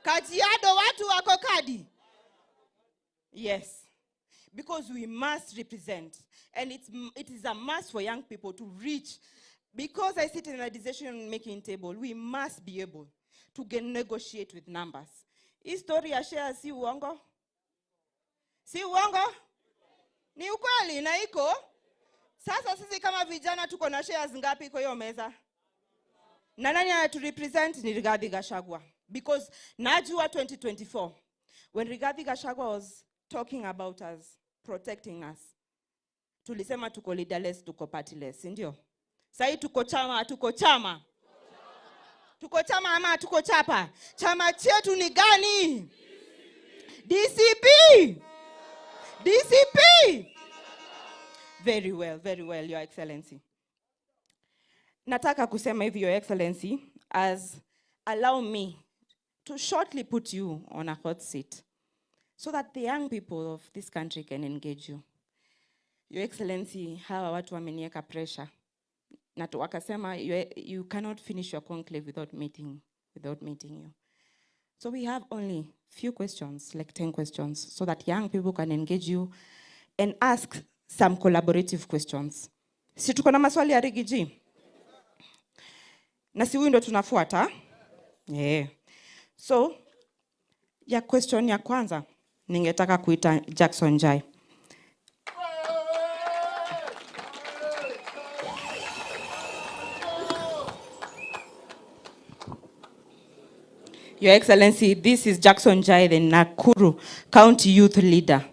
Kajiado watu wako kadi. Yes. Because we must represent. And it is a must for young people to reach. Because I sit in a decision-making table, we must be able to negotiate with numbers. Hii story ya share si uongo? Si uongo? Ni ukweli na iko. Sasa sisi kama vijana tuko na shares ngapi kwa hiyo meza? Na nani anaturepresent ni Rigathi Gachagua. Because najua 2024, when Rigathi Gachagua was talking about us, protecting us, tulisema tuko leaderless, tuko partyless, ndio? Sasa tuko chama, tuko chama. Tuko chama ama tuko chapa? Chama chetu ni gani? DCP. DCP. Very well, Your Excellency. Nataka kusema hivi, Your Excellency, as allow me to shortly put you on a hot seat so that the young people of this country can engage you. Your Excellency, hawa watu wamenieka pressure. Na wakasema you cannot finish your conclave without meeting you. So we have only few questions, like 10 questions, so that young people can engage you and ask some collaborative questions. Si tuko na maswali ya Rigiji? Na si huyu ndo tunafuata? Yeah. So, ya question ya kwanza, ningetaka kuita Jackson Jai. Your Excellency, this is Jackson Jai, the Nakuru County Youth Leader.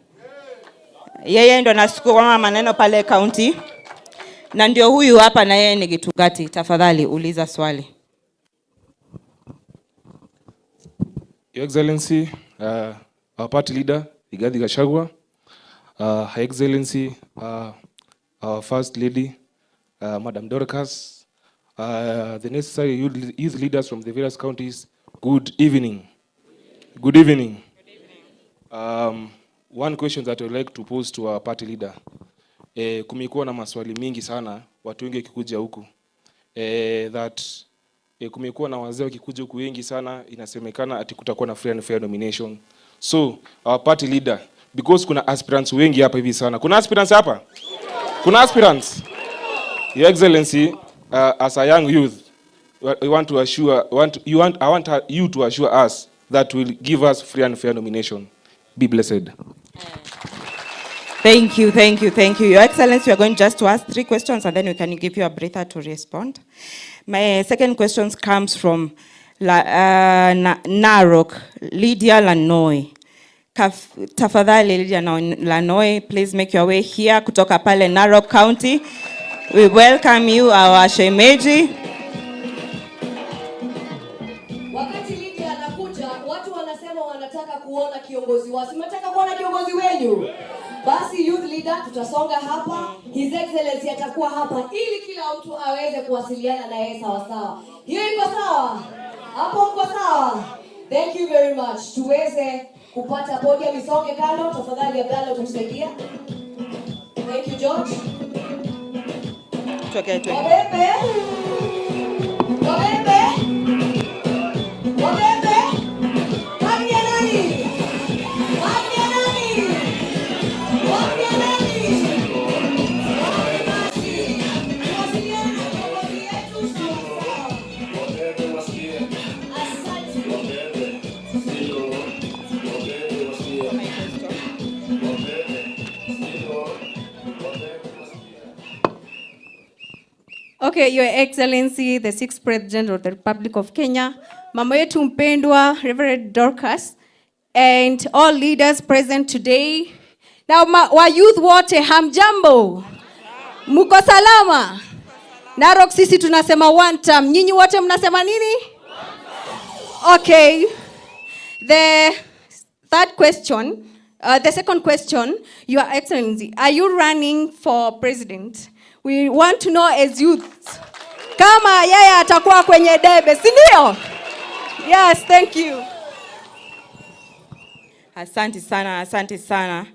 Yeye ndo nasukuma maneno pale county. Na ndio huyu hapa na yeye ni Gitugati. Tafadhali uliza swali. Your Excellency, our party leader, Rigathi Gachagua, Her Excellency, our First Lady, Madam Dorcas, the necessary youth leaders from the various counties, good evening. Good evening. One question that I would like to pose to our party leader. Kumekuwa na maswali mingi sana, watu wengi wakikuja huku. Kumekuwa na wazee wakikuja huku wengi sana, inasemekana ati kutakuwa na free and fair nomination. So, our party leader, because kuna aspirants wengi hapa hivi sana. Kuna aspirants hapa? Kuna aspirants? Your Excellency, as a young youth, I want you to assure us that will give us free and fair nomination. Be blessed. Thank you. Your Excellency, we are going just to ask 3 questions and then we can give you a breather to respond. My second question comes from Narok, Lydia Lanoi. Tafadhali Lydia Lanoi, please make your way here kutoka pale Narok County. We welcome you, our shemeji. Wakati Lydia anakuja, watu wanasema wanataka kuona kiongozi wao. Mnataka kuona kiongozi wenu? Basi youth leader tutasonga hapa. His Excellency atakuwa hapa ili kila mtu aweze kuwasiliana na yeye sawa sawa. Hiyo iko sawa? Hapo mko sawa? Thank you very much. Tuweze kupata podium isonge kando. Tafadhali Abdalla tumsaidia. Thank you George. Okay. Wabebe. Okay, Your Excellency, the 6th President of the Republic of Kenya, Mama yetu mpendwa, Reverend Dorcas, and all leaders present today. Now, wa youth wote hamjambo? Muko salama? Narok sisi tunasema one time. Nyinyi wote mnasema nini? Okay. The second question, Your Excellency, are you running for president? We want to know as youth, kama yeye atakuwa kwenye debe, si ndio? Yes, thank you. Asante sana.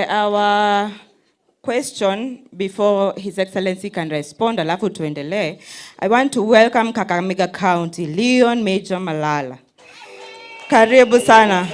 Our question, before His Excellency can respond, alafu tuendelee. I want to welcome Kakamega County, Leon Major Malala. Karibu sana.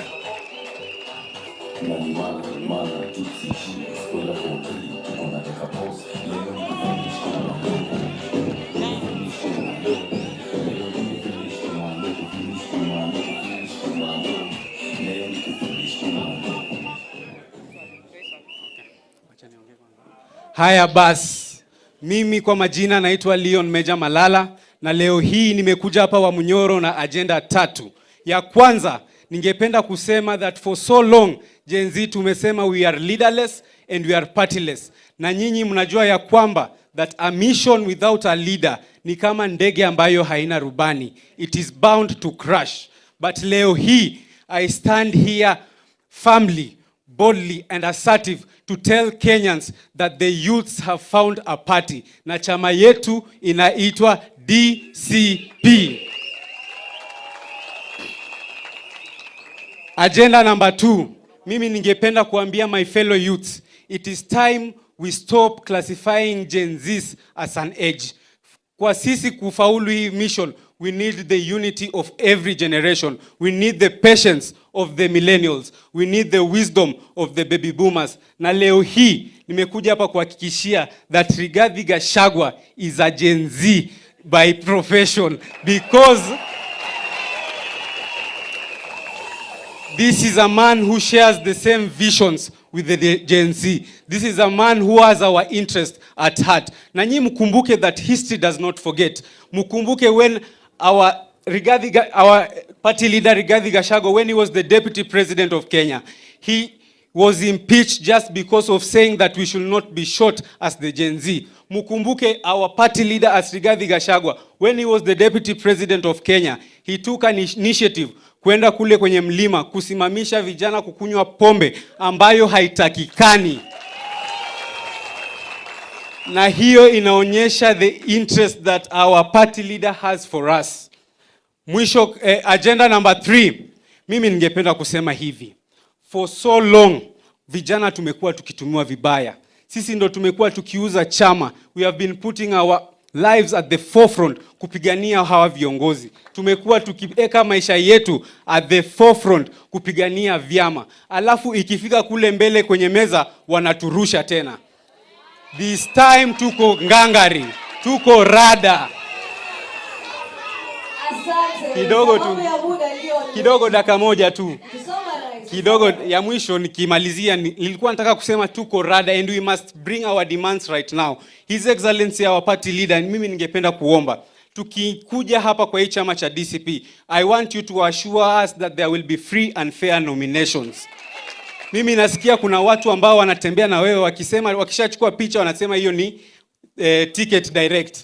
Haya basi, mimi kwa majina naitwa Leon Meja Malala na leo hii nimekuja hapa Wamunyoro na agenda 3. Ya kwanza, ningependa kusema that for so long GenZ tumesema we are leaderless and we are partyless. Na nyinyi mnajua ya kwamba that a mission without a leader ni kama ndege ambayo haina rubani. It is bound to crash. But leo hii I stand here firmly, boldly and assertive to tell Kenyans that the youths have found a party. Na chama yetu inaitwa DCP. Agenda number 2. Mimi ningependa kuambia my fellow youths, it is time we stop classifying Gen Zs as an age. Kwa sisi kufaulu hii mission, we need the unity of every generation. We need the patience of the millennials. We need the wisdom of the baby boomers. Na leo hii nimekuja hapa kuhakikishia that Rigathigachagua is a Gen Z by profession, because this is a man who shares the same visions with the Gen Z. This is a man who has our interest at heart. Na nyi mkumbuke that history does not forget. Mkumbuke when our party leader Rigathi Gachagua, when he was the deputy president of Kenya, he was impeached just because of saying that we should not be shot as the Gen Z. Mkumbuke our party leader as Rigathi Gachagua, when he was the deputy president of Kenya, he took an initiative kwenda kule kwenye mlima kusimamisha vijana kukunywa pombe ambayo haitakikani. Na hiyo inaonyesha the interest that our party leader has for us. Mwisho, agenda number 3. Mimi ningependa kusema hivi. For so long, vijana tumekuwa tukitumiwa vibaya. Sisi ndo tumekuwa tukiuza chama. We have been putting our lives at the forefront kupigania hawa viongozi. Tumekuwa tukiweka maisha yetu at the forefront kupigania vyama. Alafu ikifika kule mbele kwenye meza wanaturusha tena. This time tuko ngangari, tuko rada. Kidogo dakika moja tu. Kidogo ya mwisho nikimalizia, nilikuwa nataka kusema tuko rada and we must bring our demands right now. His Excellency our party leader, mimi ningependa kuomba tukikuja hapa kwa hii chama cha DCP, I want you to assure us that there will be free and fair nominations. Mimi nasikia kuna watu ambao wanatembea na wewe wakisema wakishachukua picha wanasema hiyo ni ticket direct.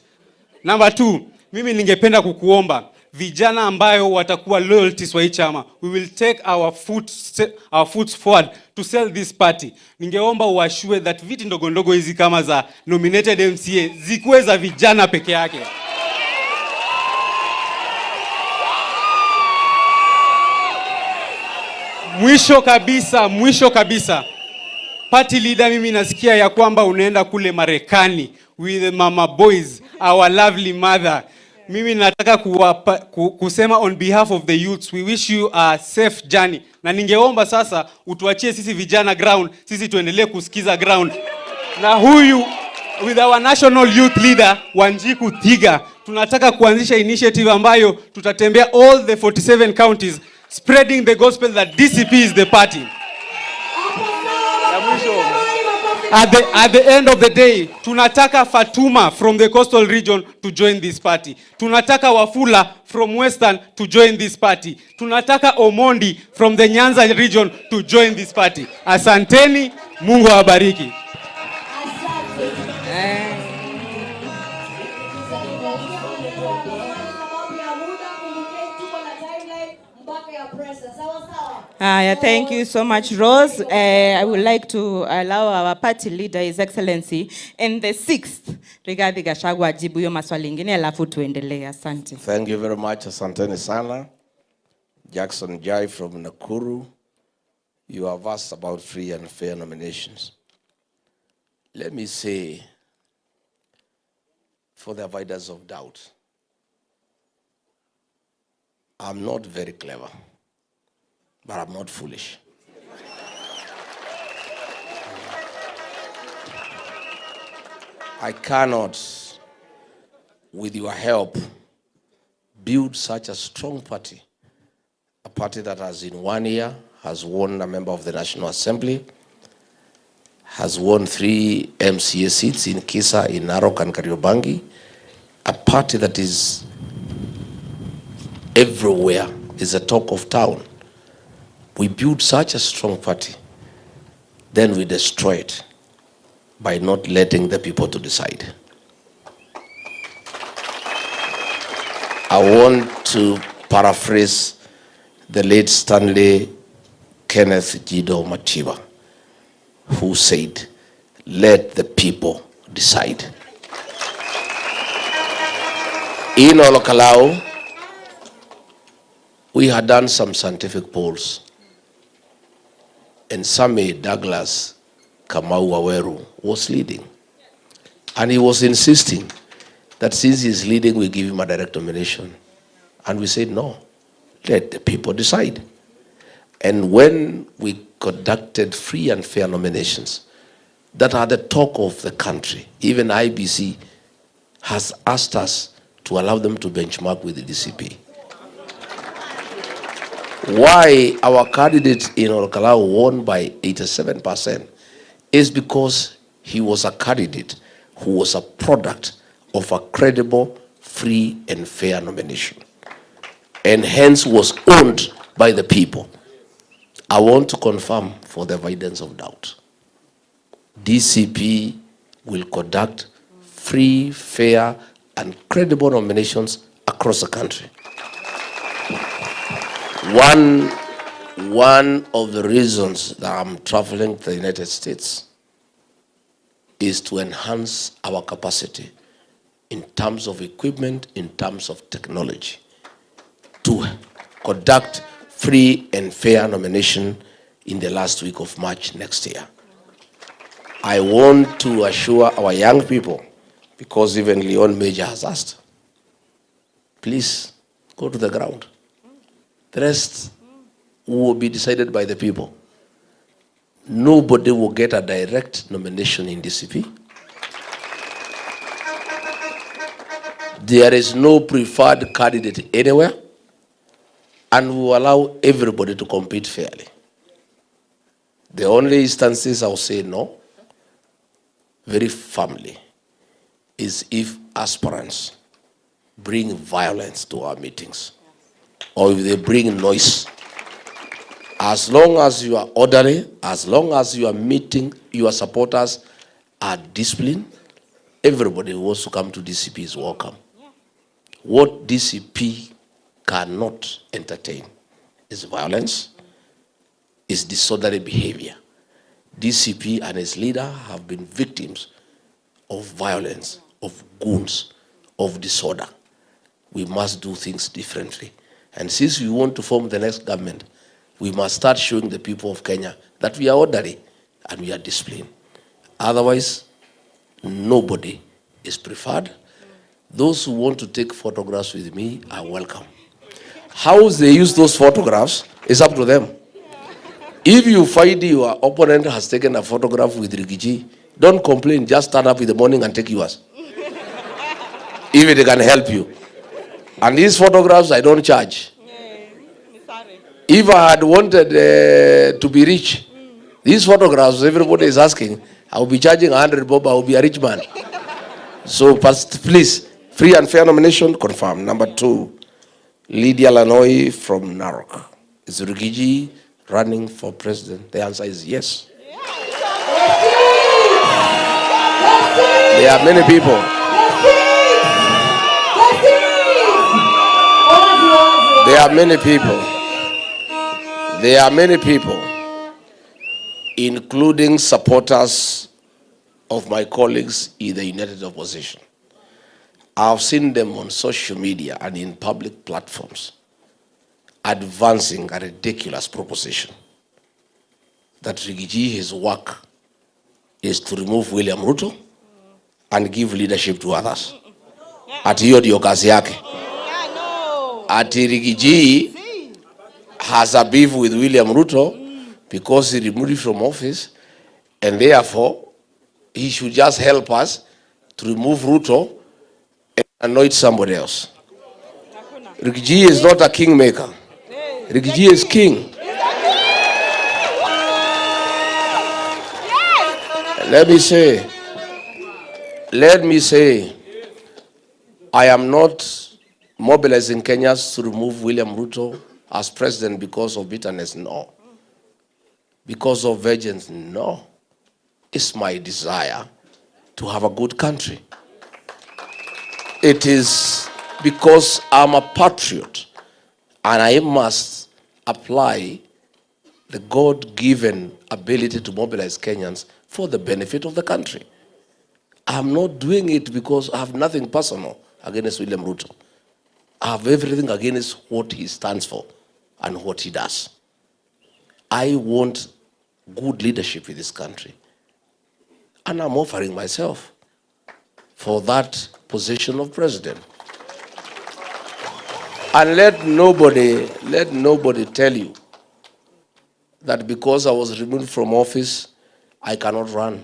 Number 2, mimi ningependa kukuomba vijana ambayo watakuwa loyalties wa hii chama, we will take our foot forward to sell this party. Ningeomba uashue that viti ndogo ndogo hizi kama za nominated MCA zikuwe za vijana peke yake. Mwisho kabisa. Party leader, mimi nasikia ya kwamba unaenda kule Marekani with mama boys, our lovely mother. Mimi nataka kusema on behalf of the youths, we wish you a safe journey. Na ningeomba sasa utuachie sisi vijana ground, sisi tuendelee kusikiza ground. Na huyu with our national youth leader Wanjiku Thiga, tunataka kuanzisha initiative ambayo tutatembea all the 47 counties spreading the gospel that DCP is the party. At the end of the day, tunataka Fatuma from the coastal region to join this party. Tunataka Wafula from Western to join this party. Tunataka Omondi from the Nyanza region to join this party. Asanteni, Mungu awabariki. Thank you so much, Rose. I would like to allow our party leader, His Excellency, and the 6th, Rigathi Gachagua, ajibu hiyo maswali ingine alafu tuendelee. Asante. Thank you very much. Asanteni sana. Jackson Jai from Nakuru. You have asked about free and fair nominations. Let me say, for the avoidance of doubt, I'm not very clever. but I'm not foolish. I cannot, with your help, build such a strong party. A party that has in 1 year has won a member of the National Assembly, has won 3 MCA seats in Kisa, in Narok and Kariobangi. A party that is everywhere, is a talk of town. We build such a strong party, then we destroy it by not letting the people to decide. I want to paraphrase the late Stanley Kenneth Gido Matiba, who said, let the people decide. In Olokalao, we had done some scientific polls, and Same Douglas Kamau Waweru was leading. And he was insisting that since he's leading, we give him a direct nomination. And we said, no, let the people decide. And when we conducted free and fair nominations that are the talk of the country, even IBC has asked us to allow them to benchmark with the DCP. Why our candidate in Olokalao won by 87% is because he was a candidate who was a product of a credible, free and fair nomination, and hence was owned by the people. I want to confirm, for the avoidance of doubt, DCP will conduct free, fair and credible nominations across the country. One of the reasons that I'm traveling to the United States is to enhance our capacity in terms of equipment, in terms of technology, to conduct free and fair nomination in the last week of March next year. I want to assure our young people, because even Leon Major has asked, please go to the ground. The rest will be decided by the people. Nobody will get a direct nomination in DCP. There is no preferred candidate anywhere, and we will allow everybody to compete fairly. The only instances I will say no, very firmly, is if aspirants bring violence to our meetings, or if they bring noise. As long as you are orderly, as long as you are meeting, your supporters are disciplined, everybody who wants to come to DCP is welcome. What DCP cannot entertain is violence, is disorderly behavior. DCP and its leader have been victims of violence, of goons, of disorder. We must do things differently. And since we want to form the next government, we must start showing the people of Kenya that we are orderly and we are disciplined. Otherwise, nobody is preferred. Those who want to take photographs with me are welcome. How they use those photographs is up to them. If you find your opponent has taken a photograph with Rigathi, don't complain, just stand up in the morning and take yours. If it can help you. And these photographs, I don't charge. If I had wanted to be rich, these photographs, everybody is asking, I will be charging 100 bob, I will be a rich man. So please, free and fair nomination, confirm. Number 2, Lydia Lanoi from Narok. Is Rigathi running for president? The answer is yes. There are many people. There are many people. There are many people, including supporters of my colleagues in the United Opposition. I've seen them on social media and in public platforms advancing a ridiculous proposition that Rigathi, his work is to remove William Ruto and give leadership to others. Ati hiyo ndio kazi yake. Ati Rigathi has a beef with William Ruto because he removed him from office, and therefore he should just help us to remove Ruto and anoint somebody else. Rigathi is not a kingmaker. Rigathi is king. Let me say, I am not mobilizing Kenyans to remove William Ruto as president because of bitterness, no. Because of vengeance, no. It's my desire to have a good country. It is because I'm a patriot and I must apply the God-given ability to mobilize Kenyans for the benefit of the country. I'm not doing it because I have nothing personal against William Ruto. I have everything against what he stands for and what he does. I want good leadership in this country. And I'm offering myself for that position of president. And let nobody tell you that because I was removed from office, I cannot run.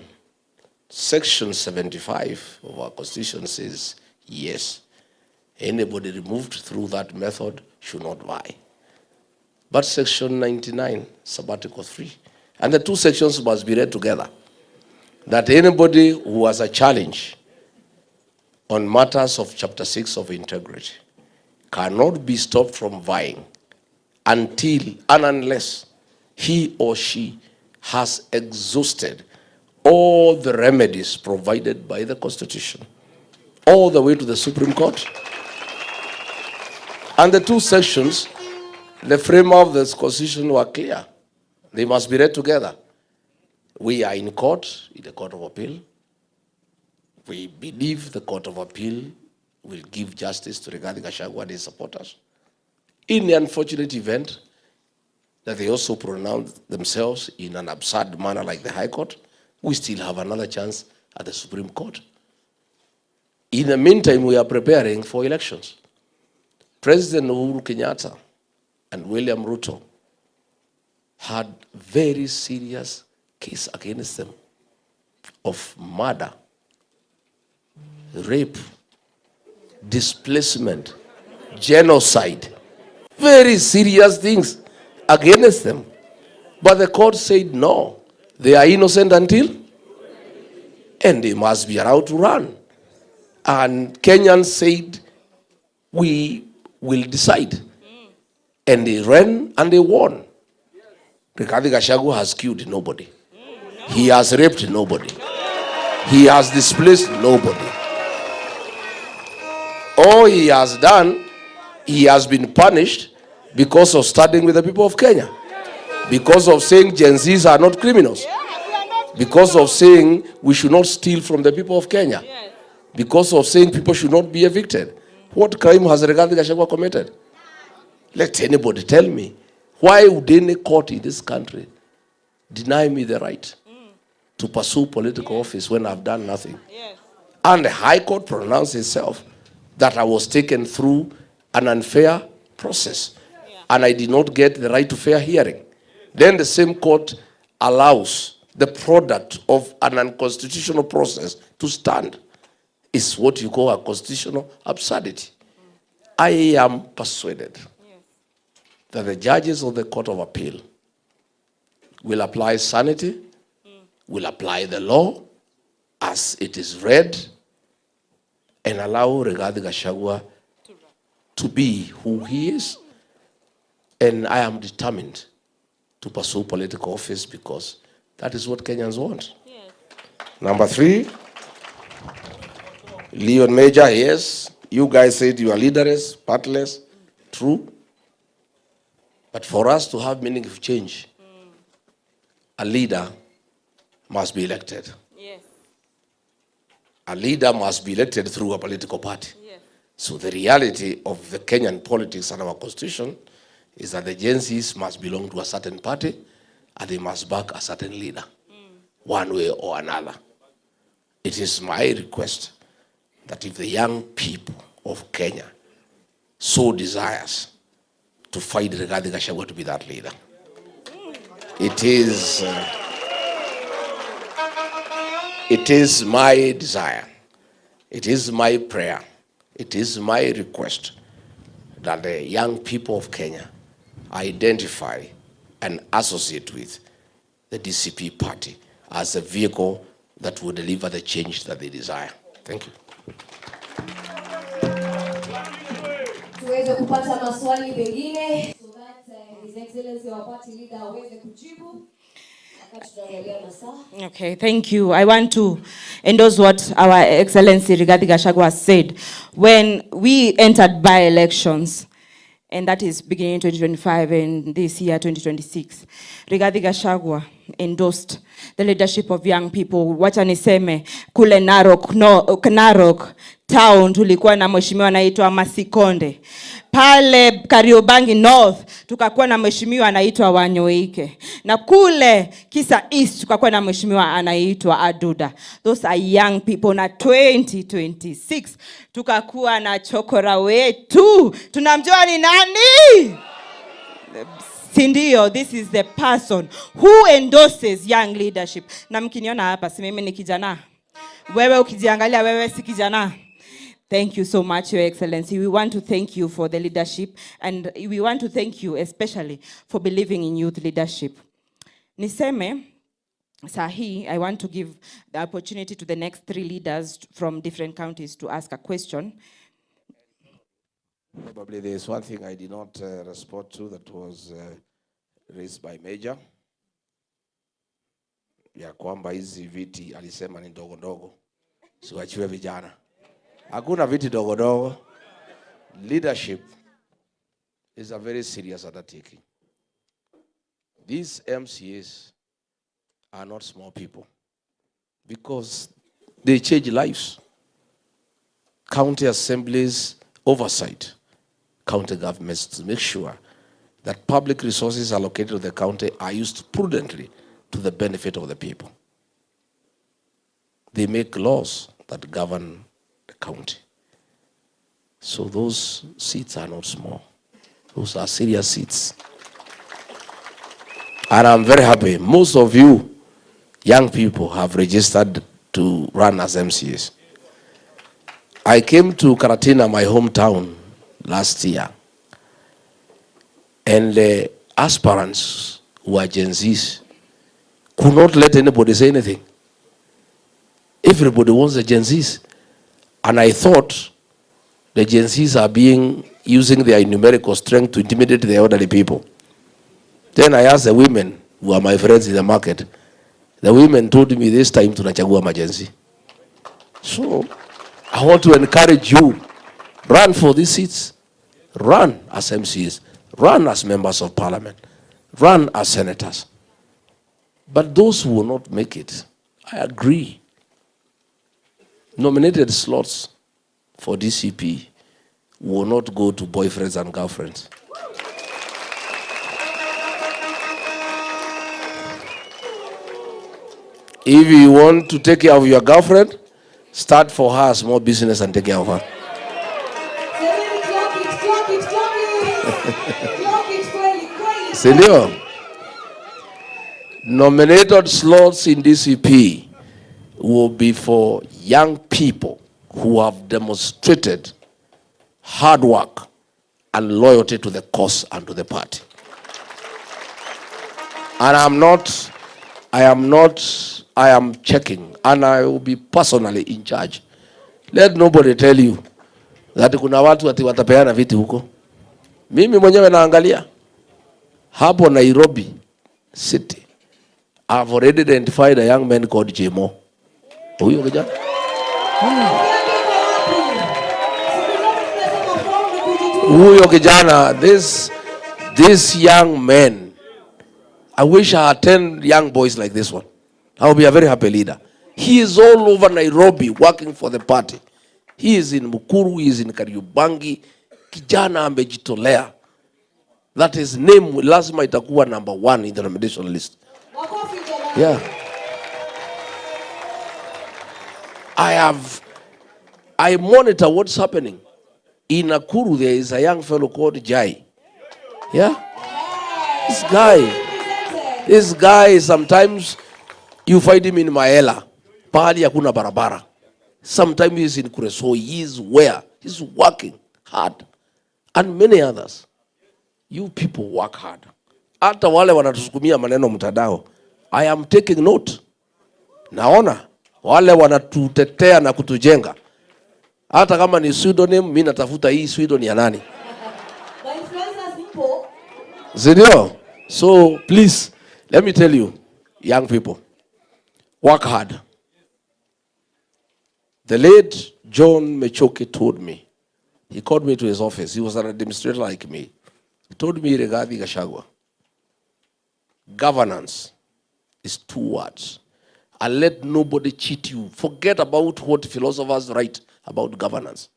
Section 75 of our Constitution says, yes, anybody removed through that method should not vie. But Section 99, Article 3, and the two sections must be read together, that anybody who has a challenge on matters of Chapter 6 of integrity cannot be stopped from vying until and unless he or she has exhausted all the remedies provided by the Constitution, all the way to the Supreme Court. And the two sections, the framework of the Constitution were clear. They must be read together. We are in court, in the Court of Appeal. We believe the Court of Appeal will give justice to Rigathi Gachagua and his supporters. In the unfortunate event that they also pronounce themselves in an absurd manner like the High Court, we still have another chance at the Supreme Court. In the meantime, we are preparing for elections. President Uhuru Kenyatta and William Ruto had very serious case against them of murder, rape, displacement, genocide, very serious things against them. But the court said no, they are innocent until, and they must be allowed to run. And Kenyans said, we will decide. And they ran and they won. Rigathi Gachagua has killed nobody. He has raped nobody. He has displaced nobody. All he has done, he has been punished because of standing with the people of Kenya. Because of saying GenZs are not criminals. Because of saying we should not steal from the people of Kenya. Because of saying people should not be evicted. What crime has Rigathi Gachagua committed? Let anybody tell me. Why would any court in this country deny me the right to pursue political office when I've done nothing? And the High Court pronounced itself that I was taken through an unfair process and I did not get the right to fair hearing. Then the same court allows the product of an unconstitutional process to stand. It's what you call a constitutional absurdity. I am persuaded that the judges of the Court of Appeal will apply sanity, will apply the law as it is read, and allow Rigathi Gachagua to be who he is. And I am determined to pursue political office because that is what Kenyans want. Number 3, Leon Major, yes, you guys said you are leaderless, partless, true. But for us to have meaningful change, a leader must be elected. A leader must be elected through a political party. So the reality of the Kenyan politics and our constitution is that the GenZs must belong to a certain party and they must back a certain leader, one way or another. It is my request that if the young people of Kenya so desires to fight Rigathi Gachagua to be that leader. It is my desire, it is my prayer, it is my request that the young people of Kenya identify and associate with the DCP party as a vehicle that will deliver the change that they desire. Thank you. Tuweze kupata maswali pengine so that His Excellency our party leader aweze kujibu. Okay, thank you. I want to endorse what our Excellency Rigathi Gachagua said. When we entered by-elections, and that is beginning in 2025 and this year 2026, Rigathi Gachagua endorsed the leadership of young people. Wacha niseme kule Narok town tulikuwa na mheshimiwa anaitwa Masikonde. Pale Kariobangi North tukakuwa na mheshimiwa anaitwa Wanyoike. Na kule Kisa East tukakuwa na mheshimiwa anaitwa Aduda. Those are young people. Na 2026 tukakuwa na chokora wetu. Tunamjua ni nani? Sindio, this is the person who endorses young leadership. Na mkiniona hapa, si mimi ni kijana. Wewe ukijiangalia wewe si kijana. Thank you so much, Your Excellency. We want to thank you for the leadership, and we want to thank you especially for believing in youth leadership. Niseme, sahi, I want to give the opportunity to the next 3 leaders from different counties to ask a question. Probably there is one thing I did not respond to that was raised by Major. Ya kwamba hizi viti alisema ni ndogo ndogo. Siwachiwe vijana. Hakuna viti ndogo ndogo. Leadership is a very serious undertaking. These MCAs are not small people because they change lives. County assemblies oversight county governments to make sure that public resources allocated to the county are used prudently to the benefit of the people. They make laws that govern the county. So those seats are not small. Those are serious seats. And I'm very happy. Most of you young people have registered to run as MCAs. I came to Karatina, my hometown, last year. And the aspirants who are GenZs could not let anybody say anything. Everybody wants the GenZs. And I thought the GenZs are using their numerical strength to intimidate the elderly people. Then I asked the women who are my friends in the market. The women told me this time tunachagua majenzi. So I want to encourage you, run for these seats, run as MCs, run as members of parliament, run as senators. But those who will not make it, I agree. Nominated slots for DCP will not go to boyfriends and girlfriends. If you want to take care of your girlfriend, start for her a small business and take care of her. Senor, nominated slots in DCP will be for young people who have demonstrated hard work and loyalty to the cause and to the party. And I am checking, and I will be personally in charge. Let nobody tell you that kuna watu ati watapeana viti huko. Mimi mwenyewe naangalia hapo Nairobi City. I've already identified a young man called Jemo. Huyo kijana. Huyo kijana, this young man, I wish I had 10 young boys like this one. I will be a very happy leader. He is all over Nairobi working for the party. He is in Mukuru, he is in Kariobangi. Kijana amejitolea. That his name lazima itakuwa number 1 in the nomination list. Yeah. I monitor what's happening. In Nakuru, there is a young fellow called Jai. Yeah? This guy, sometimes you find him in Maela. Pahali hakuna barabara. Sometimes he's in Kuresoi. He's where? He's working hard. And many others. You people work hard. Hata wale wanatusukumia maneno mtandao. I am taking note. Naona wale wanatutetea na kutujenga. Hata kama ni pseudonym, mimi natafuta hii pseudonym ya nani? Zidio? So please, let me tell you, young people, work hard. The late John Mechoke told me, he called me to his office. He was an administrator like me. He told me, Rigathi, governance is 2 words. And let nobody cheat you. Forget about what philosophers write about governance.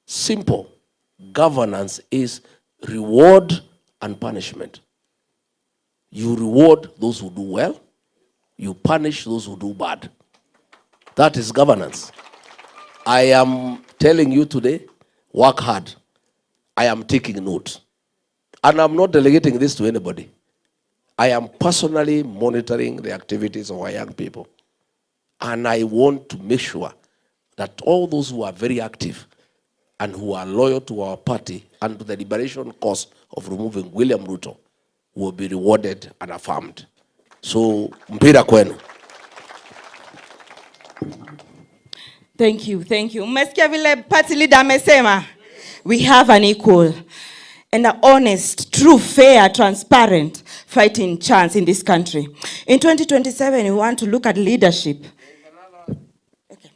Simple. Governance is reward and punishment. You reward those who do well. You punish those who do bad. That is governance. I am telling you today, work hard. I am taking note. And I'm not delegating this to anybody. I am personally monitoring the activities of our young people. And I want to make sure that all those who are very active and who are loyal to our party and to the liberation cause of removing William Ruto will be rewarded and affirmed. So, mpira kwenu. Thank you, thank you. Mmesikia vile party leader amesema? We have an equal and an honest, true, fair, transparent fighting chance in this country. In 2027, we want to look at leadership. Okay.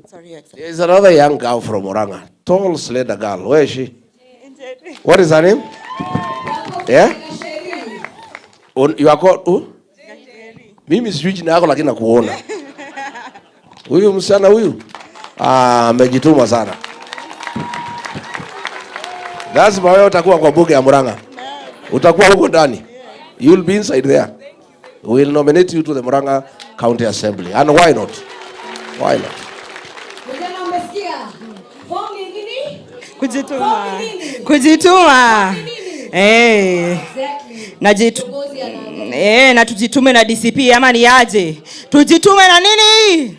Sorry, Excellency. There's another young girl from Oranga, tall, slender girl. Where is she? What is her name? Yeah? You are called who? Mimi sijui jina yako lakini nakuona. Huyu msichana huyu amejituma sana. Lazima wewe utakuwa kwa bunge ya Murang'a. Utakuwa huko ndani. You will be inside there. We will nominate you to the Murang'a County Assembly. And why not? Why not? Mjana umesikia? Form ni nini? Kujituma. Kujituma. Na tujitume na DCP ama ni aje? Tujitume na nini?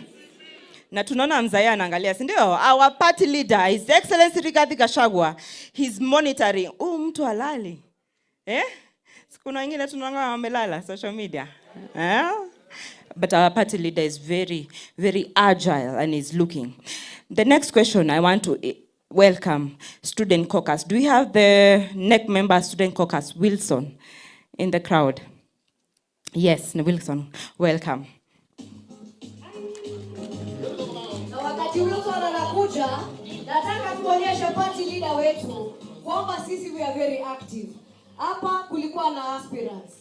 Na tunaona mzaya anaangalia, si ndio? Our party leader, His Excellency Rigathi Gachagua, he's monitoring. Mtu halali. Kuna wengine tunaona wamelala social media. But our party leader is very, very agile and is looking. The next question I want to welcome Student Caucus. Do we have the NEC member Student Caucus, Wilson, in the crowd? Yes, Wilson, welcome. Na wakati Wilson anakuja, nataka tuonyeshe party leader wetu kwamba sisi we are very active. Hapa kulikuwa na aspirant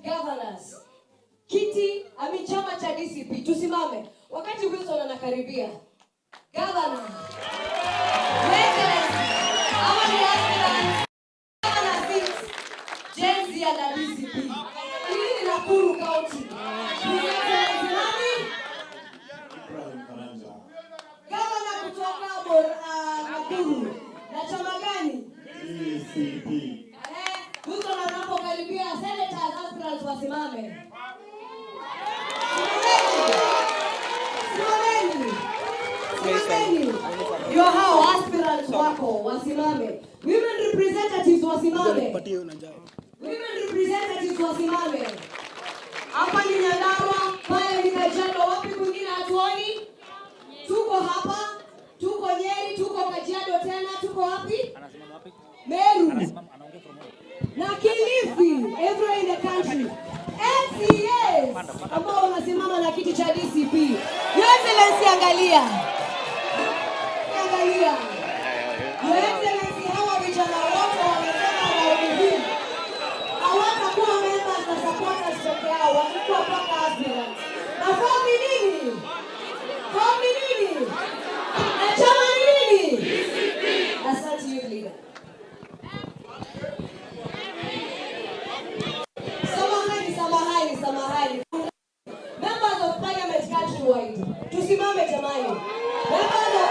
governors. Kiti, chama cha DCP, tusimame. Wakati Wilson anakaribia. Governor. Excellency. Hawa ni aspirant. Governor seats. GenZ na DCP. Hii ni Nakuru County. Excellency nani? Governor kutoka Nakuru. Na chama gani? DCP. Wilson anapokaribia, senators aspirants wasimame. Yo hao aspirants wako wasimame. Women representatives wasimame. Hapa ni Nyandarua, pale ni Kajiado, wapi kwingine hatuoni? Tuko hapa, tuko Nyeri, tuko Kajiado tena, tuko wapi? Meru. Na Kilifi, everywhere in the country. NCAs ambao wanasimama na kiti cha DCP. Your Excellency, angalia. Your Excellency, hawa vijana wote wamesema raundi hii hawatakuwa members na supporters peke yao, watakuwa paka aspirants. Na form ni nini? Na chama ni nini? DCP. Asante you leader. Samahani. Members of Parliament countrywide. Tusimame jamani. Members of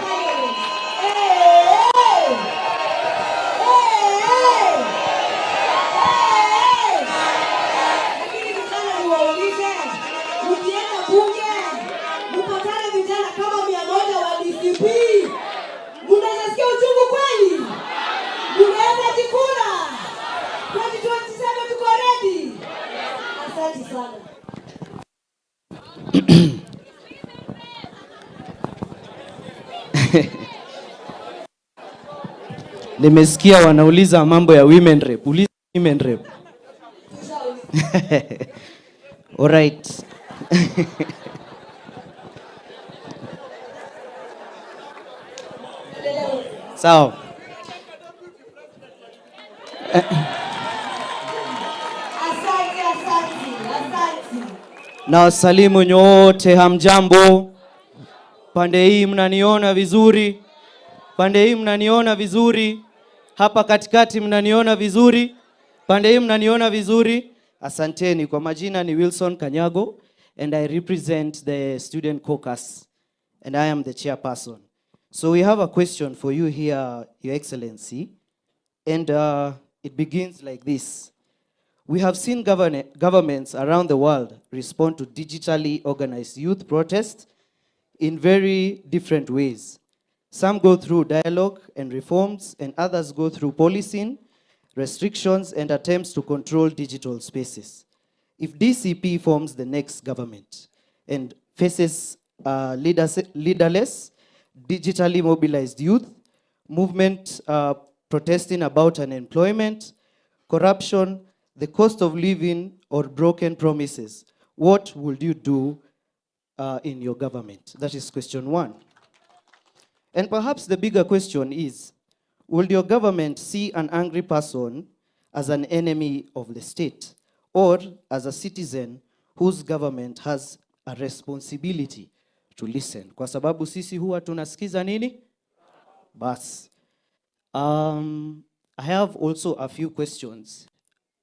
Parliament. Hey! Nimesikia wanauliza mambo ya women rep. Uliza women rep. All right. Sawa. Na wasalimu nyote, hamjambo. Pande hii mnaniona vizuri? Pande hii mnaniona vizuri? Hapa katikati mnaniona vizuri? Pande hii mnaniona vizuri? Asanteni. Kwa majina ni Wilson Kanyago and I represent the student caucus and I am the chairperson. So we have a question for you here, Your Excellency, and it begins like this. We have seen governments around the world respond to digitally organized youth protests in very different ways. Some go through dialogue and reforms, and others go through policing, restrictions, and attempts to control digital spaces. If DCP forms the next government and faces leaderless, digitally mobilized youth, movement protesting about unemployment, corruption, the cost of living, or broken promises, what would you do in your government? That is question one. And perhaps the bigger question is, will your government see an angry person as an enemy of the state, or as a citizen whose government has a responsibility to listen? Kwa sababu sisi huwa tunasikiza nini? Bas. I have also a few questions.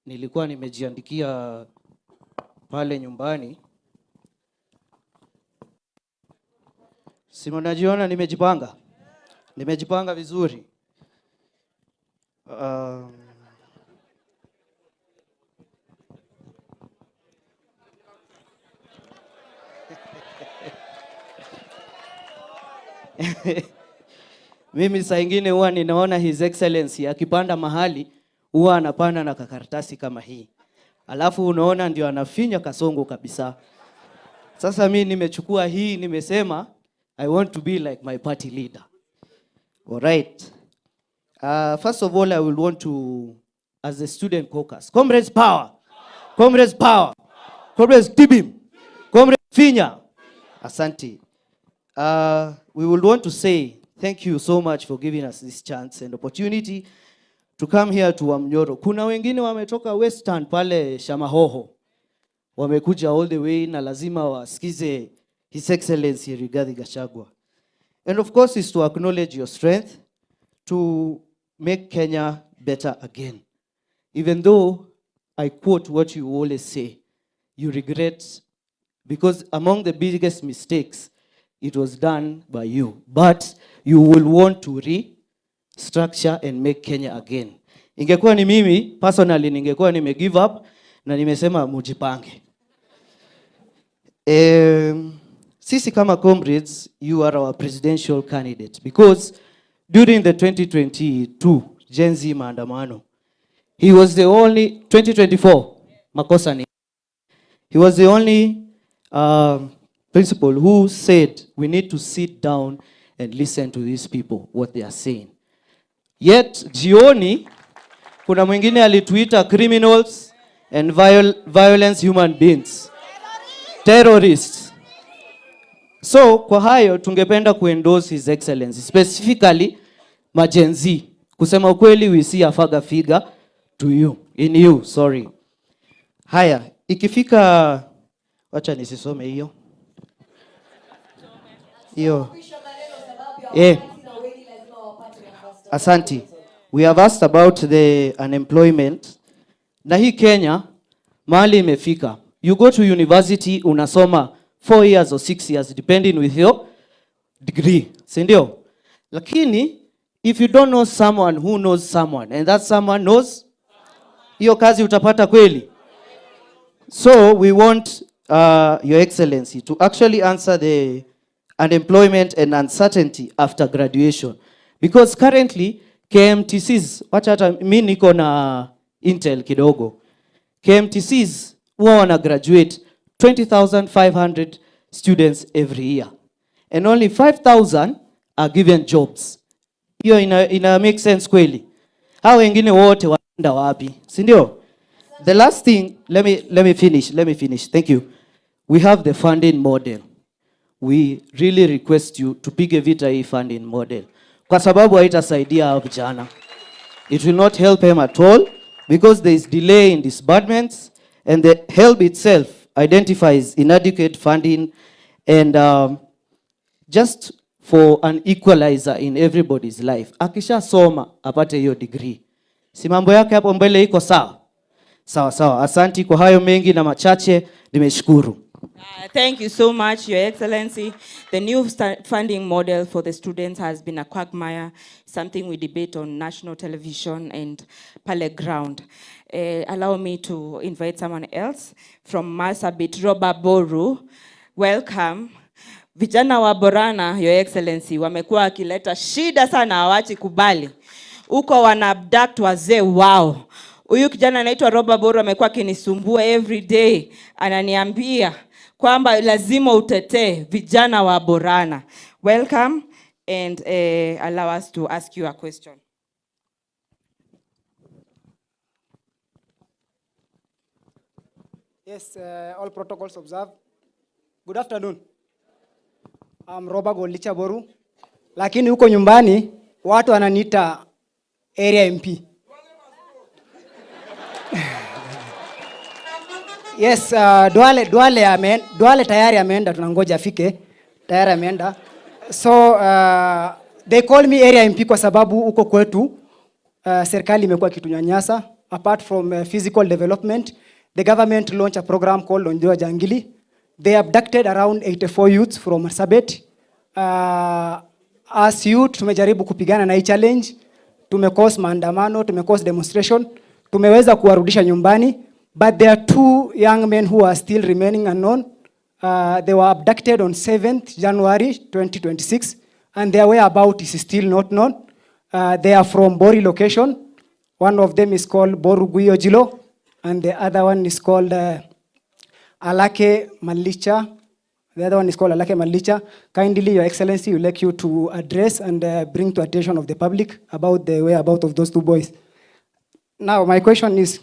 Nilikuwa nimejiandikia pale nyumbani. Si mnajiona nimejipanga? Nimejipanga vizuri. Mimi saa ingine huwa ninaona His Excellency akipanda mahali huwa anapanda na kakaratasi kama hii. Alafu unaona ndio anafinya kasongo kabisa. Sasa mimi nimechukua hii, nimesema I want to be like my party leader. All right. First of all, I will want to, as a student caucus, comrades power, comrades power, comrades tibim, comrades finya. Asante. We will want to say thank you so much for giving us this chance and opportunity to come here to Wamunyoro. Kuna wengine wametoka Western pale Shamahoho. Wamekuja all the way na lazima wasikize His Excellency Rigathi Gachagua. And of course is to acknowledge your strength to make Kenya better again. Even though I quote what you always say, you regret, because among the biggest mistakes, it was done by you. But you will want to restructure and make Kenya again. Ingekuwa ni mimi, personally, ningekuwa nime give up, na nimesema mujipange. Sisi kama comrades, you are our presidential candidate. Because during the 2022 GenZ maandamano, he was the only, 2024, makosa ni, he was the only principal who said we need to sit down and listen to these people, what they are saying. Yet, jioni, kuna mwingine alituita criminals and violence human beings. Terrorists. So, kwa hayo, tungependa kuendorse His Excellency, specifically, GenZ. Kusema ukweli, we see a father figure to you, in you, sorry. Haya, ikifika, wacha nisisome hiyo. Hiyo. Asanti. We have asked about the unemployment. Na hii Kenya, mahali imefika. You go to university, unasoma 4 years or 6 years, depending with your degree. Sindio? Lakini, if you don't know someone who knows someone, and that someone knows, hiyo kazi utapata kweli. So, we want Your Excellency to actually answer the unemployment and uncertainty after graduation. Because currently, KMTCs, wacha hata mimi niko na Intel kidogo. KMTCs huwa wana graduate 20,500 students every year. And only 5,000 are given jobs. Hiyo ina make sense kweli. Hao wengine wote wanaenda wapi? Si ndio? The last thing, let me finish. Thank you. We have the funding model. We really request you to piga vita hii funding model. Kwa sababu haitasaidia hao vijana. It will not help them at all because there is delay in disbursements and the help itself identifies inadequate funding and just for an equalizer in everybody's life. Akisha soma apate hiyo degree. Si mambo yake hapo mbele iko sawa? Sawa. Asanti kwa hayo mengi na machache, nimeshukuru. Thank you so much, Your Excellency. The new funding model for the students has been a quagmire, something we debate on national television and pale ground. Allow me to invite someone else from Marsabit, Roba Boru. Welcome. Vijana wa Borana, Your Excellency, wamekuwa wakileta shida sana, hawachi kubali. Uko wana abduct wazee wao. Huyu kijana anaitwa Roba Boru amekuwa akinisumbua every day. Ananiambia kwamba lazima utetee vijana wa Borana. Welcome and allow us to ask you a question. Yes, all protocols observed. Good afternoon. I'm Roba Golicha Boru. Lakini huko nyumbani watu wananiita area MP. Yes, Duale tayari ameenda, tunangoja afike. Tayari ameenda. So they call me area MP kwa sababu huko kwetu serikali imekuwa kitunyanyasa. Apart from physical development, the government launched a program called Onjoa Jangili. They abducted around 84 youths from Marsabit. As youth tumejaribu kupigana na hii challenge. Tumecause maandamano, tumecause demonstration. Tumeweza kuwarudisha nyumbani. But there are 2 young men who are still remaining unknown. They were abducted on 7th January 2026 and their whereabouts is still not known. They are from Bori location. One of them is called Boruguyo Jilo and the other one is called Alake Malicha. The other one is called Alake Malicha. Kindly, Your Excellency, would like you to address and bring to attention of the public about the whereabouts of those 2 boys. Now, my question is,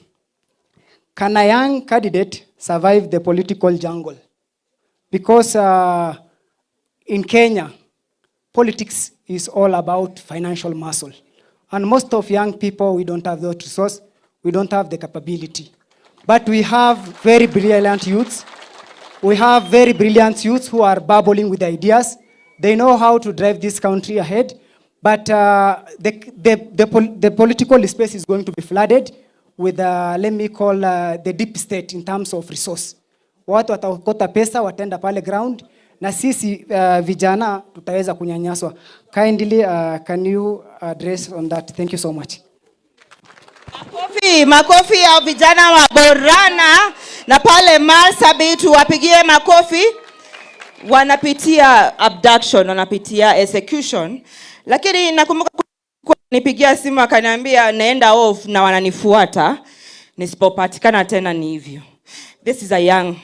can a young candidate survive the political jungle? Because in Kenya, politics is all about financial muscle. And most of young people, we don't have those resources, we don't have the capability. But we have very brilliant youths. We have very brilliant youths who are bubbling with ideas. They know how to drive this country ahead. But the political space is going to be flooded with, let me call the deep state in terms of resource. Watu watakota pesa, watenda pale ground, na sisi vijana tutaweza kunyanyaswa. Kindly, can you address on that? Thank you so much. Makofi ya vijana wa Borana na pale Marsabit wapigie makofi. Wanapitia abduction, wanapitia execution. Lakini nakumbuka nipigia simu akaniambia naenda off na wananifuata. Nisipopatikana tena ni hivyo. This is a young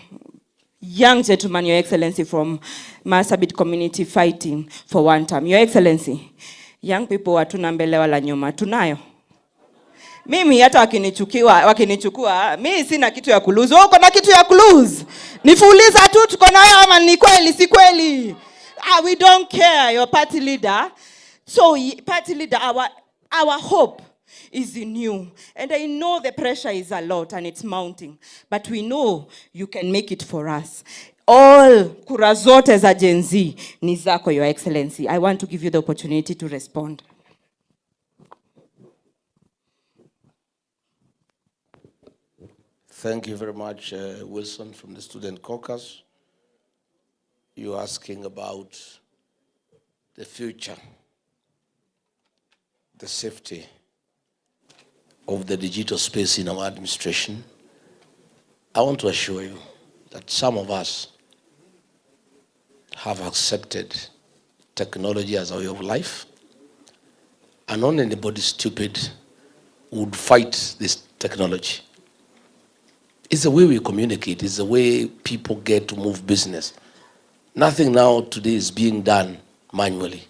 gentleman, Your Excellency, from Marsabit community fighting for one time. Your Excellency, young people hatuna mbele wala nyuma. Tunayo. Mimi hata wakinichukua, mimi sina kitu ya kulose. Uko na kitu ya kulose? Nifuuliza tu tuko nayo ama ni kweli si kweli? We don't care, your party leader. So party leader, our hope is in you. And I know the pressure is a lot and it's mounting. But we know you can make it for us. All kura zote za GenZ ni zako, Your Excellency. I want to give you the opportunity to respond. Thank you very much, Wilson, from the Student Caucus. You're asking about the future, the safety of the digital space in our administration. I want to assure you that some of us have accepted technology as a way of life, and not anybody stupid would fight this technology. It's the way we communicate, it's the way people get to move business. Nothing now today is being done manually.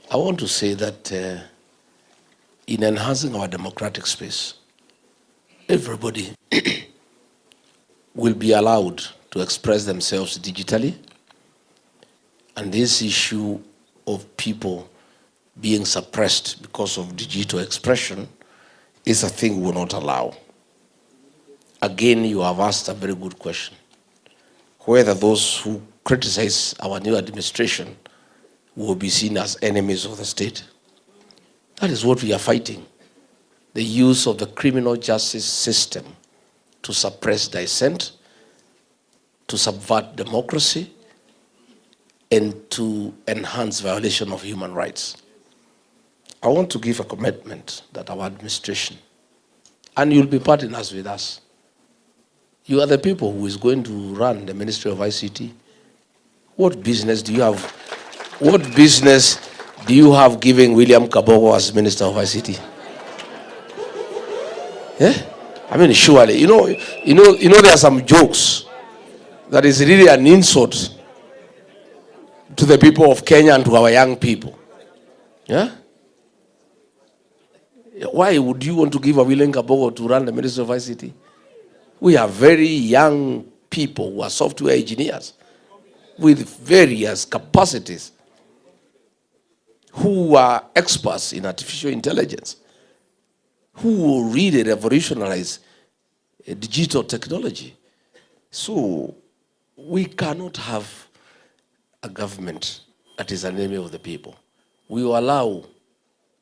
I want to say that in enhancing our democratic space. Everybody will be allowed to express themselves digitally, and this issue of people being suppressed because of digital expression is a thing we will not allow. Again, you have asked a very good question, whether those who criticize our new administration will be seen as enemies of the state. That is what we are fighting. The use of the criminal justice system to suppress dissent, to subvert democracy, and to enhance violation of human rights. I want to give a commitment that our administration, and you'll be partners with us, you are the people who is going to run the Ministry of ICT. What business do you have? What business do you have giving William Kabogo as Minister of ICT? Yeah? I mean, surely, you know, there are some jokes that is really an insult to the people of Kenya and to our young people. Yeah? Why would you want to give a William Kabogo to run the Ministry of ICT? We have very young people who are software engineers with various capacities, who are experts in artificial intelligence, who will really revolutionize digital technology. So we cannot have a government that is an enemy of the people. We will allow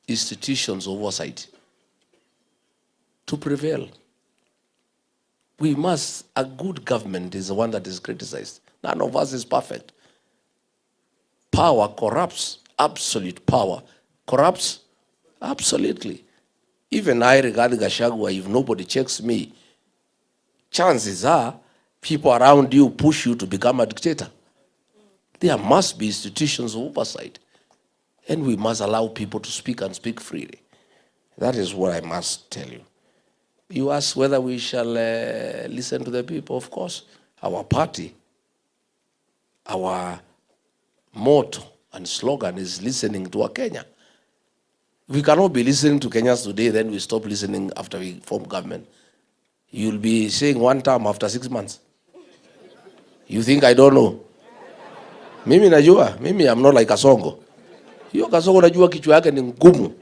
institutions of oversight to prevail. We must, a good government is the one that is criticized. None of us is perfect. Power corrupts. Absolute power corrupts absolutely. Even I, Rigathi Gachagua, if nobody checks me, chances are people around you push you to become a dictator. There must be institutions of oversight, and we must allow people to speak and speak freely. That is what I must tell you. You ask whether we shall listen to the people. Of course, our party, our motto and slogan is listening to our Kenya. We cannot be listening to Kenyans today, then we stop listening after we form government. You'll be saying one term after 6 months. You think I don't know? Mimi najua, mimi I'm not like Kasongo. Hiyo Kasongo najua kichwa yake ni ngumu.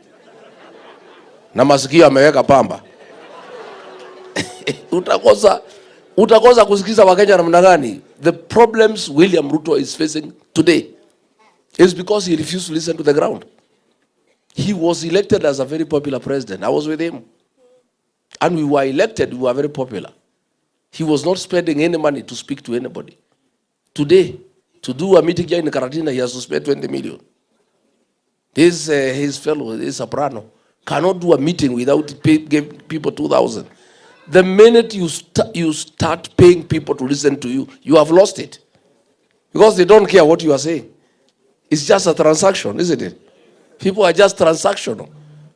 Na masikio ameweka pamba. Utakosa kusikiza Wakenya namna gani? The problems William Ruto is facing today is because he refused to listen to the ground. He was elected as a very popular president. I was with him. And we were elected, we were very popular. He was not spending any money to speak to anybody. Today, to do a meeting here in Karatina, he has to spend 20 million. His fellow, this soprano, cannot do a meeting without giving people 2,000. The minute you start paying people to listen to you, you have lost it. Because they don't care what you are saying. It's just a transaction, isn't it? People are just transactional.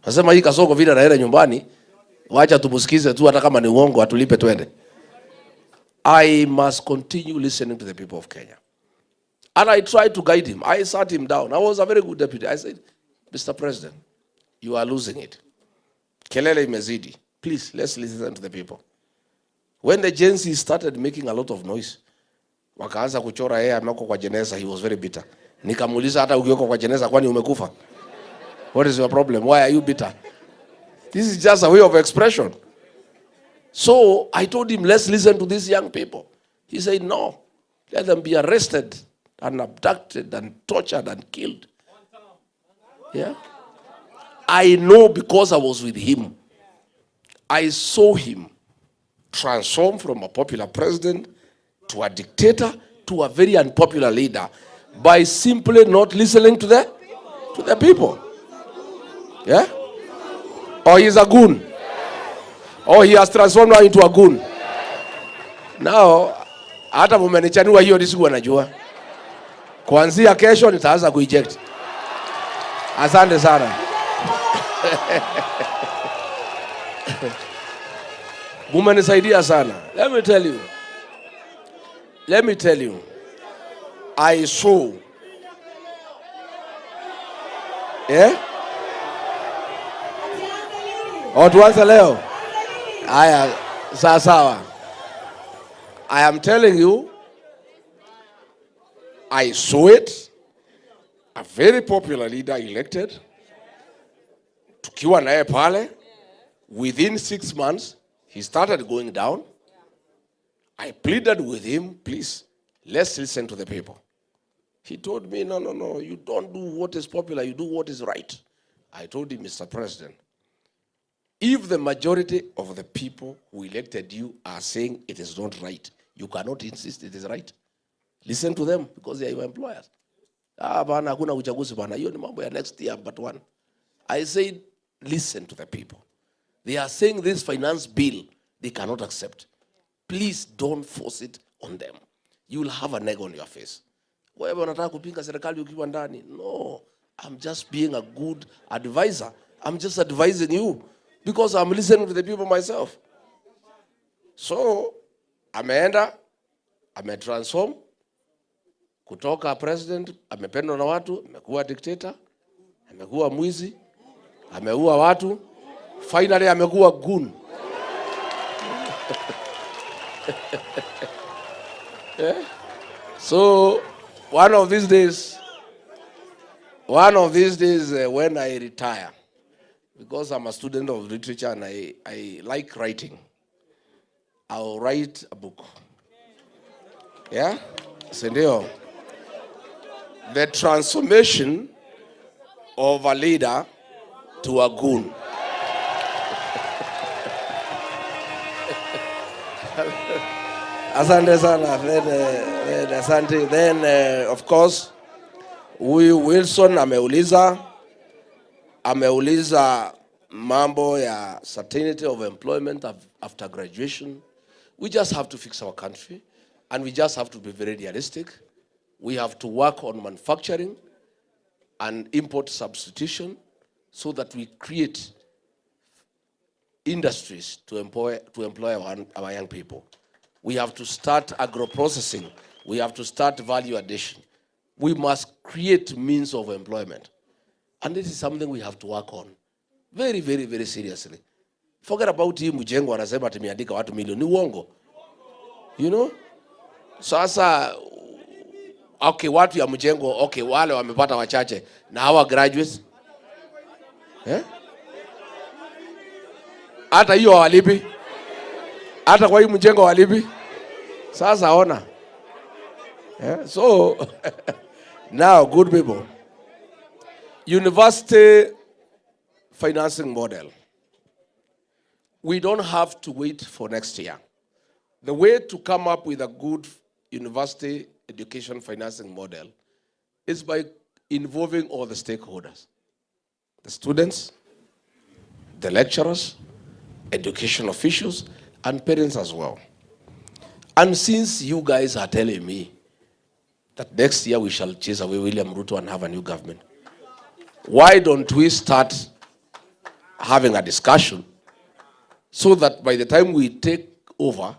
Nasema hii Kasongo vile anaenda nyumbani, wacha tumusikize tu hata kama ni uongo atulipe twende. I must continue listening to the people of Kenya. And I tried to guide him. I sat him down. I was a very good deputy. I said, Mr. President, you are losing it. Kelele imezidi. Please, let's listen to the people. When the GenZ started making a lot of noise, wakaanza kuchora yeye ameko kwa jeneza, he was very bitter. Nikamuuliza hata ukioko kwa jeneza kwani umekufa? What is your problem? Why are you bitter? This is just a way of expression. So I told him, let's listen to these young people. He said, no, let them be arrested and abducted and tortured and killed. Yeah. I know because I was with him. I saw him transform from a popular president to a dictator to a very unpopular leader by simply not listening to the people. Yeah? Or he's a goon. Or he has transformed now into a goon. Now, hata mumenichanua hiyo nisiku wanajua. Kuanzia kesho nitaanza kueject. Asante sana. Mumenisaidia sana. Let me tell you. I saw. Yeah? tuanze leo. Haya, sawa. I am telling you, I saw it. A very popular leader elected. Tukiwa naye pale. Within 6 months, he started going down. I pleaded with him, please, let's listen to the people. He told me, no, you don't do what is popular, you do what is right. I told him, Mr. President, if the majority of the people who elected you are saying it is not right, you cannot insist it is right. Listen to them, because they are your employers. Bana, hakuna uchaguzi bana, hiyo ni mambo ya next year, but one. I said, listen to the people. They are saying this finance bill, they cannot accept. Please don't force it on them. You will have an egg on your face. Wewe unataka kupinga serikali ukiwa ndani? No, I'm just being a good advisor. I'm just advising you because I'm listening to the people myself. So, ameenda, ametransform, kutoka president, amependwa na watu, amekuwa dictator, amekuwa mwizi, ameua watu, finally amekuwa goon. Yeah? So, one of these days, when I retire, because I'm a student of literature and I like writing, I'll write a book. Yeah? Sendio. The transformation of a leader to a goon. Asante sana. Then, of course, Wilson ameuliza mambo ya certainty of employment after graduation. We just have to fix our country, and we just have to be very realistic. We have to work on manufacturing and import substitution so that we create industries to employ our young people. We have to start agro-processing. We have to start value addition. We must create means of employment. And this is something we have to work on very, very, very seriously. Forget about hii mjengo anasema tumeandika watu milioni, ni uongo. You know? Sasa, okay, watu ya mjengo, okay, wale wamepata wachache, na hawa graduates. Hata hiyo walipi. Hata kwa hii mjengo walipi. Sasa ona. Yeah? So, now, good people. University financing model. We don't have to wait for next year. The way to come up with a good university education financing model is by involving all the stakeholders. The students, the lecturers, education officials, and parents as well. And since you guys are telling me that next year we shall chase away William Ruto and have a new government, why don't we start having a discussion so that by the time we take over,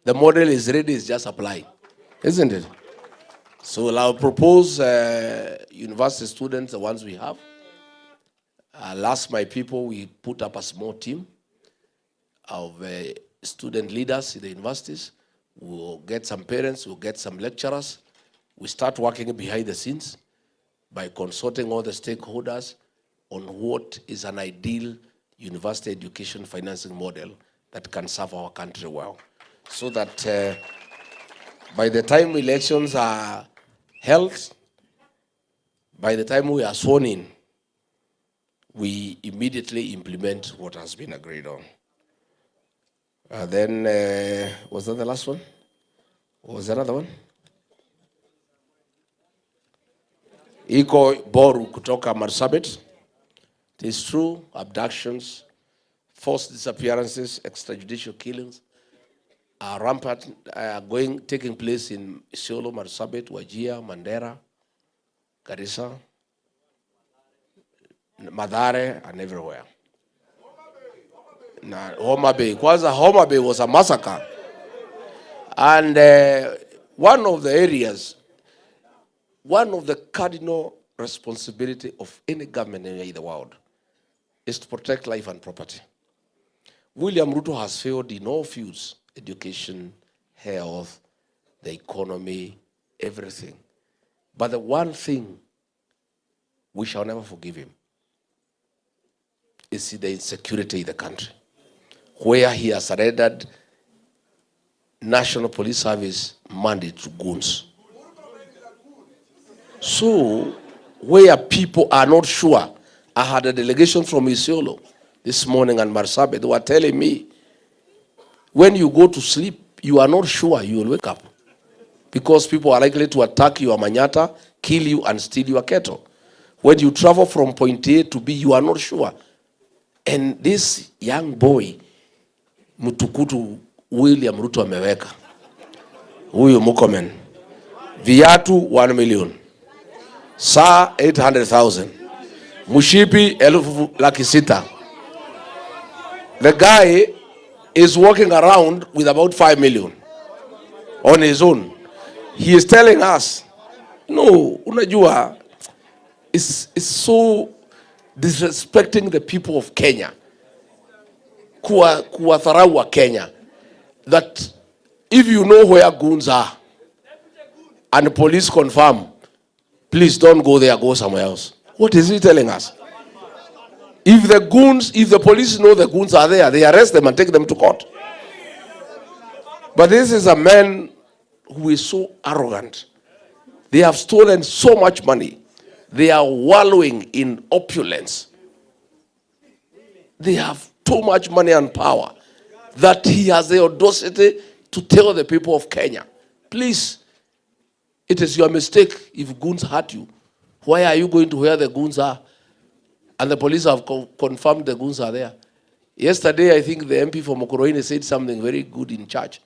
the model is ready, it's just applying, isn't it? So I'll propose university students, the ones we have. I'll ask my people, we put up a small team of student leaders in the universities. We'll get some parents, we'll get some lecturers. We start working behind the scenes by consulting all the stakeholders on what is an ideal university education financing model that can serve our country well. So that by the time elections are held, by the time we are sworn in, we immediately implement what has been agreed on. Then, was that the last one? Or was there another one? Iko Boru kutoka Marsabit. It is true, abductions, forced disappearances, extrajudicial killings are rampant, taking place in Isiolo, Marsabit, Wajir, Mandera, Garissa, Madare, and everywhere. Homa Bay. Kwanza Homa Bay was a massacre. And one of the areas, one of the cardinal responsibility of any government in the world is to protect life and property. William Ruto has failed in all fields: education, health, the economy, everything. But the one thing we shall never forgive him is the insecurity in the country, where he has surrendered National Police Service mandate to goons. So, where people are not sure, I had a delegation from Isiolo this morning and Marsabit. They were telling me, when you go to sleep, you are not sure you will wake up, because people are likely to attack your manyata, kill you, and steal your cattle. When you travel from point A to B, you are not sure. And this young boy, Mutukutu William Ruto ameweka, huyu Mukomen, viatu 1 million, saa 800,000, mushipi 1,600,000. The guy is walking around with about 5 million on his own. He is telling us, no, unajua, it's so disrespecting the people of Kenya, kuwatharau wa Kenya, that if you know where goons are and the police confirm, please don't go there, go somewhere else. What is he telling us? If the police know the goons are there, they arrest them and take them to court. But this is a man who is so arrogant. They have stolen so much money. They are wallowing in opulence. They have too much money and power that he has the audacity to tell the people of Kenya, please, it is your mistake if goons hurt you. Why are you going to where the goons are? And the police have confirmed the goons are there. Yesterday, I think the MP from Mokoroine said something very good in church.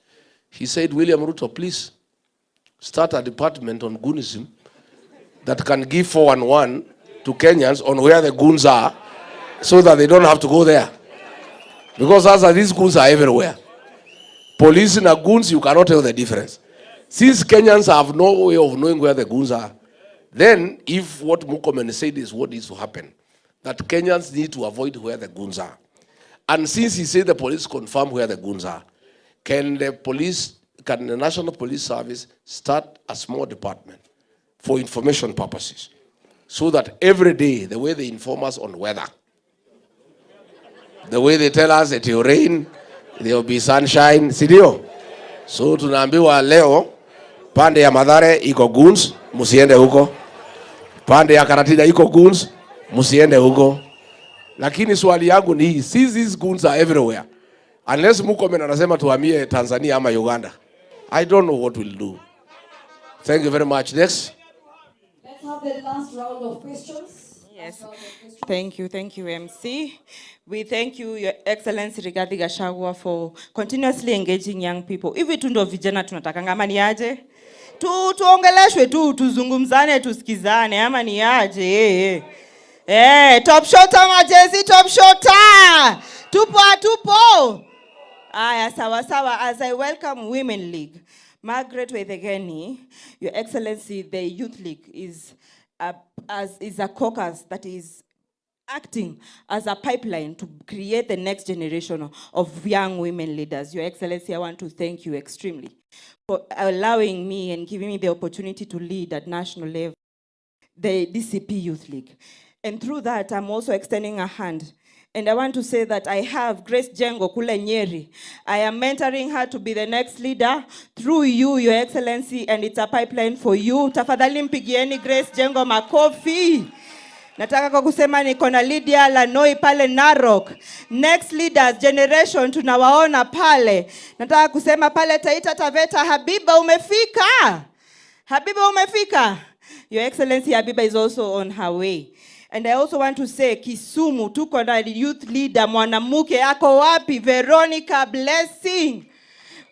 He said, William Ruto, please start a department on goonism that can give 411 to Kenyans on where the goons are, so that they don't have to go there. Because as these goons are everywhere. Police and goons, you cannot tell the difference. Since Kenyans have no way of knowing where the goons are, then if what Mukomen said is what needs to happen, that Kenyans need to avoid where the goons are. And since he said the police confirm where the goons are, can the National Police Service start a small department for information purposes, so that every day, the way they inform us on weather, the way they tell us it will rain, there will be sunshine, sidio? So tunaambiwa leo, pande ya Mathare iko goons, musiende huko. Pande ya Karatina iko goons, musiende huko. Lakini swali yangu ni, since these goons are everywhere, unless Mukomen anasema tuhamie Tanzania ama Uganda, I don't know what we'll do. Thank you very much. Next. Let's have the last round of questions. Yes. Thank you, MC. We thank you, Your Excellency Rigathi Gachagua, for continuously engaging young people. Hivi tu ndo vijana tunatakanga, ama ni aje? Tuongeleshwe tu, tuzungumzane, tusikizane, ama ni aje? Top shota majezi, top shota! Tupo! Aya, sawa. As I welcome Women League, Margaret Wethegeni, Your Excellency, the Youth League is a caucus that is acting as a pipeline to create the next generation of young women leaders. Your Excellency, I want to thank you extremely for allowing me and giving me the opportunity to lead at national level the DCP Youth League. And through that, I'm also extending a hand. And I want to say that I have Grace Jengo kule Nyeri. I am mentoring her to be the next leader through you, Your Excellency, and it's a pipeline for you. Tafadhali mpigieni Grace Jengo makofi. Nataka kwa kusema niko na Lydia Lanoi pale Narok. Next leaders generation tunawaona pale. Nataka kusema pale Taita Taveta, Habiba umefika. Your Excellency, Habiba is also on her way. And I also want to say, Kisumu, tuko na youth leader, mwanamuke ako wapi? Veronica Blessing.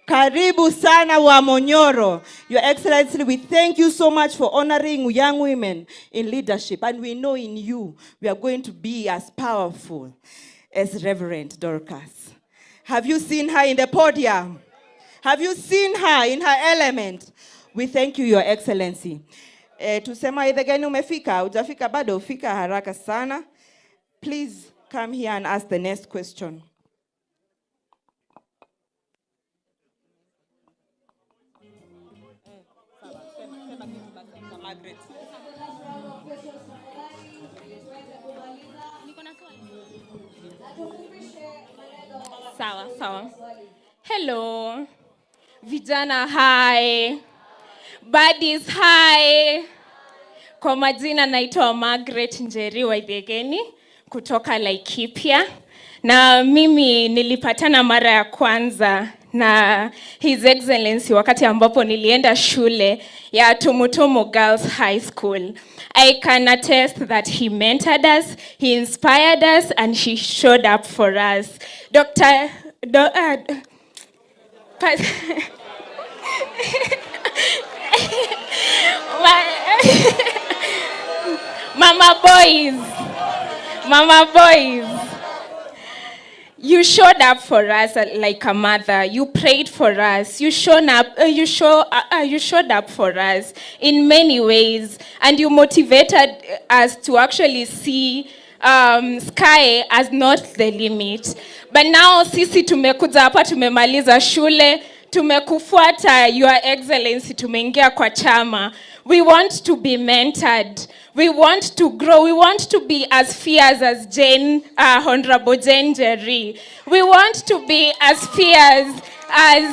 Karibu sana Wamunyoro. Your Excellency, we thank you so much for honoring young women in leadership. And we know in you, we are going to be as powerful as Reverend Dorcas. Have you seen her in the podium? Have you seen her in her element? We thank you, Your Excellency. Tusema Wethegeni umefika, ujafika bado, fika haraka sana. Please come here and ask the next question. Sawa, sawa. Hello. Vijana hi. Buddies hi. Kwa majina naitwa Margaret Njeri Waithegeni kutoka Laikipia. Na mimi nilipatana mara ya kwanza na His Excellency wakati ambapo nilienda shule ya Tumutumu Girls High School. I can attest that he mentored us, he inspired us, and he showed up for us. Mama boys, you showed up for us like a mother. You prayed for us. You showed up for us in many ways, and you motivated us to actually see sky as not the limit. But now sisi tumekuja hapa, tumemaliza shule, tumekufuata Your Excellency, tumeingia kwa chama. We want to be mentored. We want to grow. We want to be as fierce as Honorable Jane Njeri. We want to be as fierce as,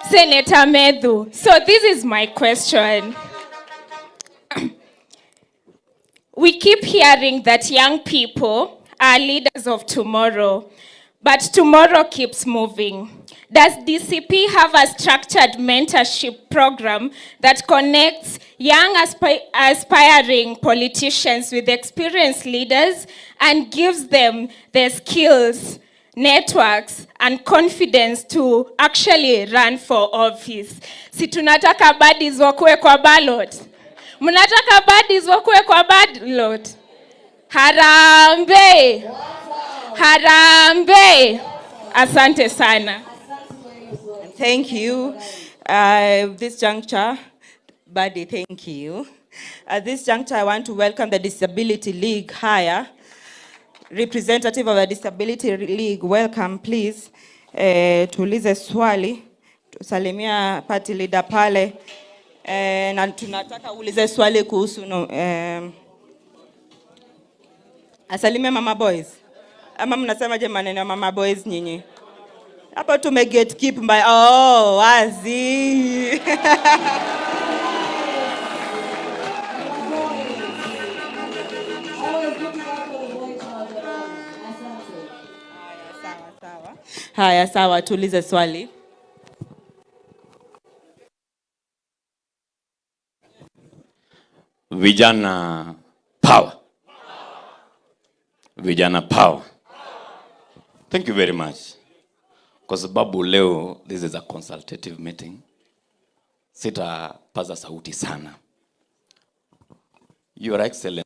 Senator Medhu. So this is my question. We keep hearing that young people are leaders of tomorrow, but tomorrow keeps moving. Does DCP have a structured mentorship program that connects young aspiring politicians with experienced leaders and gives them the skills, networks, and confidence to actually run for office? Si tunataka baddies wakuwe kwa ballot? Mnataka baddies wakuwe kwa ballot? Harambe! Harambe! Asante sana. Thank you. This juncture, Buddy, thank you. At this juncture, I want to welcome the Disability League higher. Representative of the Disability League, welcome, please. Tuulize swali, tusalimia party leader pale. Na tunataka ulize swali kuhusu asalimia mama boys. Ama mnasema je maneno ya mama boys nyinyi? Hapo tumeget keep by wazi. Haya sawa, tuulize swali. Vijana power. Vijana power. Thank you very much. Kwa sababu leo this is a consultative meeting, sitapaza sauti sana. Your Excellency,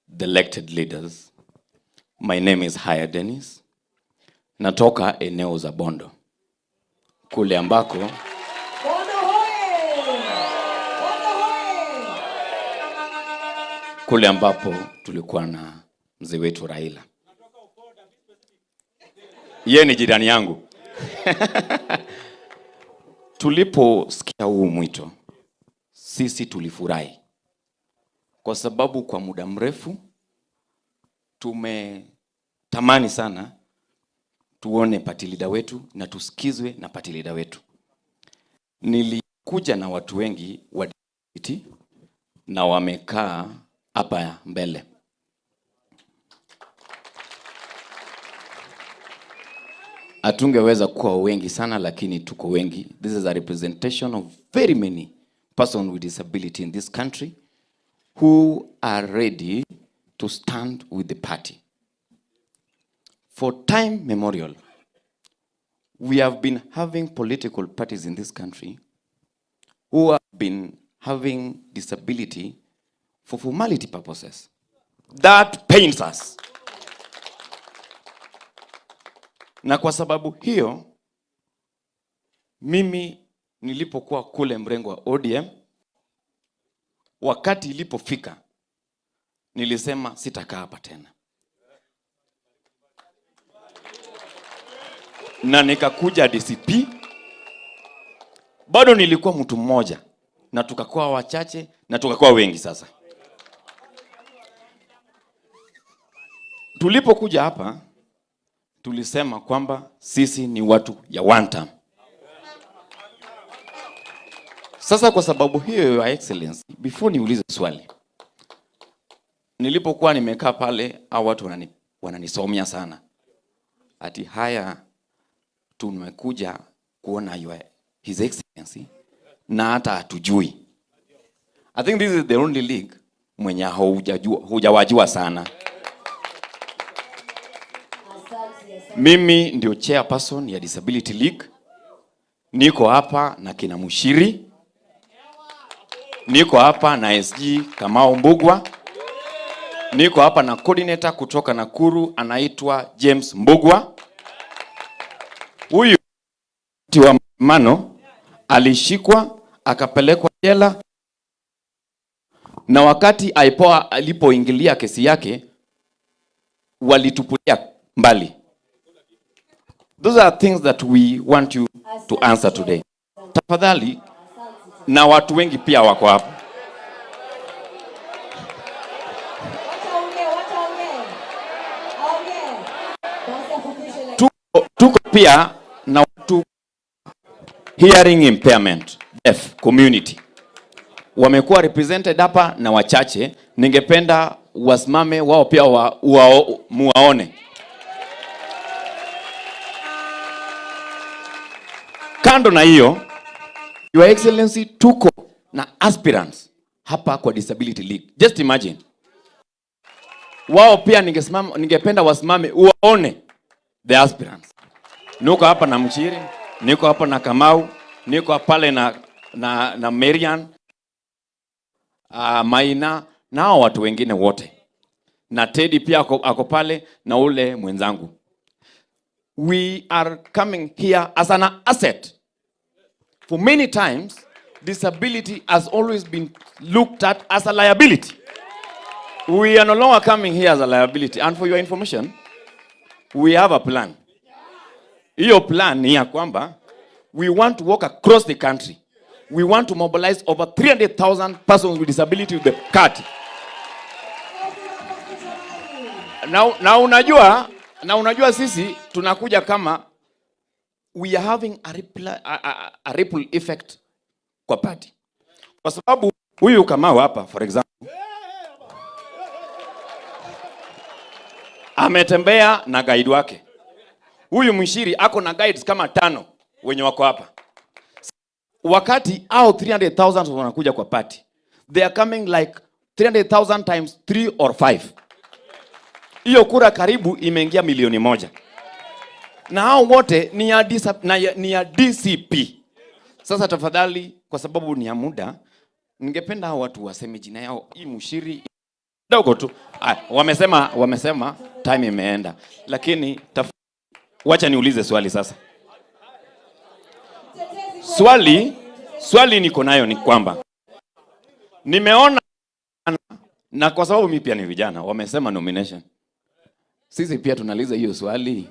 the elected leaders, my name is Haya Dennis. Natoka eneo za Bondo. Kule ambako kule ambapo tulikuwa na mzee wetu Raila. Yeye ni jirani yangu. Tuliposikia huu mwito, sisi tulifurahi. Kwa sababu kwa muda mrefu tumetamani sana tuone party leader wetu na tusikizwe na party leader wetu. Nilikuja na watu wengi wa DCP na wamekaa hapa mbele. Atungeweza kuwa wengi sana lakini tuko wengi. This is a representation of very many persons with disability in this country who are ready to stand with the party. For time memorial, we have been having political parties in this country who have been having disability for formality purposes. That pains us. Na kwa sababu hiyo, mimi nilipokuwa kule mrengo wa ODM, wakati ilipofika, nilisema sitakaa hapa tena. Na nikakuja DCP, bado nilikuwa mtu mmoja, na tukakuwa wachache, na tukakuwa wengi sasa. tulipokuja hapa tulisema kwamba sisi ni watu ya one term. Sasa kwa sababu hiyo, Your Excellency, before niulize swali, nilipokuwa nimekaa pale, hao watu wananisomea sana. Ati haya tumekuja kuona His Excellency na hata hatujui. I think this is the only league mwenye hujawajua sana. Mimi ndio chairperson ya Disability League. Niko hapa na kina Mushiri. Niko hapa na SG Kamau Mbugwa. Niko hapa na coordinator kutoka Nakuru anaitwa James Mbugwa. Huyu wa mano alishikwa akapelekwa jela, na wakati IPOA alipoingilia kesi yake walitupulia mbali. Those are things that we want you to answer today. Tafadhali, na watu wengi pia wako hapa. Tuko pia na watu hearing impairment, deaf community. Wamekuwa represented hapa na wachache. Ningependa wasimame wao pia muwaone. Kando na hiyo, Your Excellency, tuko na aspirants hapa kwa Disability League. Just imagine. Wao pia ningependa wasimame uwaone the aspirants. Niko hapa na Mchiri, niko hapa na Kamau, niko pale na Marian, Maina, na hao watu wengine wote. Na Teddy pia ako pale na ule mwenzangu. We are coming here as an asset. For many times, disability has always been looked at as a liability. We are no longer coming here as a liability. And for your information, we have a plan. Hiyo plan ni ya kwamba we want to walk across the country. We want to mobilize over 300,000 persons with disability with the card. Na unajua sisi tunakuja kama we are having a ripple effect kwa party. Kwa sababu huyu Kamau hapa, for example, ametembea na guide wake. Huyu Mshiri ako na guides kama 5 wenye wako hapa. Wakati au 300,000 wanakuja kwa party, they are coming like 300,000 times 3 or 5. Hiyo kura karibu imeingia 1,000,000. Na hao wote ni ya DCP. Sasa tafadhali, kwa sababu ni ya muda, ningependa hao watu waseme jina yao. Hii Mshiri dogo tu. Wamesema time imeenda. Lakini wacha niulize swali sasa. Swali niko nayo ni kwamba nimeona, na kwa sababu mimi pia ni vijana, wamesema nomination. Sisi pia tunaliza hiyo swali.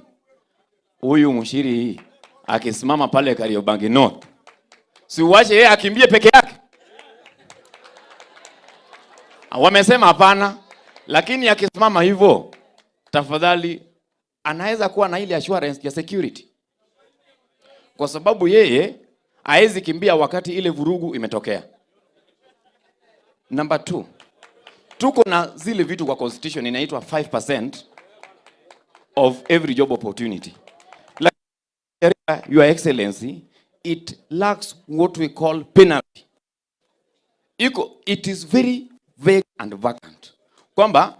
Huyu Mshiri akisimama pale Kariobangi North, si uache yeye akimbie peke yake? Wamesema hapana, lakini akisimama hivyo, tafadhali anaweza kuwa na ile assurance ya security. Kwa sababu yeye haezi kimbia wakati ile vurugu imetokea. Number 2, tuko na zile vitu kwa constitution inaitwa 5% of every job opportunity. Like, Your Excellency, it lacks what we call penalty. It is very vague and vacant. Kwamba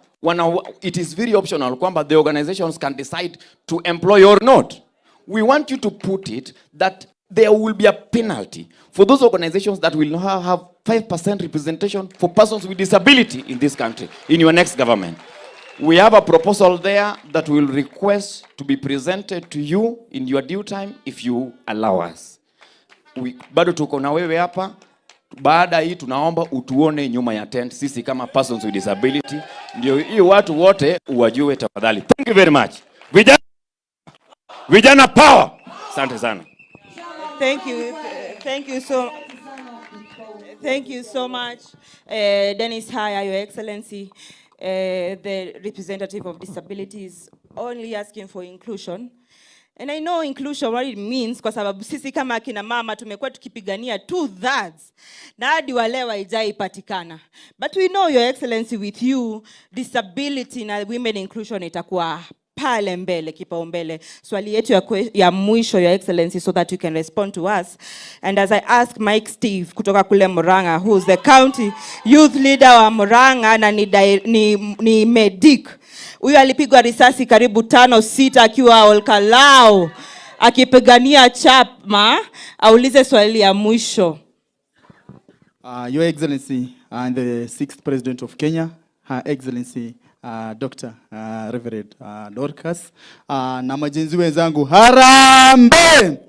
it is very optional kwamba the organizations can decide to employ or not. We want you to put it that there will be a penalty for those organizations that will not have 5% representation for persons with disability in this country, in your next government. We have a proposal there that will request to be presented to you in your due time if you allow us. Bado tuko na wewe hapa. Baada hii tunaomba utuone nyuma ya tent sisi kama persons with disability. Ndio hii watu wote uwajue tafadhali. Thank you very much. Vijana power. Asante sana. Thank you so much, Dennis Haya, Your Excellency. the representative of disability is only asking for inclusion. And I know inclusion what it means kwa sababu sisi kama akina mama tumekuwa tukipigania 2/3 na hadi wale haijaipatikana. But we know, Your Excellency, with you disability na women inclusion itakuwa pale mbele, kipaumbele. Swali yetu ya mwisho, Your Excellency, so that you can respond to us. And as I ask Mike Steve kutoka kule Murang'a, who is the county youth leader wa Murang'a na ni medic. Huyu alipigwa risasi karibu 5-6 akiwa Olkalao akipigania chama. Aulize swali ya mwisho. Your Excellency and the 6th President of Kenya, Her Excellency Dr. Reverend Dorcas, na majenzi wenzangu, harambe!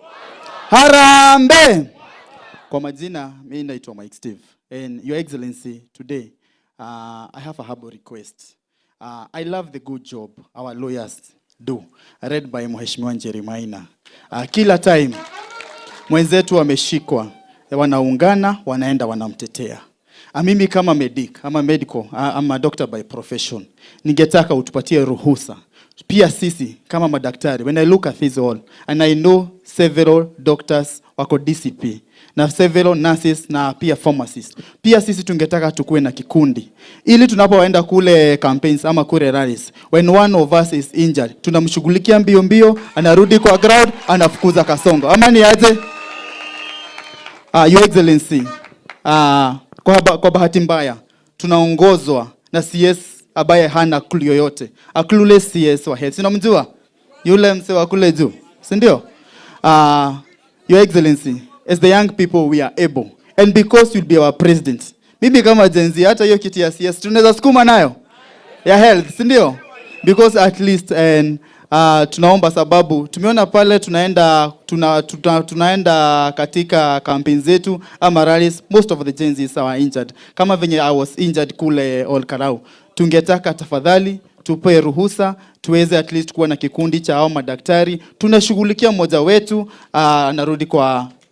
Harambe! Kwa majina, mimi naitwa Mike Steve. And Your Excellency, today, I have a humble request. I love the good job our lawyers do, read by Mheshimiwa Njeri Maina. Kila time, mwenzetu wameshikwa, wanaungana, wanaenda, wanamtetea. Mimi kama medic, I'm a doctor by profession. Ningetaka utupatie ruhusa. Pia sisi kama madaktari, when I look at this all, and I know several doctors wako DCP, na several nurses na pia pharmacists. Pia sisi tungetaka tukue na kikundi. Ili tunapoenda kule campaigns ama kule rallies, when one of us is injured, tunamshughulikia mbio mbio, anarudi kwa ground, anafukuza kasongo. Ama ni aje? Your Excellency, kwa bahati mbaya tunaongozwa na CS ambaye hana clue yoyote. A clueless CS wa health. Unamjua? Yule mse wa kule juu. Si ndio? Your Excellency, as the young people we are able, and because you'll be our president, mimi kama GenZ hata hiyo kiti ya CS tunaweza sukuma nayo ya health, si ndio? Because at least tunaomba sababu tumeona pale tunaenda katika campaign zetu ama rallies, most of the GenZs are injured. Kama venye I was injured kule Olkarau, tungetaka tafadhali tupe ruhusa tuweze at least kuwa na kikundi cha hao madaktari, tunashughulikia mmoja wetu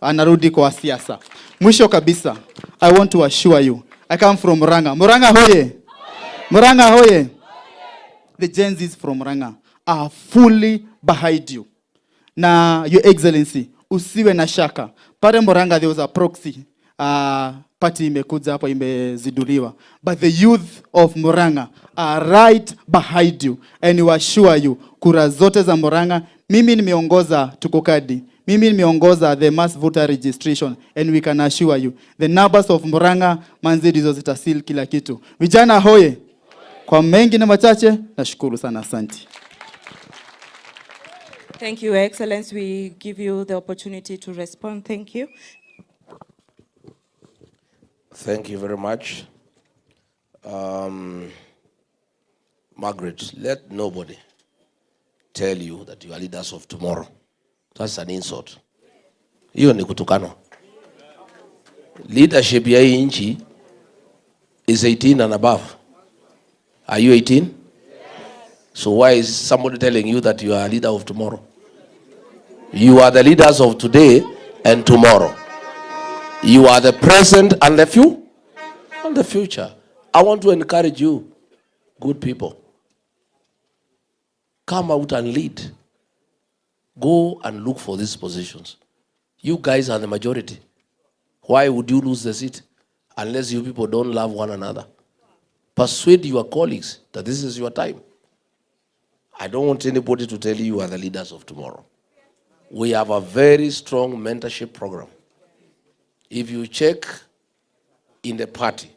anarudi kwa siasa. Mwisho kabisa, I want to assure you, I come from Murang'a. Murang'a hoye! Murang'a hoye! The GenZs from Murang'a are fully behind you. Na Your Excellency, usiwe na shaka. Pare Murang'a there was a proxy party imekuja hapo imeziduliwa. But the youth of Murang'a are right behind you. And we assure you, kura zote za Murang'a, mimi nimeongoza tukokadi. Mimi nimeongoza the mass voter registration. And we can assure you, the numbers of Murang'a, manzi dizo zitasil kila kitu. Vijana hoye! Kwa mengi na machache, nashukuru sana, asante. Thank you, Excellency. We give you the opportunity to respond. Thank you. Thank you very much. Margaret, let nobody tell you that you are leaders of tomorrow. That's an insult. Hiyo ni kutukano. Leadership ya hii nchi is 18 and above. Are you 18? Yes. So why is somebody telling you that you are a leader of tomorrow? You are the leaders of today and tomorrow. You are the present and the future. I want to encourage you, good people. Come out and lead. Go and look for these positions. You guys are the majority. Why would you lose the seat? Unless you people don't love one another. Persuade your colleagues that this is your time. I don't want anybody to tell you are the leaders of tomorrow. We have a very strong mentorship program. If you check in the party,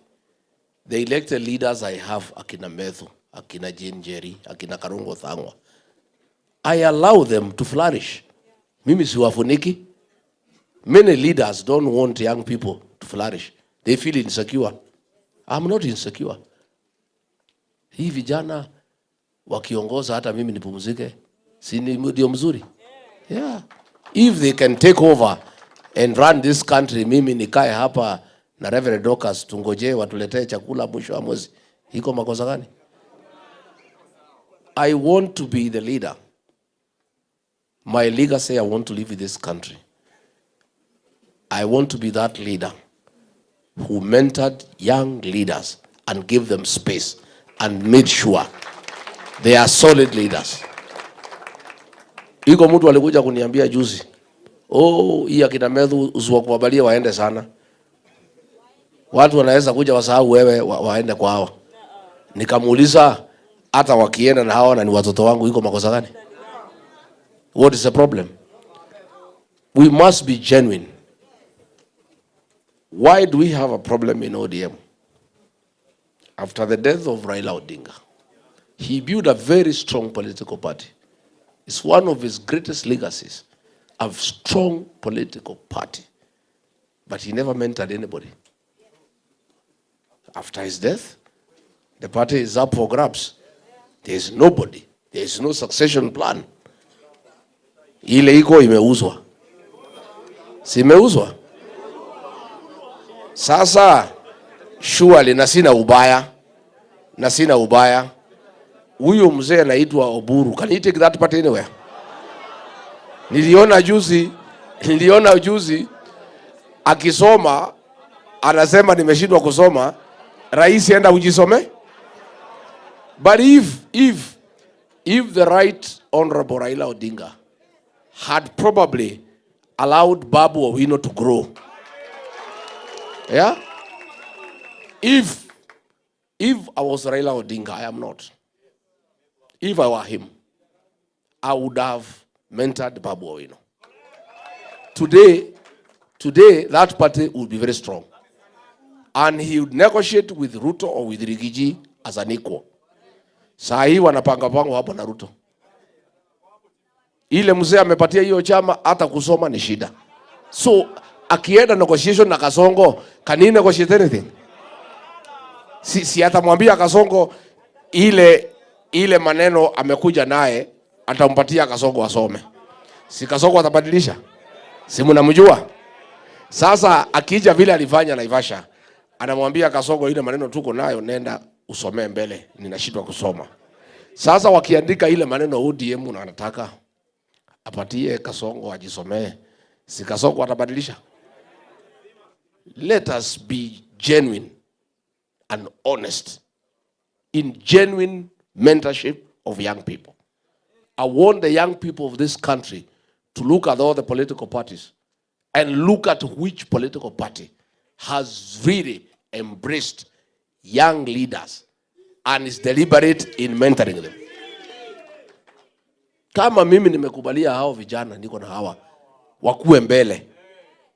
the elected leaders I have, akina Methu, akina Njeri, akina Karungo Thangwa, I allow them to flourish. Mimi siwafuniki. Many leaders don't want young people to flourish. They feel insecure. I'm not insecure. Hii vijana wakiongoza hata mimi nipumzike, si ndio mzuri? Yeah. If they can take over and run this country, mimi nikae hapa na Reverend Dorcas tungoje watuletee chakula mwisho wa mwezi, iko makosa gani? I want to be the leader. My legacy, I want to live in this country. I want to be that leader who mentored young leaders and gave them space and made sure they are solid leaders. Iko mtu alikuja kuniambia juzi, hii akina Medhu usiwakubalia waende sana. Watu wanaweza kuja wasahau wewe waende kwa hawa. Nikamuuliza hata wakienda na hawa na ni watoto wangu iko makosa gani? What is the problem? We must be genuine. Why do we have a problem in ODM? After the death of Raila Odinga, he built a very strong political party. It's one of his greatest legacies, a strong political party. But he never mentored anybody. After his death, the party is up for grabs. There is nobody. There is no succession plan. Ile iko imeuzwa. Si imeuzwa? Sasa, surely na sina ubaya. Huyo mzee anaitwa Oburu. Can he take that party anywhere? Niliona juzi akisoma anasema nimeshindwa kusoma, rais enda ujisome. But if the right honorable Raila Odinga had probably allowed Babu Owino to grow, yeah? If I was Raila Odinga, I am not. If I were him, I would have mentored Babu Owino. Today, that party would be very strong. And he would negotiate with Ruto or with Rigathi as an equal. Saa hii wanapanga hapo na Ruto. Ile mzee amepatia hiyo chama hata kusoma ni shida. So, akienda negotiation na Kasongo, can he negotiate anything? Si atamwambia Kasongo ile maneno amekuja naye atampatia Kasongo asome. Si Kasongo atabadilisha? Si mnamjua? Sasa akija vile alifanya Naivasha, anamwambia Kasongo ile maneno tuko nayo nenda usomee mbele, ninashindwa kusoma. Sasa wakiandika ile maneno ODM na anataka apatie Kasongo ajisomee, si Kasongo atabadilisha? Let us be genuine and honest in genuine mentorship of young people. I want the young people of this country to look at all the political parties and look at which political party has really embraced young leaders and is deliberate in mentoring them. Kama mimi nimekubalia hao vijana niko na hawa wakuwe mbele,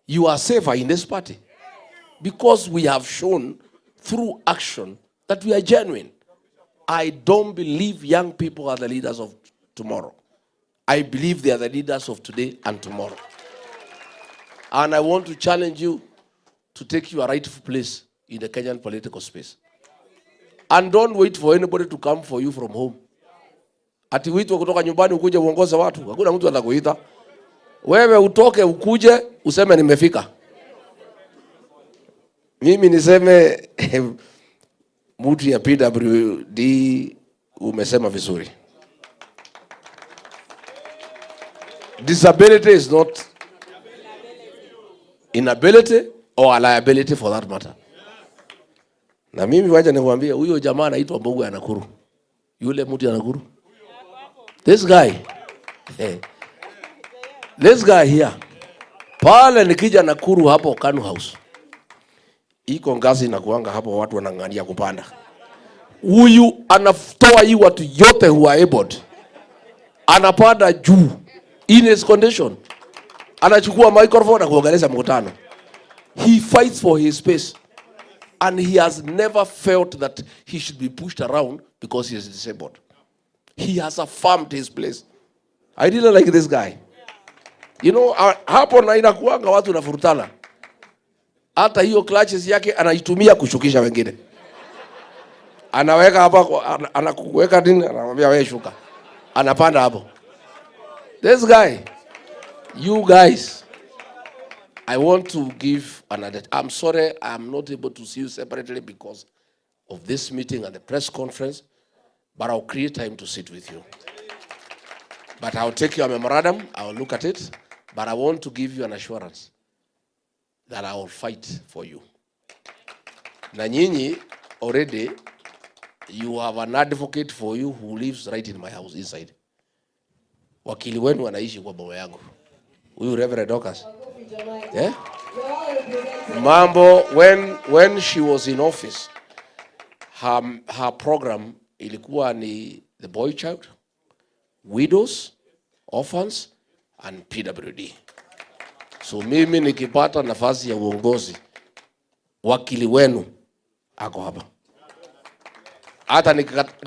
you are safer in this party because we have shown through action that we are genuine. I don't believe young people are the leaders of tomorrow. I believe they are the leaders of today and tomorrow. And I want to challenge you to take your rightful place in the Kenyan political space. And don't wait for anybody to come for you from home. Ati uitwe kutoka nyumbani ukuje uongoze watu. Hakuna mtu atakuita. Wewe utoke ukuje useme nimefika. Mimi niseme mtu ya PWD umesema vizuri. Disability is not inability or a liability for that matter. Na mimi wacha nikwambie huyo jamaa anaitwa Mbogo ya Nakuru. Yule mtu ya Nakuru. This guy here. Pale nikija Nakuru hapo Kanu House. Iko ngazi na kuanga hapo watu wanang'ania kupanda. Huyu anatoa hii watu yote who are able. Anapanda juu in his condition. Anachukua microphone na kuongelesha mkutano. He fights for his space. And he has never felt that he should be pushed around because he is disabled. He has affirmed his place. I really like this guy. You know, hapo na inakuanga watu na furutana. Hata hiyo clutches yake anaitumia kushukisha wengine. Anaweka hapa, anakuweka nini, anamwambia wewe shuka. Anapanda hapo. This guy, you guys, I want to give another. I'm sorry I'm not able to see you separately because of this meeting and the press conference, but I'll create time to sit with you. But I'll take your memorandum, I'll look at it, but I want to give you an assurance that I will fight for you. Na nyinyi already you have an advocate for you who lives right in my house inside. Wakili wenu anaishi kwa boma yangu. Huyu Reverend Dorcas. Yeah? Mambo, when she was in office, her program ilikuwa ni the boy child, widows, orphans, and PWD. So mimi nikipata nafasi ya uongozi, wakili wenu ako hapa. Hata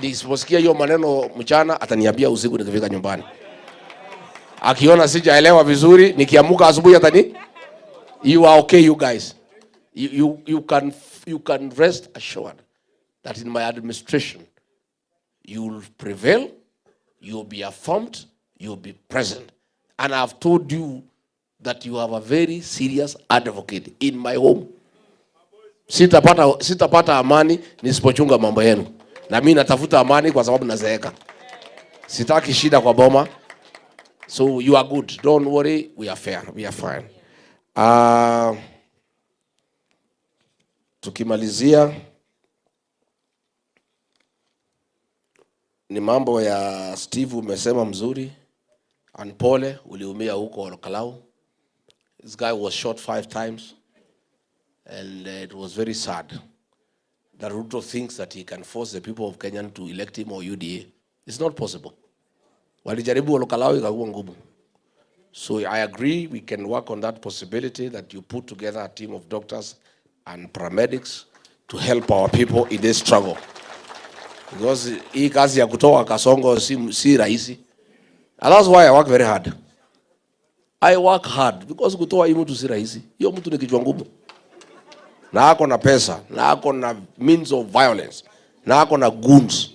nisiposikia hiyo maneno mchana, ataniambia usiku nikifika nyumbani. Akiona sijaelewa vizuri, nikiamuka asubuhi atani, you are okay, you guys. You can rest assured that in my administration, you will prevail, you will be affirmed, you will be present. And I have told you that you have a very serious advocate in my home. Sitapata amani nisipochunga mambo yenu. Na mimi natafuta amani kwa sababu nazeeka. Sitaki shida kwa boma. So you are good. Don't worry. We are fair. We are fine. Tukimalizia ni mambo ya Steve umesema mzuri. Anpole uliumia huko Olokalau. This guy was shot 5 times. And it was very sad that Ruto thinks that he can force the people of Kenya to elect him or UDA. It's not possible. Walijaribu Olokalau ikakuwa ngumu. So I agree we can work on that possibility that you put together a team of doctors and paramedics to help our people in this struggle. Because hii kazi ya kutoa Kasongo si rahisi. And that's why I work very hard. I work hard because kutoa hii mtu si rahisi. Hiyo mtu ni kichwa ngumu. Na ako na pesa, na ako na means of violence, na ako na goons.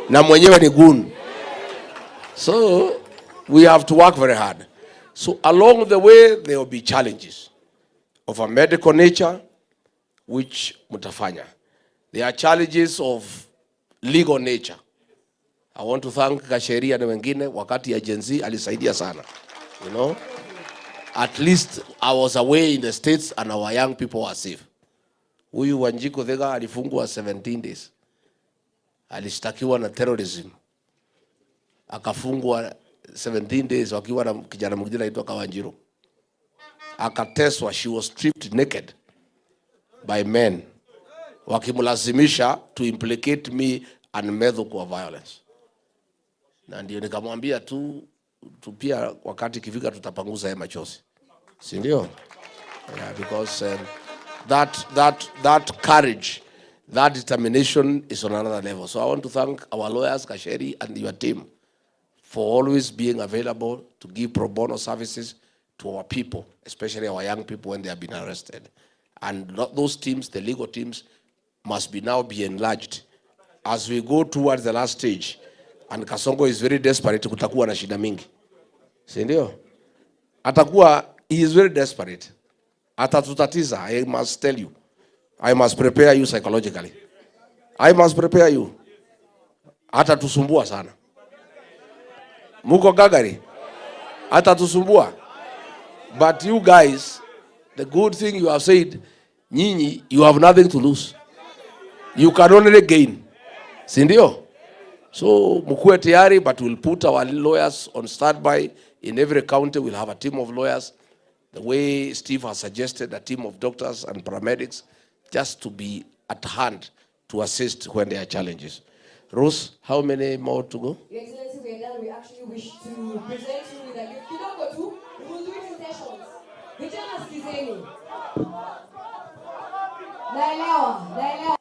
Na mwenyewe ni goon. So we have to work very hard. So along the way there will be challenges of a medical nature which mutafanya. There are challenges of legal nature. I want to thank Kasheria na wengine wakati ya GenZ alisaidia sana. You know? At least I was away in the States and our young people were safe. Huyu Wanjiko Thega alifungwa 17 days. Alishtakiwa na terrorism. Akafungwa 17 days wakiwa na kijana mwingine anaitwa Kawanjiro. Akateswa, she was stripped naked by men. Wakimlazimisha to implicate me and meddle kwa violence. Na ndio nikamwambia tu pia wakati kifika tutapanguza haya machozi. Si ndio? Yeah, because that courage, that determination is on another level. So I want to thank our lawyers, Kasheri, and your team for always being available to give pro bono services to our people, especially our young people when they have been arrested. And those teams, the legal teams, must now be enlarged. As we go towards the last stage, and Kasongo is very desperate, kutakuwa na shida mingi. Si ndio? He is very desperate. Atatutatiza, I must tell you. I must prepare you psychologically. I must prepare you. Atatusumbua sana. Muko gagari. Atatusumbua. But you guys, the good thing you have said, nyinyi, you have nothing to lose. You can only gain. Si ndio? So mkuwe tayari, but we'll put our lawyers on standby. In every county we'll have a team of lawyers. The way Steve has suggested, a team of doctors and paramedics, just to be at hand to assist when there are challenges. Rose, how many more to go? Your Excellency, we are done. We actually wish to present you with a gift. Kidogo tu, we will do it in sessions. Vijana sikizeni. Naelewa.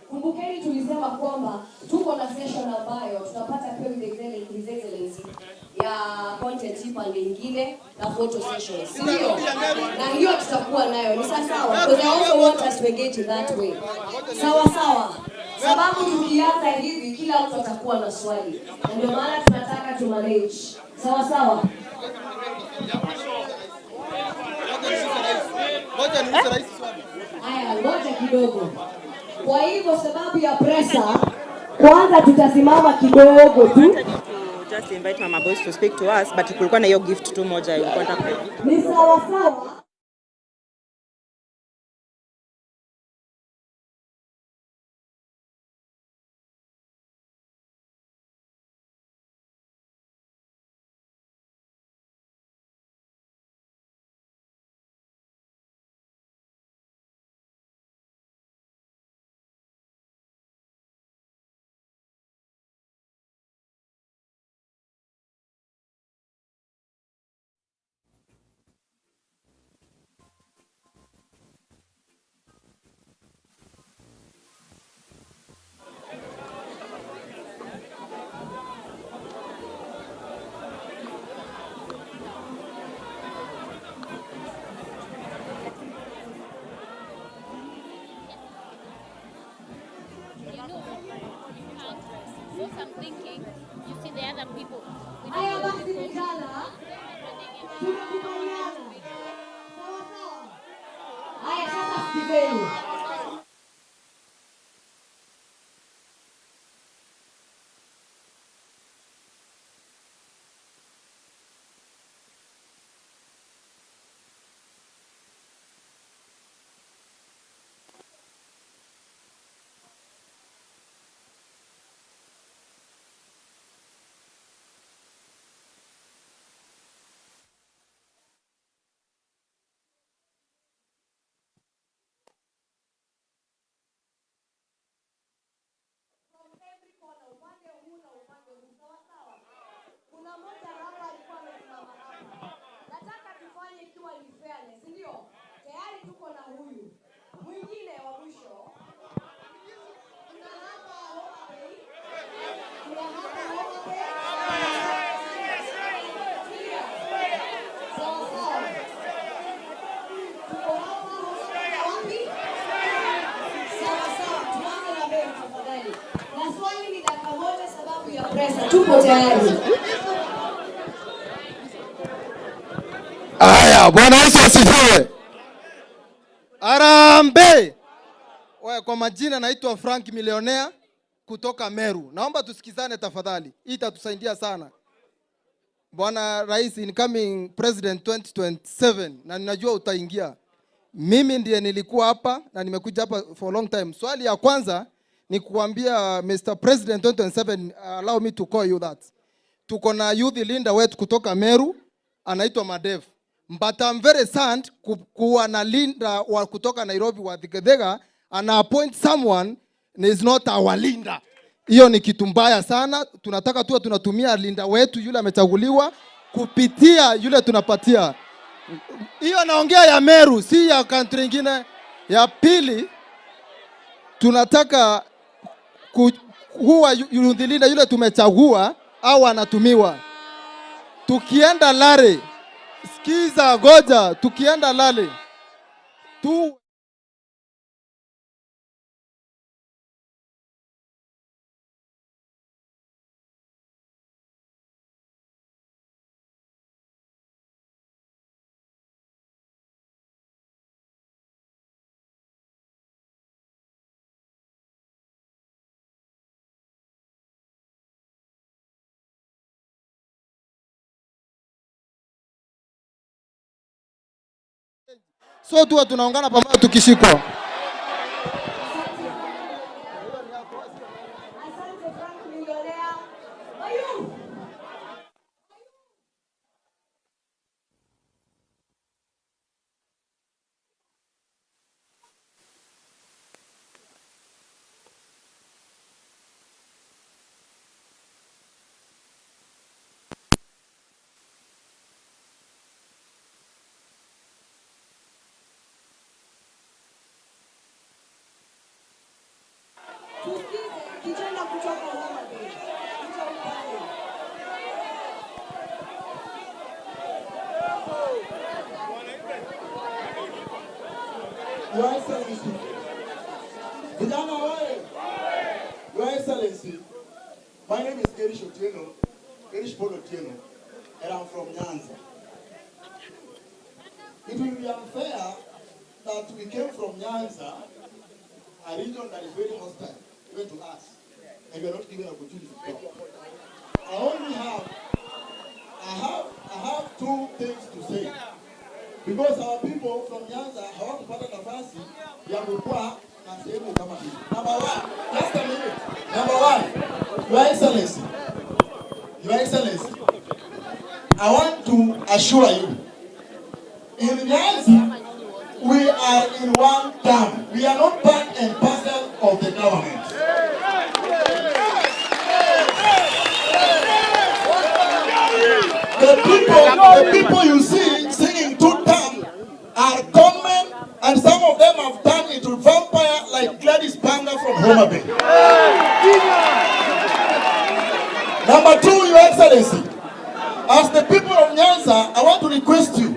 Kumbukeni tulisema kwamba tuko na session ambayo tunapata pia His Excellency ya content pande nyingine na photo sessions. Ndio. Na hiyo tutakuwa nayo. Ni sawa. Because I also want us to engage in that way. Sawa. Sababu tukianza hivi kila mtu atakuwa na swali. Na ndio maana tunataka tu manage. Sawa. Ngoja kidogo. Kwa hivyo sababu ya presa Kwanza tutasimama kidogo tu. To just invite Mama Boys to speak to us, but kulikuwa na hiyo gift tu moja ilikuwa nataka. Ni sawa sawa. Haya basi vijana. Tunakubaliana. Sawa sawa. Haya sasa sikizeni. Kuna mmoja hapa alikuwa amesimama hapa. Nataka tufanye ikiwa ni fairness, ndio? Tayari tuko na huyu. Mwingine wa mwisho. Kuna hapa Homa Bay. Kuna hapa Homa Bay. Sawa sawa. Tuko hapa wapi? Sawa sawa. Tuanze na mbele tafadhali. Na swali ni dakika moja sababu ya presa. Tupo tayari. Aya, Bwana Yesu asifiwe. Arambe. Kwa majina naitwa Frank Millionaire kutoka Meru. Naomba tusikizane tafadhali. Hii itatusaidia sana. Bwana Rais, incoming President 2027, na ninajua utaingia. Mimi ndiye nilikuwa hapa na nimekuja hapa for a long time. Swali ya kwanza ni kuambia Mr. President 2027, allow me to call you that. Tuko na youth leader wetu kutoka Meru, anaitwa Madev. But I'm very sad kuwa na linda wa kutoka Nairobi wa Rigathi ana appoint someone is not our linda. Hiyo ni kitu mbaya sana. Tunataka tuwe tunatumia linda wetu yule amechaguliwa kupitia yule tunapatia. Hiyo naongea ya Meru, si ya country nyingine. Ya pili, tunataka huwa linda yule tumechagua au anatumiwa. Tukienda Lare, sikiza goja, tukienda Lale tu so tuwa tunaungana pamoja tukishikwa. Asante Frank Millionaire. Bayu. Kijana kutoka Homa Bay. Your Excellency. Vijana wewe. Your Excellency. My name is Gerish Polo Otieno, and I'm from Nyanza. It will be unfair that we came from Nyanza, a region that is very hostile even to us, and we are not given opportunity to talk. I have two things to say. Because our people from Nyanza hawakupata nafasi ya kukuwa na sehemu kama hii. Number one, just a minute. Number one, Your Excellency, I want to assure you, in Nyanza, we are in one term. We are not part and parcel of the government. The people you see singing two term are common, and some of them have turned into vampire like Gladys Panga from Homa Bay. Number two, Your Excellency, as the people of Nyanza, I want to request you,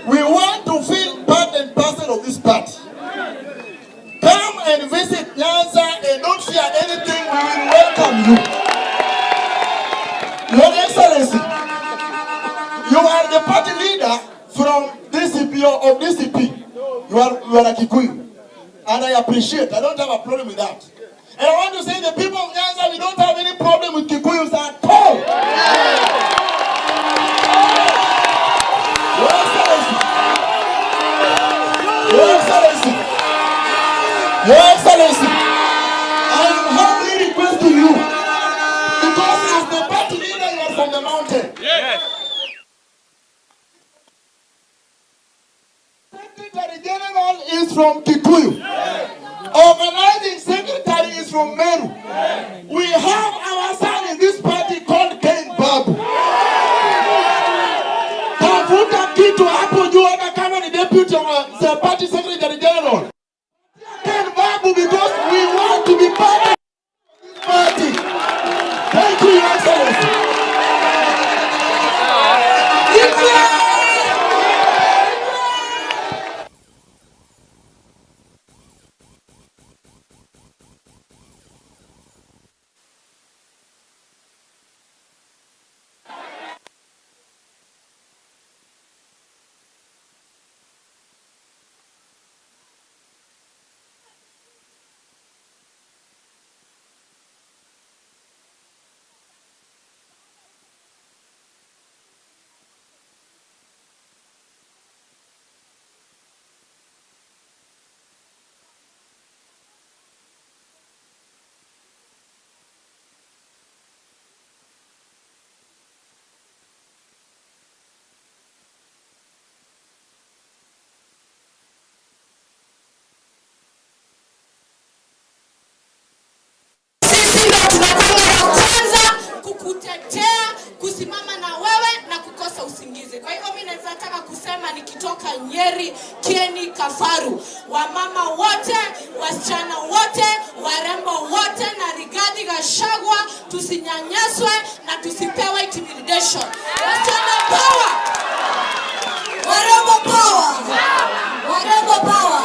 we want to feel part and parcel of this party. Come and visit Nyanza and don't fear anything, we will welcome you. Your Excellency, you are the party leader from DCP or DCP. You are a Kikuyu. And I appreciate, I don't have a problem with that. And I want to say the people of Nyanza, we don't have any problem with Kikuyus at all. Your Excellency, I am humbly requesting you, because as the party leader, you are from the mountain. Yes. Secretary General is from Kikuyu. Organizing secretary is from Meru. We have our son in this party called Ken Babu. Tafuta kitu hapo juu hata kama ni deputy of the party secretary general. Ken Babu, because we want to be part of this party. Thank you, Your Excellency. Kusimama na wewe na kukosa usingizi. Kwa hivyo mimi nataka kusema nikitoka Nyeri, Kieni, Kafaru, wamama wote, wasichana wote, warembo wote na Rigathi Gachagua, tusinyanyaswe na tusipewe intimidation. Wasichana power! Warembo power! Warembo power!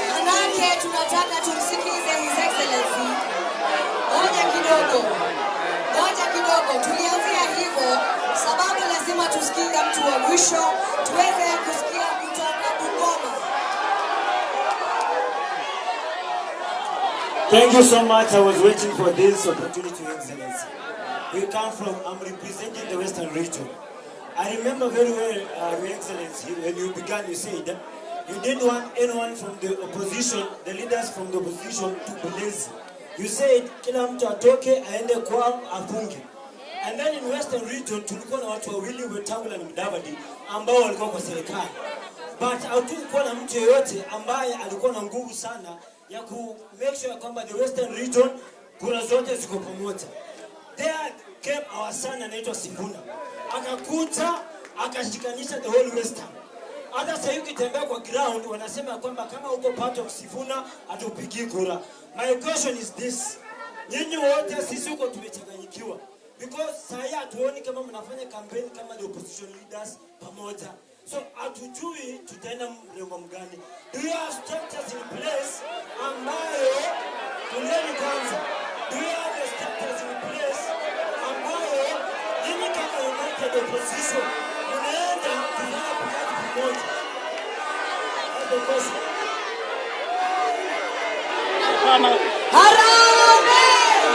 Manake tunataka tumsikize His Excellency. Ngoja kidogo, tulianzia hivyo sababu lazima tusikie mtu wa mwisho, tuweze kusikia kutoka Bungoma. Thank you so much. I was waiting for this opportunity, Your Excellency. I'm representing the Western region. I remember very well, Your Excellency, when you began, you said you didn't want anyone from the opposition, the leaders from the opposition to be lazy. You said kila mtu atoke aende kwao afunge. And then in Western region tulikuwa na watu wawili, Wetangula na Mudavadi, ambao walikuwa kwa serikali. But hatukuwa na mtu yeyote ambaye alikuwa na nguvu sana ya ku make sure kwamba the Western region kura zote ziko pamoja. There came our son anaitwa Sifuna. Akakuta akashikanisha the whole Western. Hata sasa hivi ukitembea kwa ground wanasema kwamba kama uko part of Sifuna atupigi kura. My question is this. Nyinyi wote sisi uko tumechanganyikiwa. Because sasa hatuoni kama mnafanya campaign kama the opposition leaders pamoja. So hatujui tutaenda mrengo mgani. Do you have structures in place ambayo tulieni kwanza? Do you have the structures in place ambayo nyinyi kama united opposition mnaenda kufanya kazi pamoja? That's the question. Harambee!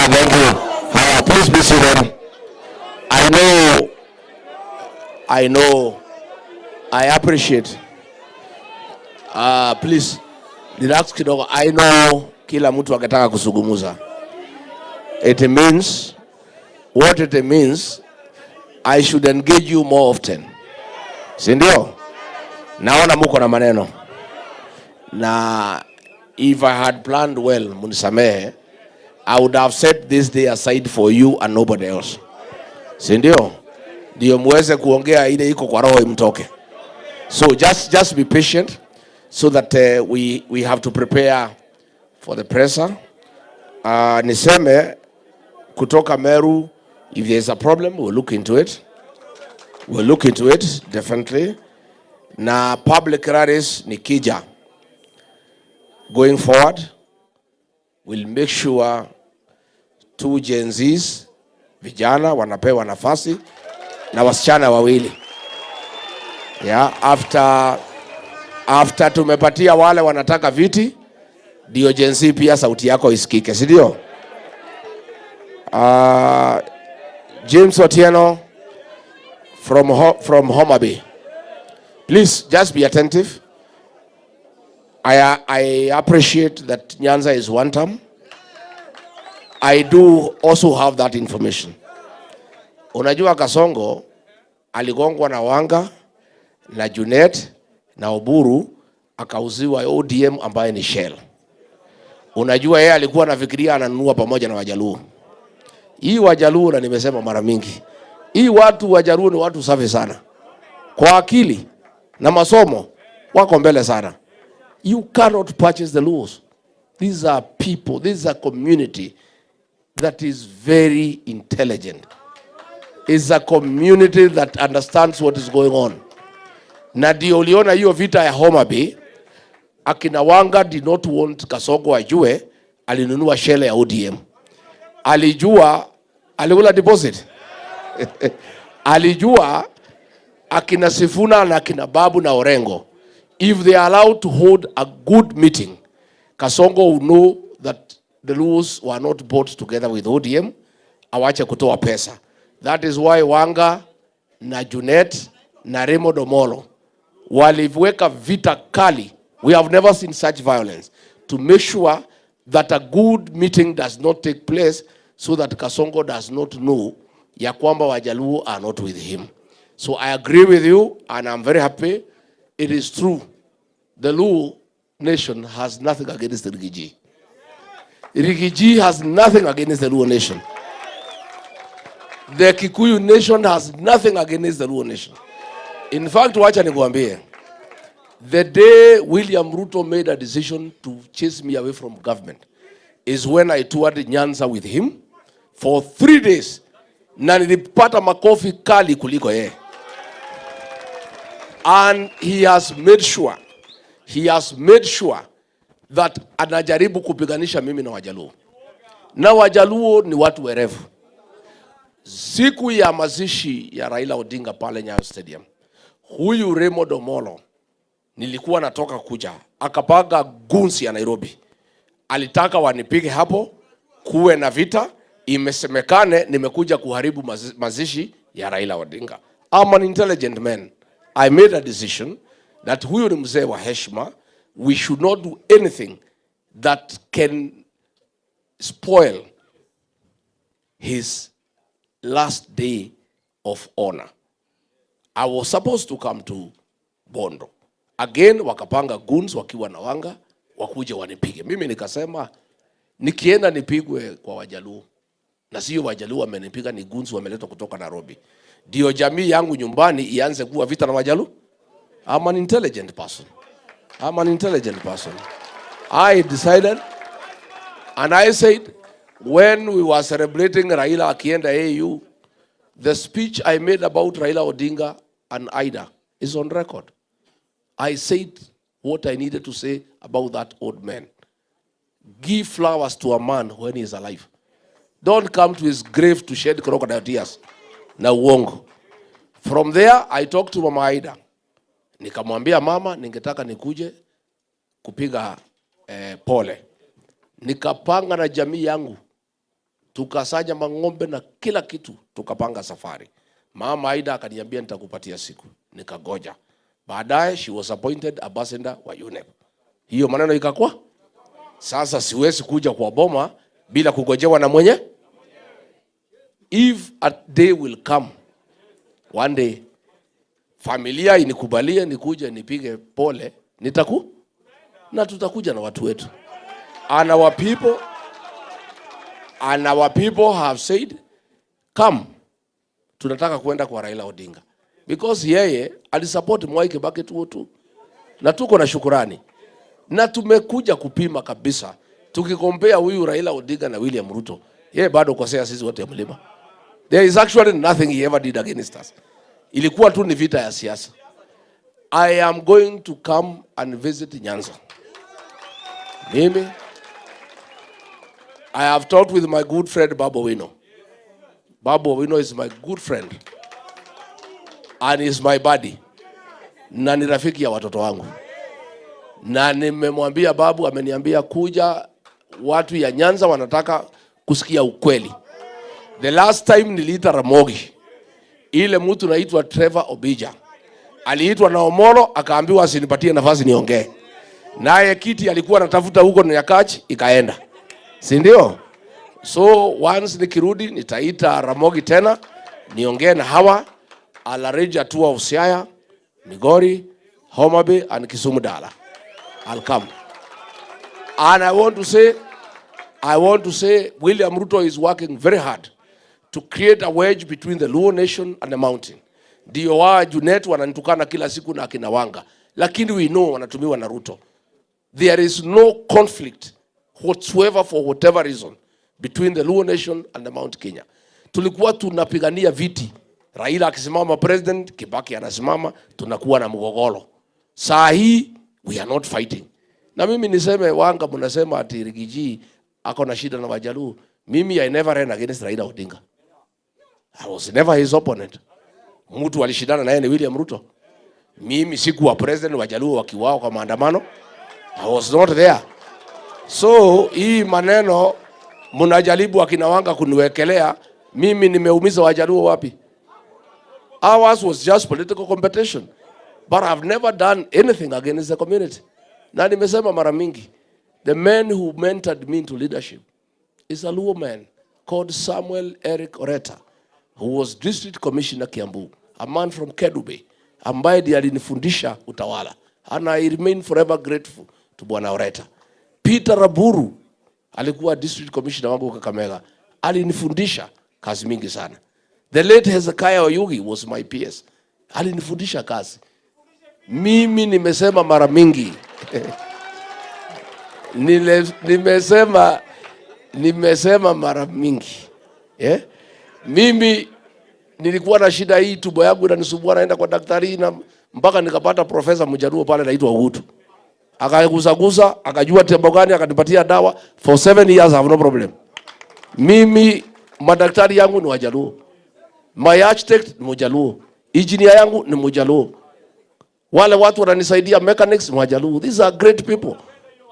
Thank you. Please be seated. I appreciate. Please, relax kidogo. I know kila mtu akitaka kusugumuza. It means, what it means, I should engage you more often. Sindio? Naona muko na maneno. Na if I had planned well, munisamehe, I would have set this day aside for you and nobody else. Sindio? Ndio muweze kuongea ile iko kwa roho imtoke. So just be patient so that we have to prepare for the presser. Niseme kutoka Meru, if there's a problem, we'll look into it. We'll look into it, definitely. Na public rallies nikija. Going forward, we'll make sure 2 GenZs, vijana, wanapewa nafasi, na wasichana wawili. Yeah, after tumepatia wale wanataka viti, ndio GenZ pia sauti yako isikike, si ndio? James Otieno from Homa Bay. Please just be attentive. I appreciate that Nyanza is one term. I do also have that information. Unajua Kasongo aligongwa na Wanga na Junet na Oburu akauziwa ODM ambaye ni Shell. Unajua yeye alikuwa anafikiria ananunua pamoja na Wajaluo. Hii Wajaluo, na nimesema mara mingi, hii watu Wajaluo ni watu safi sana. Kwa akili na masomo wako mbele sana. You cannot purchase the Luos. These are people, this is a community that is very intelligent. It's a community that understands what is going on. Na ndio uliona hiyo vita ya Homa Bay, akina Wanga did not want Kasongo ajue alinunua share ya ODM. Alijua alikula deposit. Alijua akina Sifuna na akina Babu na Orengo, if they are allowed to hold a good meeting, Kasongo will know that the Luos were not bought together with ODM, awache kutoa pesa. That is why Wanga na Junet na Remo Domolo waliweka vita kali. We have never seen such violence to make sure that a good meeting does not take place, so that Kasongo does not know ya kwamba Wajaluo are not with him. So I agree with you, and I'm very happy. It is true. The Luo nation has nothing against the Rigathi. Rigathi has nothing against the Luo nation. The Kikuyu nation has nothing against the Luo nation. In fact, wacha nikuambie, the day William Ruto made a decision to chase me away from government is when I toured Nyanza with him for 3 days. Na nilipata makofi kali kuliko yeye. And he has made sure that anajaribu kupiganisha mimi na Wajaluo. Na Wajaluo ni watu werevu. Siku ya mazishi ya Raila Odinga pale Nyayo Stadium, huyu Remo Domolo nilikuwa natoka kuja, akapaga gunsi ya Nairobi. Alitaka wanipige hapo, kuwe na vita, imesemekane nimekuja kuharibu mazishi ya Raila Odinga. I'm an intelligent man. I made a decision that huyu ni mzee wa heshima. We should not do anything that can spoil his last day of honor. I was supposed to come to Bondo. Again, wakapanga goons wakiwa na Wanga, wakuje wanipige. Mimi nikasema, nikienda nipigwe kwa Wajaluo. Na sio Wajaluo wamenipiga, ni goons wameletwa kutoka Nairobi. Ndio jamii yangu nyumbani ianze kuwa vita na Wajaluo. I'm an intelligent person. I decided, and I said, when we were celebrating Raila akienda AU, the speech I made about Raila Odinga and Ida is on record. I said what I needed to say about that old man. Give flowers to a man when he is alive. Don't come to his grave to shed crocodile tears. Na uongo. From there, I talked to Mama Ida. Nikamwambia mama, ningetaka nikuje kupiga pole. Nikapanga na jamii yangu tukasanya mang'ombe na kila kitu, tukapanga safari. Mama Aida akaniambia nitakupatia siku, nikagoja. Baadaye she was appointed ambassador wa UNEP. Hiyo maneno ikakuwa. Sasa siwezi kuja kwa boma bila kugojewa na mwenye. If a day will come, one day, familia inikubalia nikuje nipige pole, na tutakuja na watu wetu. And our people have said, come, tunataka kuenda kwa Raila Odinga. Because yeye alisupport Mwai Kibaki tu. Na tuko na shukurani. Na tumekuja kupima kabisa. Tukikompea huyu Raila Odinga na William Ruto, yeye bado kosea sisi wote mlima. There is actually nothing he ever did against us. Ilikuwa tu ni vita ya siasa. I am going to come and visit Nyanza. Mimi, I have talked with my good friend Babu Owino. Babu Owino is my good friend. And is my buddy. Na ni rafiki ya watoto wangu. Na nimemwambia Babu, ameniambia kuja, watu ya Nyanza wanataka kusikia ukweli. The last time niliita Ramogi, ile mtu naitwa Trevor Obija, aliitwa na Omolo akaambiwa asinipatie nafasi niongee. Naye kiti alikuwa anatafuta huko Nyakachi ikaenda. Si ndio? So once nikirudi nitaita Ramogi tena niongee na hawa. I'll arrange a tour of Siaya, Migori, Homa Bay and Kisumu Dala. I'll come. And I want to say William Ruto is working very hard to create a wedge between the Luo nation and the mountain. Ndio wa Junet wananitukana kila siku na akina Wanga. Lakini we know wanatumiwa na Ruto. There is no conflict whatsoever for whatever reason between the Luo nation and the Mount Kenya. Tulikuwa tunapigania viti. Raila akisimama president, Kibaki anasimama, tunakuwa na mgogoro. Saa hii we are not fighting. Na mimi niseme Wanga mnasema ati Rigiji ako na shida na Wajaluo. Mimi I never ran against Raila Odinga. I was never his opponent. Mtu alishindana naye ni William Ruto. Mimi sikuwa president, Wajaluo wakiwao kwa maandamano. I was not there. So hii maneno mnajaribu akina Wanga kuniwekelea, mimi nimeumiza Wajaluo wapi? Ours was just political competition. But I've never done anything against the community. Na nimesema mara mingi, the man who mentored me into leadership is a Luo man called Samuel Eric Oreta, who was district commissioner Kiambu, a man from Kedube, ambaye ndiye alinifundisha utawala. And I remain forever grateful to Bwana Oreta. Peter Raburu alikuwa district commissioner wangu Kakamega, alinifundisha kazi mingi sana. The late Hezekiah Oyugi was my PS. Alinifundisha kazi. Mimi nimesema mara mingi. Nimesema mara mingi. Mimi nilikuwa na shida hii, tumbo yangu inanisumbua, naenda kwa daktari na mpaka nikapata profesa Mjaruo pale anaitwa Uhuru. Akagusagusa, akajua tembo gani, akanipatia dawa. For 7 years I have no problem. Mimi madaktari yangu ni Wajaluo. My architect ni Mjaluo. Engineer yangu ni Mjaluo. Wale watu wananisaidia mechanics ni Wajaluo. These are great people.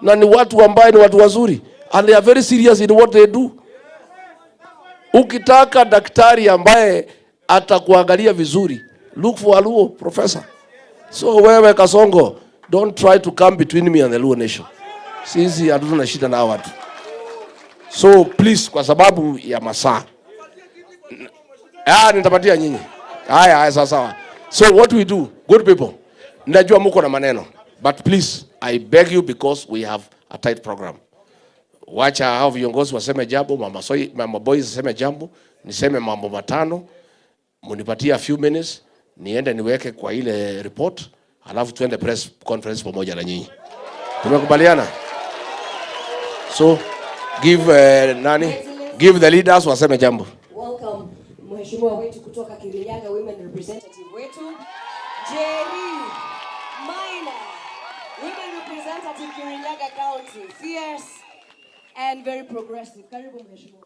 Na ni watu ambao ni watu wazuri. And they are very serious in what they do. Ukitaka daktari ambaye atakuangalia vizuri, look for a Luo professor. So wewe Kasongo, don't try to come between me and the Luo nation. Sisi hatuna shida na watu. So please, kwa sababu ya masaa. Nitapatia nyinyi. Haya sawa. So what we do, good people, najua mko na maneno, but please, I beg you, because we have a tight program. Wacha hao viongozi waseme jambo, mama boys waseme jambo, niseme mambo matano, munipatie a few minutes, niende niweke kwa ile report, alafu tuende press conference pamoja na nyinyi. Tumekubaliana? So give give the leaders waseme jambo. Welcome mheshimiwa wetu kutoka Kirinyaga, women representative wetu Jerry Maina, women representative Kirinyaga County, fierce and very progressive. Karibu mheshimiwa.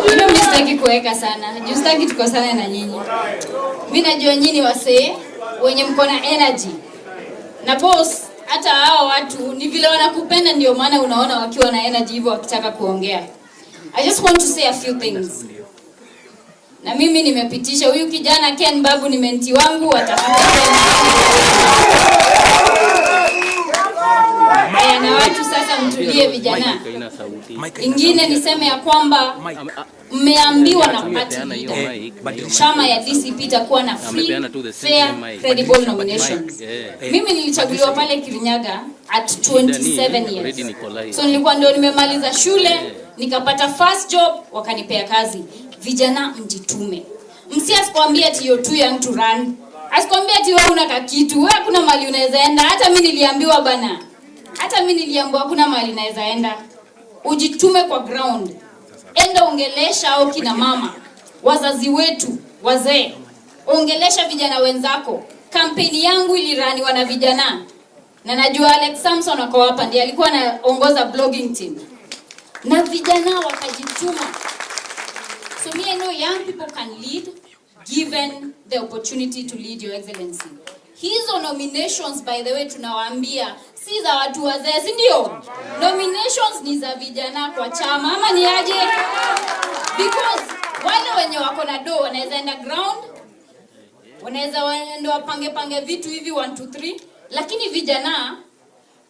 Mr. sitaki kuweka sana. Juu sitaki tukosane na nyinyi. Mimi najua nyinyi wasee wenye mko na energy. Na boss, hata hao watu ni vile wanakupenda ndio maana unaona wakiwa na energy hivyo wakitaka kuongea. I just want to say a few things. Na mimi nimepitisha huyu kijana Ken Babu ni menti wangu Haya na watu sasa mtulie vijana. Ingine niseme ya kwamba mmeambiwa na party leader chama ya DCP itakuwa na free, fair, credible nominations. Mimi nilichaguliwa pale Kirinyaga at 27 years. So nilikuwa ndio nimemaliza shule, nikapata first job, wakanipea kazi. Vijana mjitume. Msiasikwambia ati you're too young to run. Asikwambia ati wewe una kakitu, wewe kuna mali unaweza enda. Hata mimi niliambiwa bana. Hata mimi niliambiwa kuna mali naweza enda. Ujitume kwa ground. Enda ongelesha au kina mama, wazazi wetu, wazee. Ongelesha vijana wenzako. Kampeni yangu iliraniwa na vijana. Na najua Alex Samson wako hapa ndiye alikuwa anaongoza blogging team. Na vijana wakajituma. So me I know young people can lead given the opportunity to lead, Your Excellency. Hizo nominations by the way tunawaambia si za watu wazee, si ndio? Nominations ni za vijana kwa chama ama ni aje? Because wale wenye wako na do wanaweza enda ground, wanaweza waende wapange vitu hivi 1 2 3, lakini vijana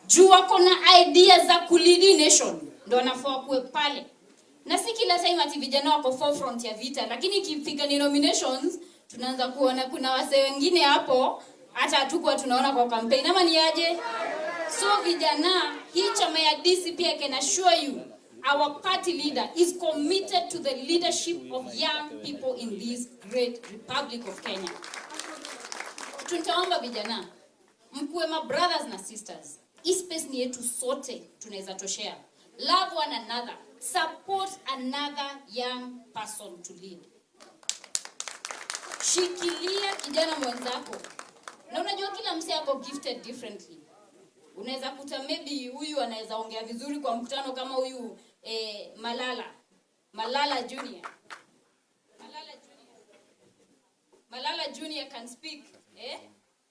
juu wako na ideas za kulead nation ndio wanafaa kuwe pale. Na si kila time ati vijana wako forefront ya vita, lakini ikifika ni nominations tunaanza kuona kuna wase wengine hapo hata hatukuwa tunaona kwa campaign ama ni aje. So vijana, hii chama ya DCP I can assure you our party leader is committed to the leadership of young people in this great Republic of Kenya. Tutaomba vijana mkuwe ma brothers na sisters. Hii space ni yetu sote, tunaweza toshea. Love one another. Support another young person to lead. Shikilia kijana mwenzako. Na unajua kila msee ako gifted differently. Unaweza kuta maybe huyu anaweza ongea vizuri kwa mkutano kama huyu Malala Junior. Malala Junior can speak.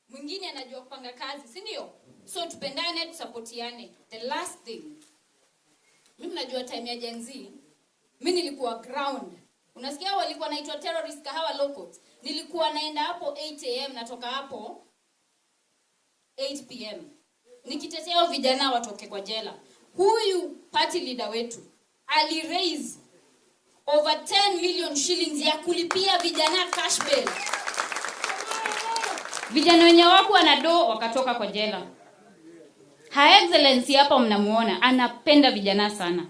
Mwingine anajua kupanga kazi, si ndio? So tupendane, tusapotiane. The last thing. Mimi najua time ya GenZ, mimi nilikuwa ground. Unasikia walikuwa naitwa terrorist kahawa locals. Nilikuwa naenda hapo 8 am natoka hapo 8 pm. Nikitetea vijana watoke kwa jela. Huyu party leader wetu ali raise over 10 million shillings ya kulipia vijana cash bail. Vijana wenye wako wanado wakatoka kwa jela. Her Excellency hapa mnamuona anapenda vijana sana.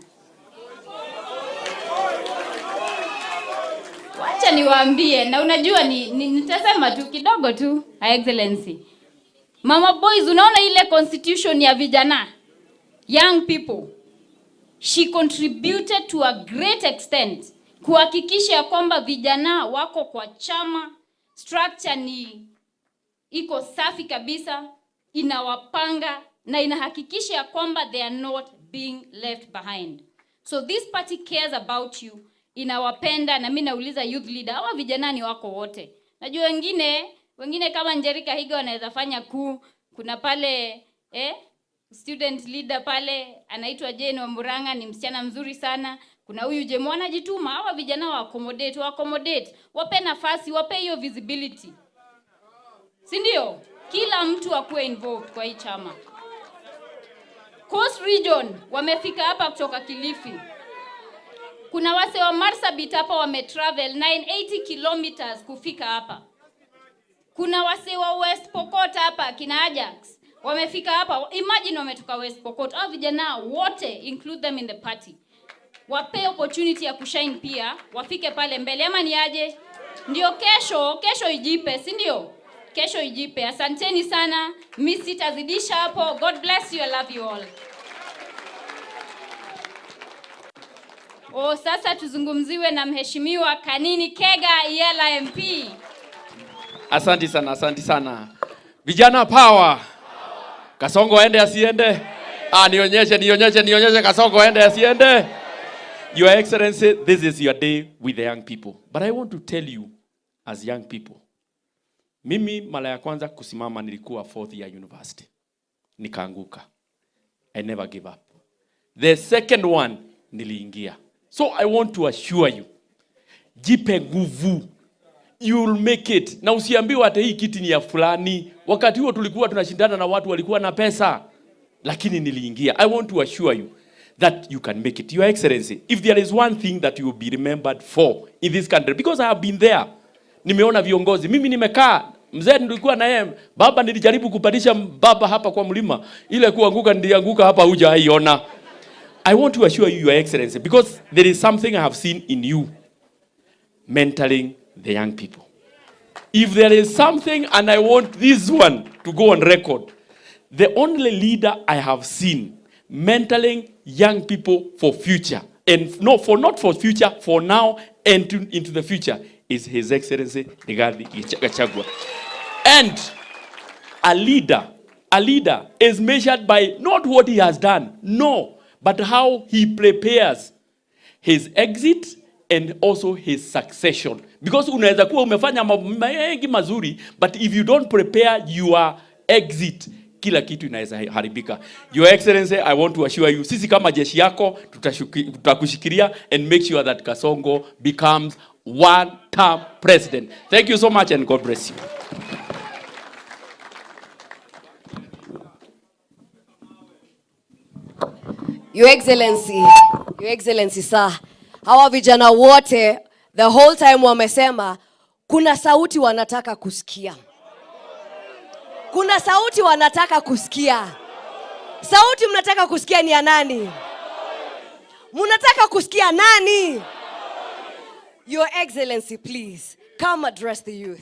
Wacha niwaambie na unajua nitasema tu kidogo tu Her Excellency. Mama boys, unaona ile constitution ya vijana, young people, she contributed to a great extent kuhakikisha ya kwamba vijana wako kwa chama, structure ni iko safi kabisa, inawapanga na inahakikisha ya kwamba they are not being left behind. So this party cares about you, inawapenda. Na mimi nauliza youth leader, hawa vijana ni wako wote. Najua wengine kama Njerika Higa wanaweza fanya kuna pale student leader pale anaitwa Jane Wamburanga, ni msichana mzuri sana. Kuna huyu Jemo anajituma. Hawa vijana wa accommodate, wape nafasi, wape hiyo visibility. Si ndio? Kila mtu akuwe involved kwa hii chama. Coast Region wamefika hapa kutoka Kilifi. Kuna wase wa Marsabit hapa wametravel 980 kilometers kufika hapa. Kuna wase wa West Pokot hapa kina Ajax wamefika hapa. Imagine wametoka West Pokot. Hao vijana wote, include them in the party. Wape opportunity ya kushine pia, wafike pale mbele ama ni aje? Ndio kesho ijipe, si ndio? Kesho ijipe. Asanteni sana. Mimi sitazidisha hapo. God bless you. I love you all. Sasa tuzungumziwe na mheshimiwa Kanini Kega Yela MP. Asante sana. Vijana power. Kasongo aende asiende? Nionyeshe Kasongo aende asiende? Your Excellency, this is your day with the young people. But I want to tell you, as young people, mimi mara ya kwanza kusimama nilikuwa 4th year university. Nikaanguka. I never give up. The second one, niliingia. So I want to assure you, jipe nguvu. You'll make it. Na usiambiwe ate hii kiti ni ya fulani. Wakati huo tulikuwa tunashindana na watu walikuwa na pesa. Lakini niliingia. I want to assure you that you can make it. Your Excellency, if there is one thing that you will be remembered for in this country, because I have been there. Nimeona viongozi. Mimi nimekaa. Mzee nilikuwa na yeye. Baba nilijaribu kupandisha baba hapa kwa mlima. Ile kuanguka nilianguka hapa hujaiona. I want to assure you, Your Excellency, because there is something I have seen in you. Mentoring the young people. If there is something, and I want this one to go on record, the only leader I have seen mentoring young people for future, and not for future, for now and into the future, is His Excellency Rigathi Gachagua. And a leader is measured by not what he has done, no, but how he prepares his exit and also his succession. Because unaweza kuwa umefanya mengi mazuri, but if you don't prepare your exit, kila kitu inaweza haribika. Your Excellency, I want to assure you, sisi kama jeshi yako, tutakushikilia and make sure that Kasongo becomes one-term president. Thank you so much and God bless you. Your Excellency, sir. Hawa vijana wote the whole time wamesema kuna sauti wanataka kusikia. Kuna sauti wanataka kusikia. Sauti mnataka kusikia ni ya nani? Mnataka kusikia nani? Your Excellency, please come address the youth.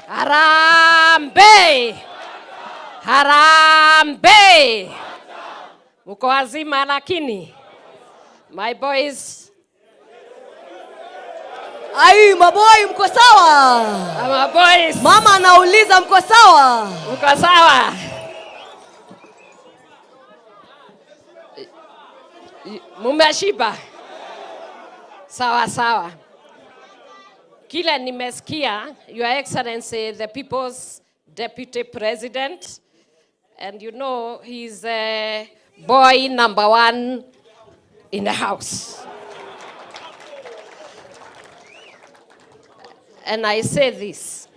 Harambe! Harambe! Muko wazima lakini? My boys. Ai, maboy mko sawa? My boys. Mama anauliza mko sawa? Mko sawa? Mumeshiba? Sawa sawa. Kila nimesikia, Your Excellency, the People's Deputy President, and you know he's boy number 1 in the house. And I say this,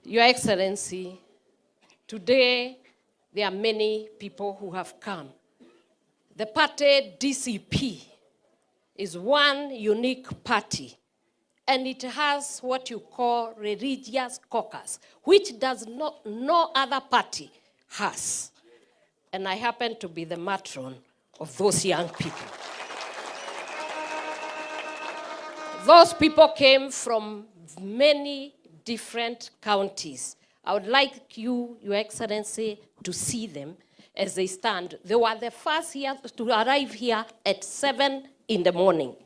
Your Excellency, today there are many people who have come. The party DCP is one unique party. And it has what you call religious caucus, which does not no other party has. And I happen to be the matron of those young people. Those people came from many different counties. I would like you, Your Excellency, to see them as they stand. They were the first here to arrive here at 7 in the morning.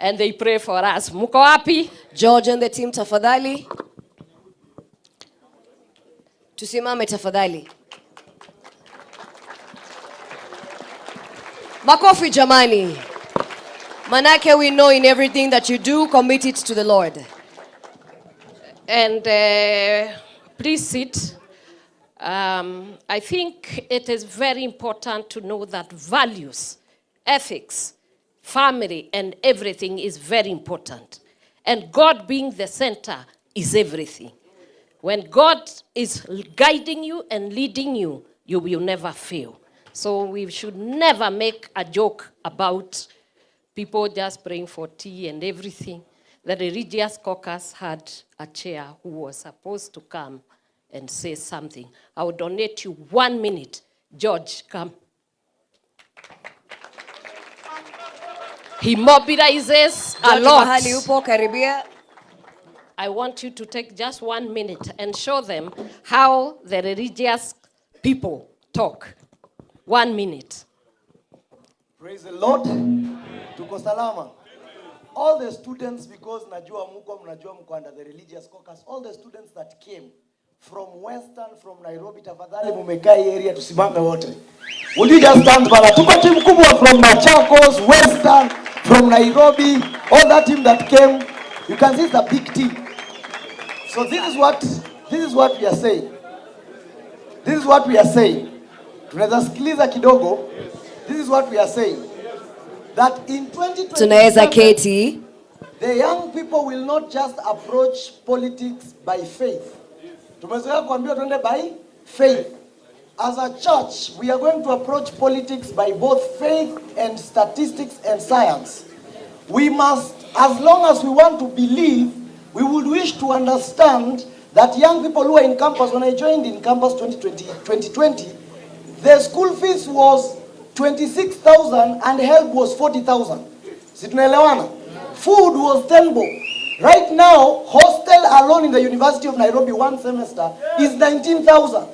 And they pray for us. Muko wapi? George and the team, tafadhali. Tusimame tafadhali. Makofi jamani. Manake, we know in everything that you do, commit it to the Lord. And please sit. I think it is very important to know that values, ethics, family and everything is very important. And God being the center is everything. When God is guiding you and leading you, you will never fail. So we should never make a joke about people just praying for tea and everything. The religious caucus had a chair who was supposed to come and say something. I will donate you 1 minute. George, come. He mobilizes a lot. Mahali upo karibia. I want you to take just 1 minute and show them how the religious people talk. 1 minute. Praise the Lord. Tuko salama. All the students, because najua mko under the religious caucus, all the students that came from Western, from Nairobi, tafadhali mumekaa hii area tusimame wote. Will you just stand bana? Tuko team kubwa from Machakos, Western, from Nairobi, all that team that came. You can see it's a big team. So this is what we are saying. This is what we are saying. Tunaweza sikiliza kidogo. This is what we are saying. That in 2027, the young people will not just approach politics by faith. Tumezoea kuambiwa tuende by faith. As a church, we are going to approach politics by both faith and statistics and science. We must, as long as we want to believe, we would wish to understand that young people who are in campus, when I joined in campus 2020, the school fees was 26,000 and help was 40,000. Si tunaelewana? Food was 10 bob. Right now, hostel alone in the University of Nairobi one semester is 19,000.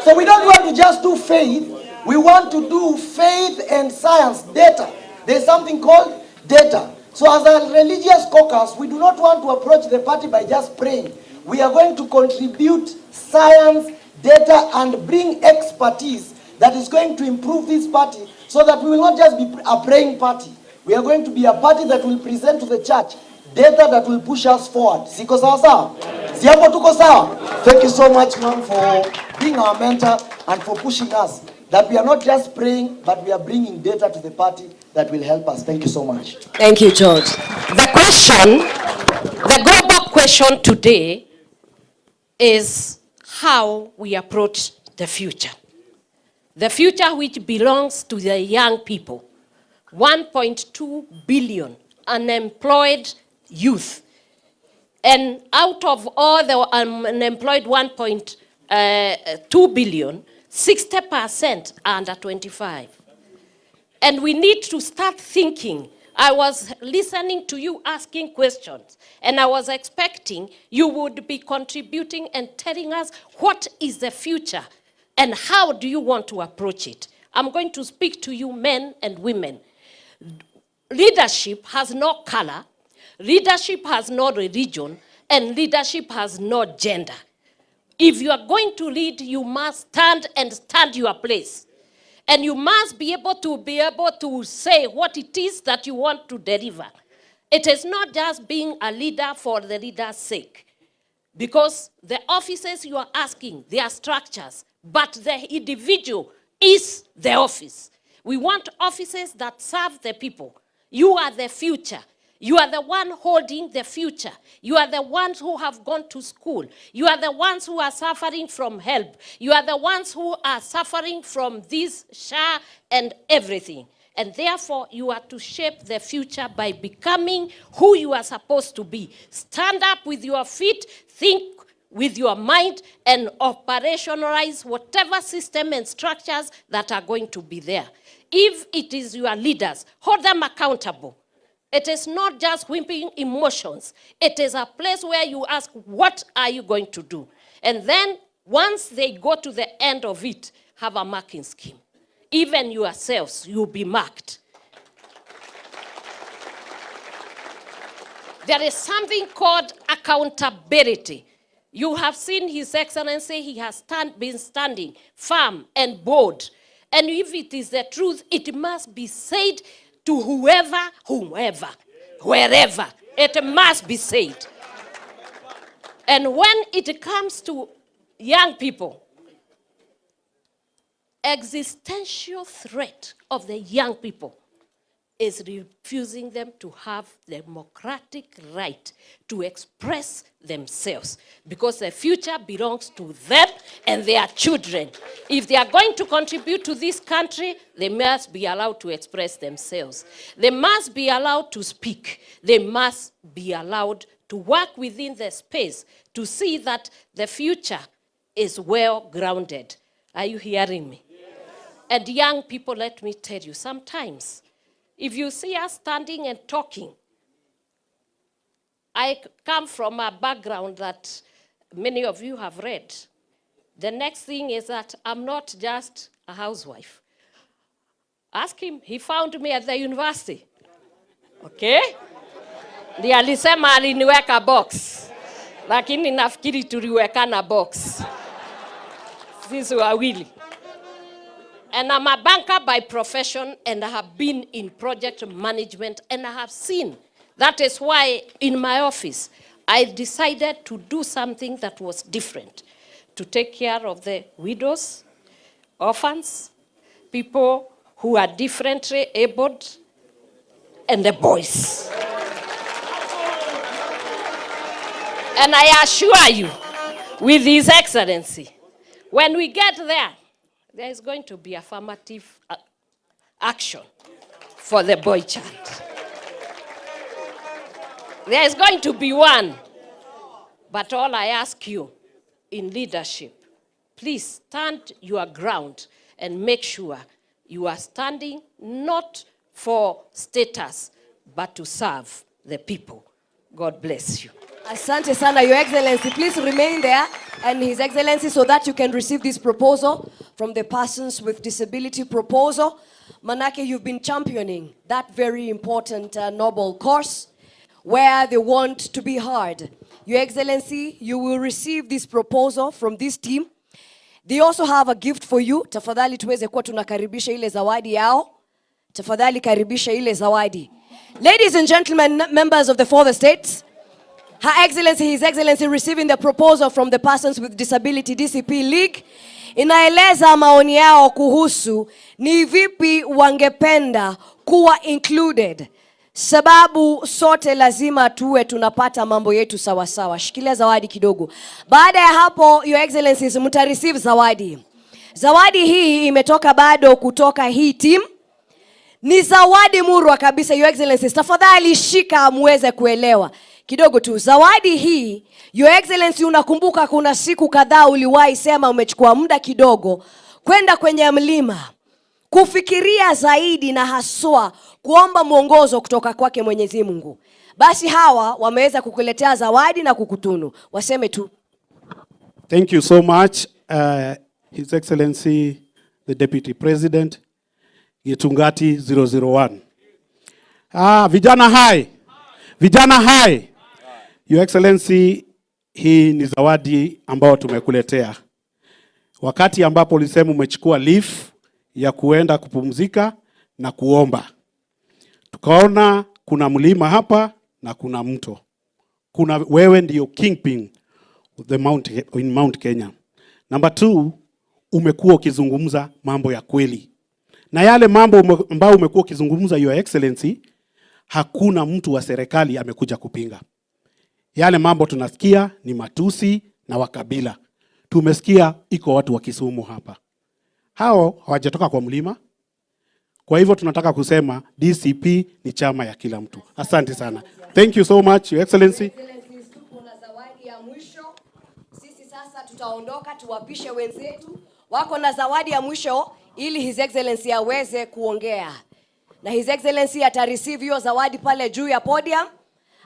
So we don't want to just do faith. We want to do faith and science, data. There's something called data. So as a religious caucus, we do not want to approach the party by just praying. We are going to contribute science, data, and bring expertise that is going to improve this party so that we will not just be a praying party. We are going to be a party that will present to the church data that will push us forward. Siko sawa sawa? Siapo tuko sawa? Thank you so much, ma'am, for being our mentor and for pushing us. That we are not just praying, but we are bringing data to the party that will help us. Thank you so much. Thank you, George. The global question today is how we approach the future. The future which belongs to the young people. 1.2 billion unemployed youth. And out of all the unemployed 1.2 billion, 60% are under 25. And we need to start thinking. I was listening to you asking questions, and I was expecting you would be contributing and telling us what is the future and how do you want to approach it. I'm going to speak to you, men and women. Leadership has no color, leadership has no religion, and leadership has no gender. If you are going to lead, you must stand your place. And you must be able to say what it is that you want to deliver. It is not just being a leader for the leader's sake. Because the offices you are asking, they are structures, but the individual is the office. We want offices that serve the people. You are the future. You are the one holding the future. You are the ones who have gone to school. You are the ones who are suffering from help. You are the ones who are suffering from this SHA and everything. And therefore, you are to shape the future by becoming who you are supposed to be. Stand up with your feet, think with your mind, and operationalize whatever system and structures that are going to be there. If it is your leaders, hold them accountable. It is not just whipping emotions. It is a place where you ask, what are you going to do? And then, once they go to the end of it, have a marking scheme. Even yourselves, you'll be marked. There is something called accountability. You have seen His Excellency, he has been standing firm and bold. And if it is the truth, it must be said to whoever, wherever. It must be said. And when it comes to young people, existential threat of the young people is refusing them to have the democratic right to express themselves, because the future belongs to them and their children. If they are going to contribute to this country, they must be allowed to express themselves. They must be allowed to speak. They must be allowed to work within the space to see that the future is well grounded. Are you hearing me? Yes. And young people, let me tell you, sometimes if you see us standing and talking, I come from a background that many of you have read. The next thing is that I'm not just a housewife. Ask him. He found me at the university. Okay? Ndiye alisema aliniweka box. Lakini nafikiri tuliwekana box. Sisi wawili. And I'm a banker by profession, and I have been in project management, and I have seen. That is why in my office, I decided to do something that was different. To take care of the widows, orphans, people who are differently abled, and the boys. And I assure you, with His Excellency, when we get there, there is going to be affirmative action for the boy child. There is going to be one. But all I ask you in leadership, please stand your ground and make sure you are standing not for status, but to serve the people. God bless you. Asante sana, Your Excellency. Please remain there, and His Excellency, so that you can receive this proposal from the Persons with Disability proposal. Manake, you've been championing that very important noble cause where they want to be heard. Your Excellency, you will receive this proposal from this team. They also have a gift for you. Tafadhali tuweze kuwa tunakaribisha ile zawadi yao. Tafadhali karibisha ile zawadi. Ladies and gentlemen, members of the 4 states, Her Excellency, His Excellency receiving the proposal from the Persons with Disability DCP League. Inaeleza maoni yao kuhusu ni vipi wangependa kuwa included. Sababu sote lazima tuwe tunapata mambo yetu sawa sawa. Shikilia zawadi kidogo. Baada ya hapo, Your Excellencies, mtareceive zawadi. Zawadi hii imetoka bado kutoka hii team. Ni zawadi murwa kabisa, Your Excellencies. Tafadhali shika muweze kuelewa. Kidogo tu, zawadi hii, Your Excellency, unakumbuka kuna siku kadhaa uliwahi sema umechukua muda kidogo kwenda kwenye mlima kufikiria zaidi na haswa kuomba mwongozo kutoka kwake Mwenyezi Mungu. Basi hawa wameweza kukuletea zawadi na kukutunu. Waseme tu. Thank you so much, His Excellency, the Deputy President, Gitungati 001. Vijana hai. Vijana hai. Your Excellency, hii ni zawadi ambao tumekuletea. Wakati ambapo ulisema umechukua leave ya kuenda kupumzika na kuomba. Tukaona kuna mlima hapa na kuna mto. Kuna wewe ndio kingpin in Mount Kenya. Number 2, umekuwa ukizungumza mambo ya kweli. Na yale mambo ambao umekuwa ukizungumza, Your Excellency, hakuna mtu wa serikali amekuja kupinga. Yale mambo tunasikia ni matusi na wakabila. Tumesikia iko watu wa Kisumu hapa. Hao hawajatoka kwa mlima. Kwa hivyo tunataka kusema DCP ni chama ya kila mtu. Asante sana. Thank you so much, Your Excellency. Kuna zawadi ya mwisho. Sisi sasa tutaondoka tuwapishe wenzetu. Wako na zawadi ya mwisho ili His Excellency aweze kuongea. Na His Excellency atareceive hiyo zawadi pale juu ya podium,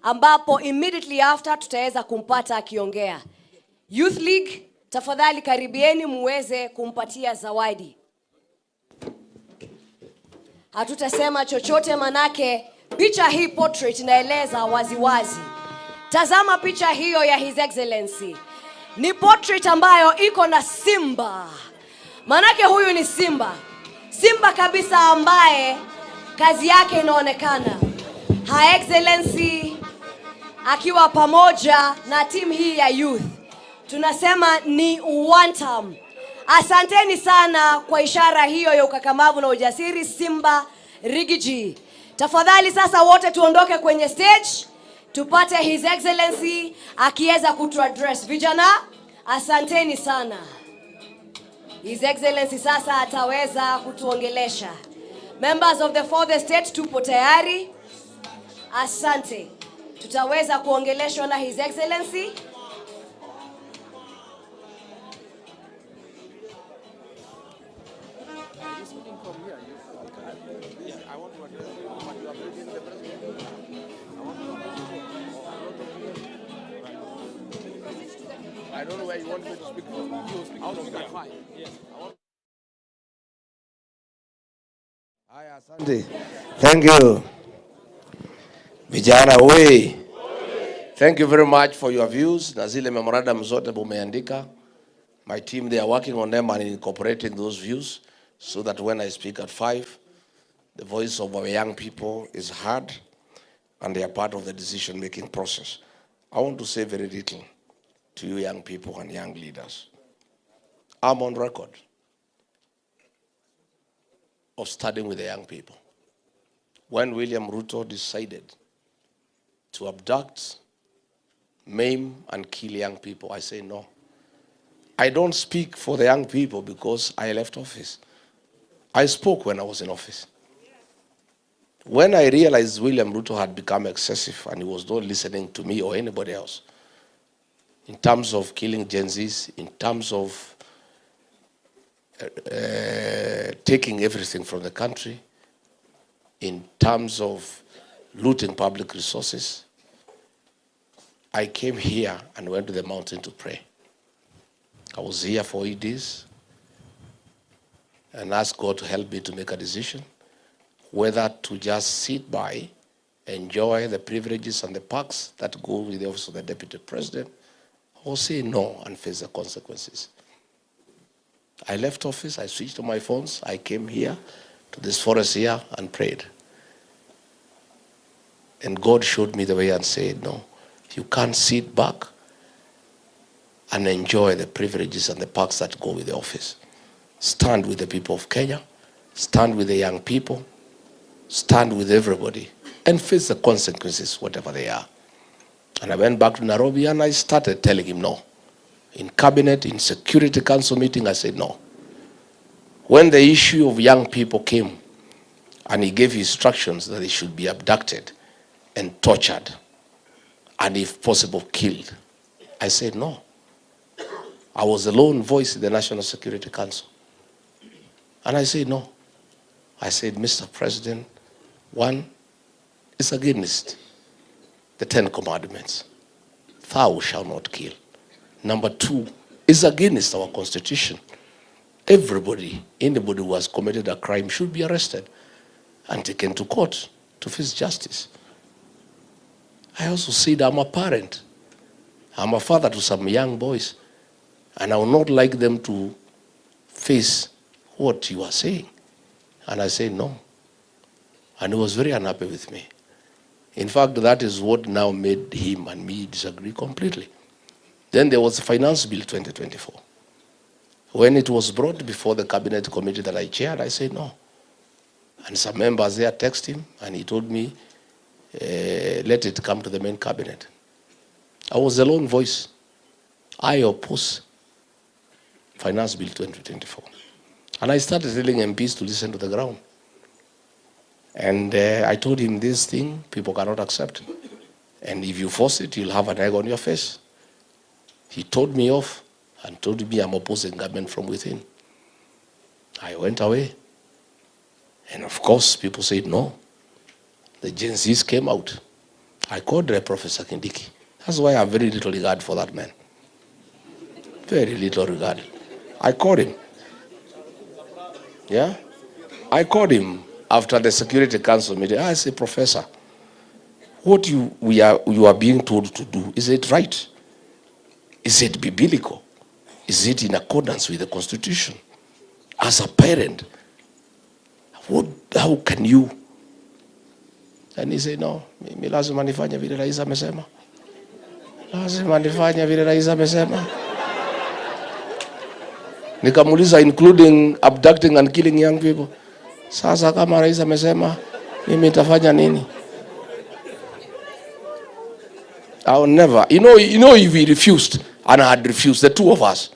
ambapo immediately after tutaweza kumpata akiongea. Youth League, tafadhali karibieni muweze kumpatia zawadi. Hatutasema chochote manake picha hii portrait inaeleza waziwazi. Tazama picha hiyo ya His Excellency. Ni portrait ambayo iko na simba. Manake huyu ni simba. Simba kabisa ambaye kazi yake inaonekana. Her Excellency akiwa pamoja na team hii ya youth. Tunasema ni one time. Asanteni sana kwa ishara hiyo ya ukakamavu na ujasiri, Simba Rigiji. Tafadhali sasa wote tuondoke kwenye stage. Tupate His Excellency akiweza kutuaddress. Vijana, asanteni sana. His Excellency sasa ataweza kutuongelesha. Members of the 4th Estate, tupo tayari. Asante. Tutaweza kuongeleshwa na His Excellency. I don't know where you want me to speak from. You speak from here. Fine. Yes. Asante. Thank you. Vijana we. Thank you very much for your views. Na zile memorandum zote mumeandika. My team, they are working on them and incorporating those views so that when I speak at 5, the voice of our young people is heard and they are part of the decision-making process. I want to say very little to you young people and young leaders. I'm on record of studying with the young people. When William Ruto decided to abduct, maim, and kill young people, I say no. I don't speak for the young people because I left office. I spoke when I was in office. When I realized William Ruto had become excessive and he was not listening to me or anybody else, in terms of killing GenZs, in terms of taking everything from the country, in terms of looting public resources, I came here and went to the mountain to pray. I was here for 8 days and asked God to help me to make a decision whether to just sit by, enjoy the privileges and the perks that go with the office of the deputy president, or say no and face the consequences. I left office, I switched on my phones, I came here to this forest here and prayed. And God showed me the way and said, no, you can't sit back and enjoy the privileges and the perks that go with the office. Stand with the people of Kenya, stand with the young people, stand with everybody, and face the consequences, whatever they are. And I went back to Nairobi and I started telling him no. In cabinet, in Security Council meeting, I said no. When the issue of young people came and he gave instructions that they should be abducted and tortured and if possible killed, I said no. I was the lone voice in the National Security Council. And I said no. I said, Mr. President, one is against the 10 Commandments. Thou shalt not kill. Number 2 is against our Constitution. Everybody, anybody who has committed a crime should be arrested and taken to court to face justice. I also said I'm a parent. I'm a father to some young boys. And I would not like them to face what you are saying. And I said no. And he was very unhappy with me. In fact, that is what now made him and me disagree completely. Then there was the Finance Bill 2024. When it was brought before the cabinet committee that I chaired, I said no. And some members there texted him and he told me, let it come to the main cabinet. I was the lone voice. I oppose Finance Bill 2024. And I started telling MPs to listen to the ground. And I told him this thing, people cannot accept. And if you force it, you'll have an egg on your face. He told me off and told me I'm opposing government from within. I went away. And of course, people said no. The GenZs came out. I called Professor Kindiki. That's why I have very little regard for that man. Very little regard. I called him. Yeah? I called him after the Security Council meeting. I said, Professor, what you are being told to do, is it right? Is it biblical? Is it in accordance with the Constitution? As a parent, how can you? And he said, no, mimi lazima nifanye vile rais amesema. Lazima nifanye vile rais amesema. Nikamuuliza, including abducting and killing young people. Sasa kama rais amesema, mimi nitafanya nini? I'll never. You know, if we refused, and I had refused, the two of us,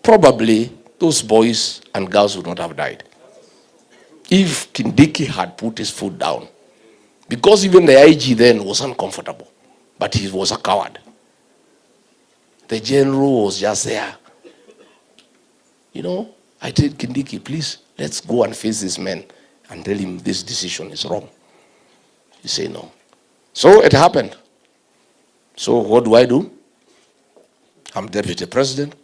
probably those boys and girls would not have died. If Kindiki had put his foot down. Because even the IG then was uncomfortable. But he was a coward. The general was just there. You know, I told Kindiki, please, let's go and face this man and tell him this decision is wrong. He said no. So it happened. So what do? I'm deputy president.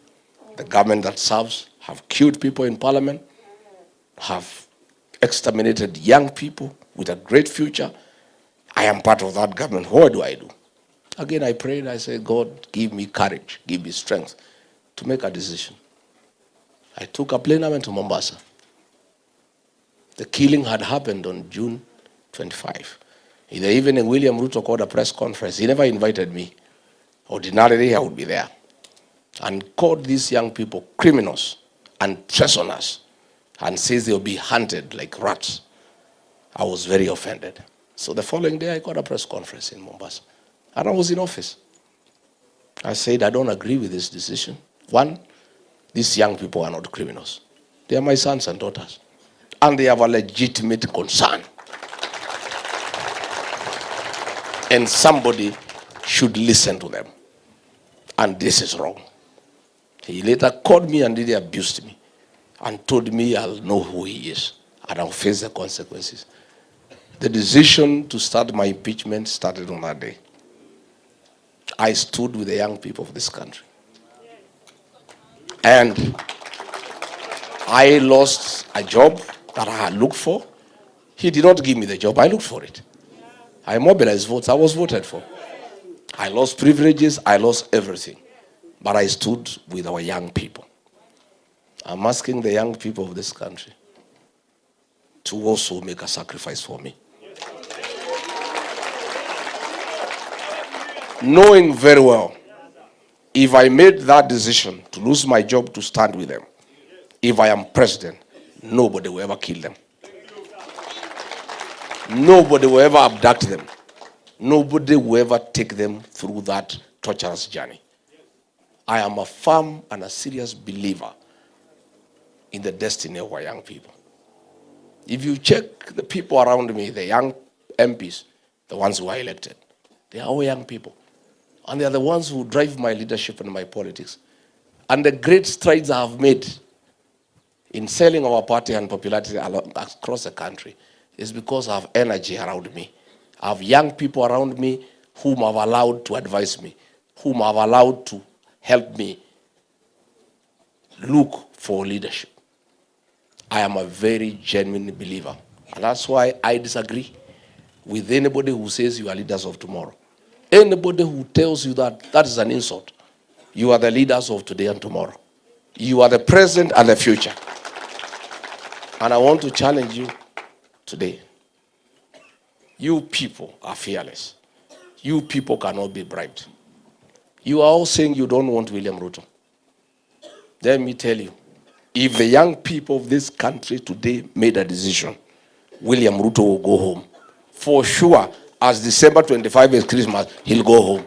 The government that serves have killed people in parliament, have exterminated young people with a great future. I am part of that government. What do I do? Again, I prayed. I said, God, give me courage, give me strength to make a decision. I took a plane and went to Mombasa. The killing had happened on June 25. In the evening, William Ruto called a press conference. He never invited me. Ordinarily, I would be there. And called these young people criminals and treasoners and says they'll be hunted like rats. I was very offended. So the following day, I got a press conference in Mombasa. And I was in office. I said, I don't agree with this decision. One, these young people are not criminals. They are my sons and daughters. And they have a legitimate concern. And somebody should listen to them. And this is wrong. He later called me and really abused me and told me I'll know who he is and I'll face the consequences. The decision to start my impeachment started on that day. I stood with the young people of this country. And I lost a job that I had looked for. He did not give me the job. I looked for it. I mobilized votes. I was voted for. I lost privileges. I lost everything. But I stood with our young people. I'm asking the young people of this country to also make a sacrifice for me. Knowing very well, if I made that decision to lose my job to stand with them, if I am president, nobody will ever kill them. Nobody will ever abduct them. Nobody will ever take them through that torturous journey. I am a firm and a serious believer in the destiny of our young people. If you check the people around me, the young MPs, the ones who are elected, they are all young people. And they are the ones who drive my leadership and my politics. And the great strides I have made in selling our party and popularity across the country is because I have energy around me. I have young people around me whom I've allowed to advise me, whom I've allowed to help me look for leadership. I am a very genuine believer. And that's why I disagree with anybody who says you are leaders of tomorrow. Anybody who tells you that, that is an insult. You are the leaders of today and tomorrow. You are the present and the future. And I want to challenge you today. You people are fearless. You people cannot be bribed. You are all saying you don't want William Ruto. Let me tell you, if the young people of this country today made a decision, William Ruto will go home. For sure, as December 25 is Christmas, he'll go home.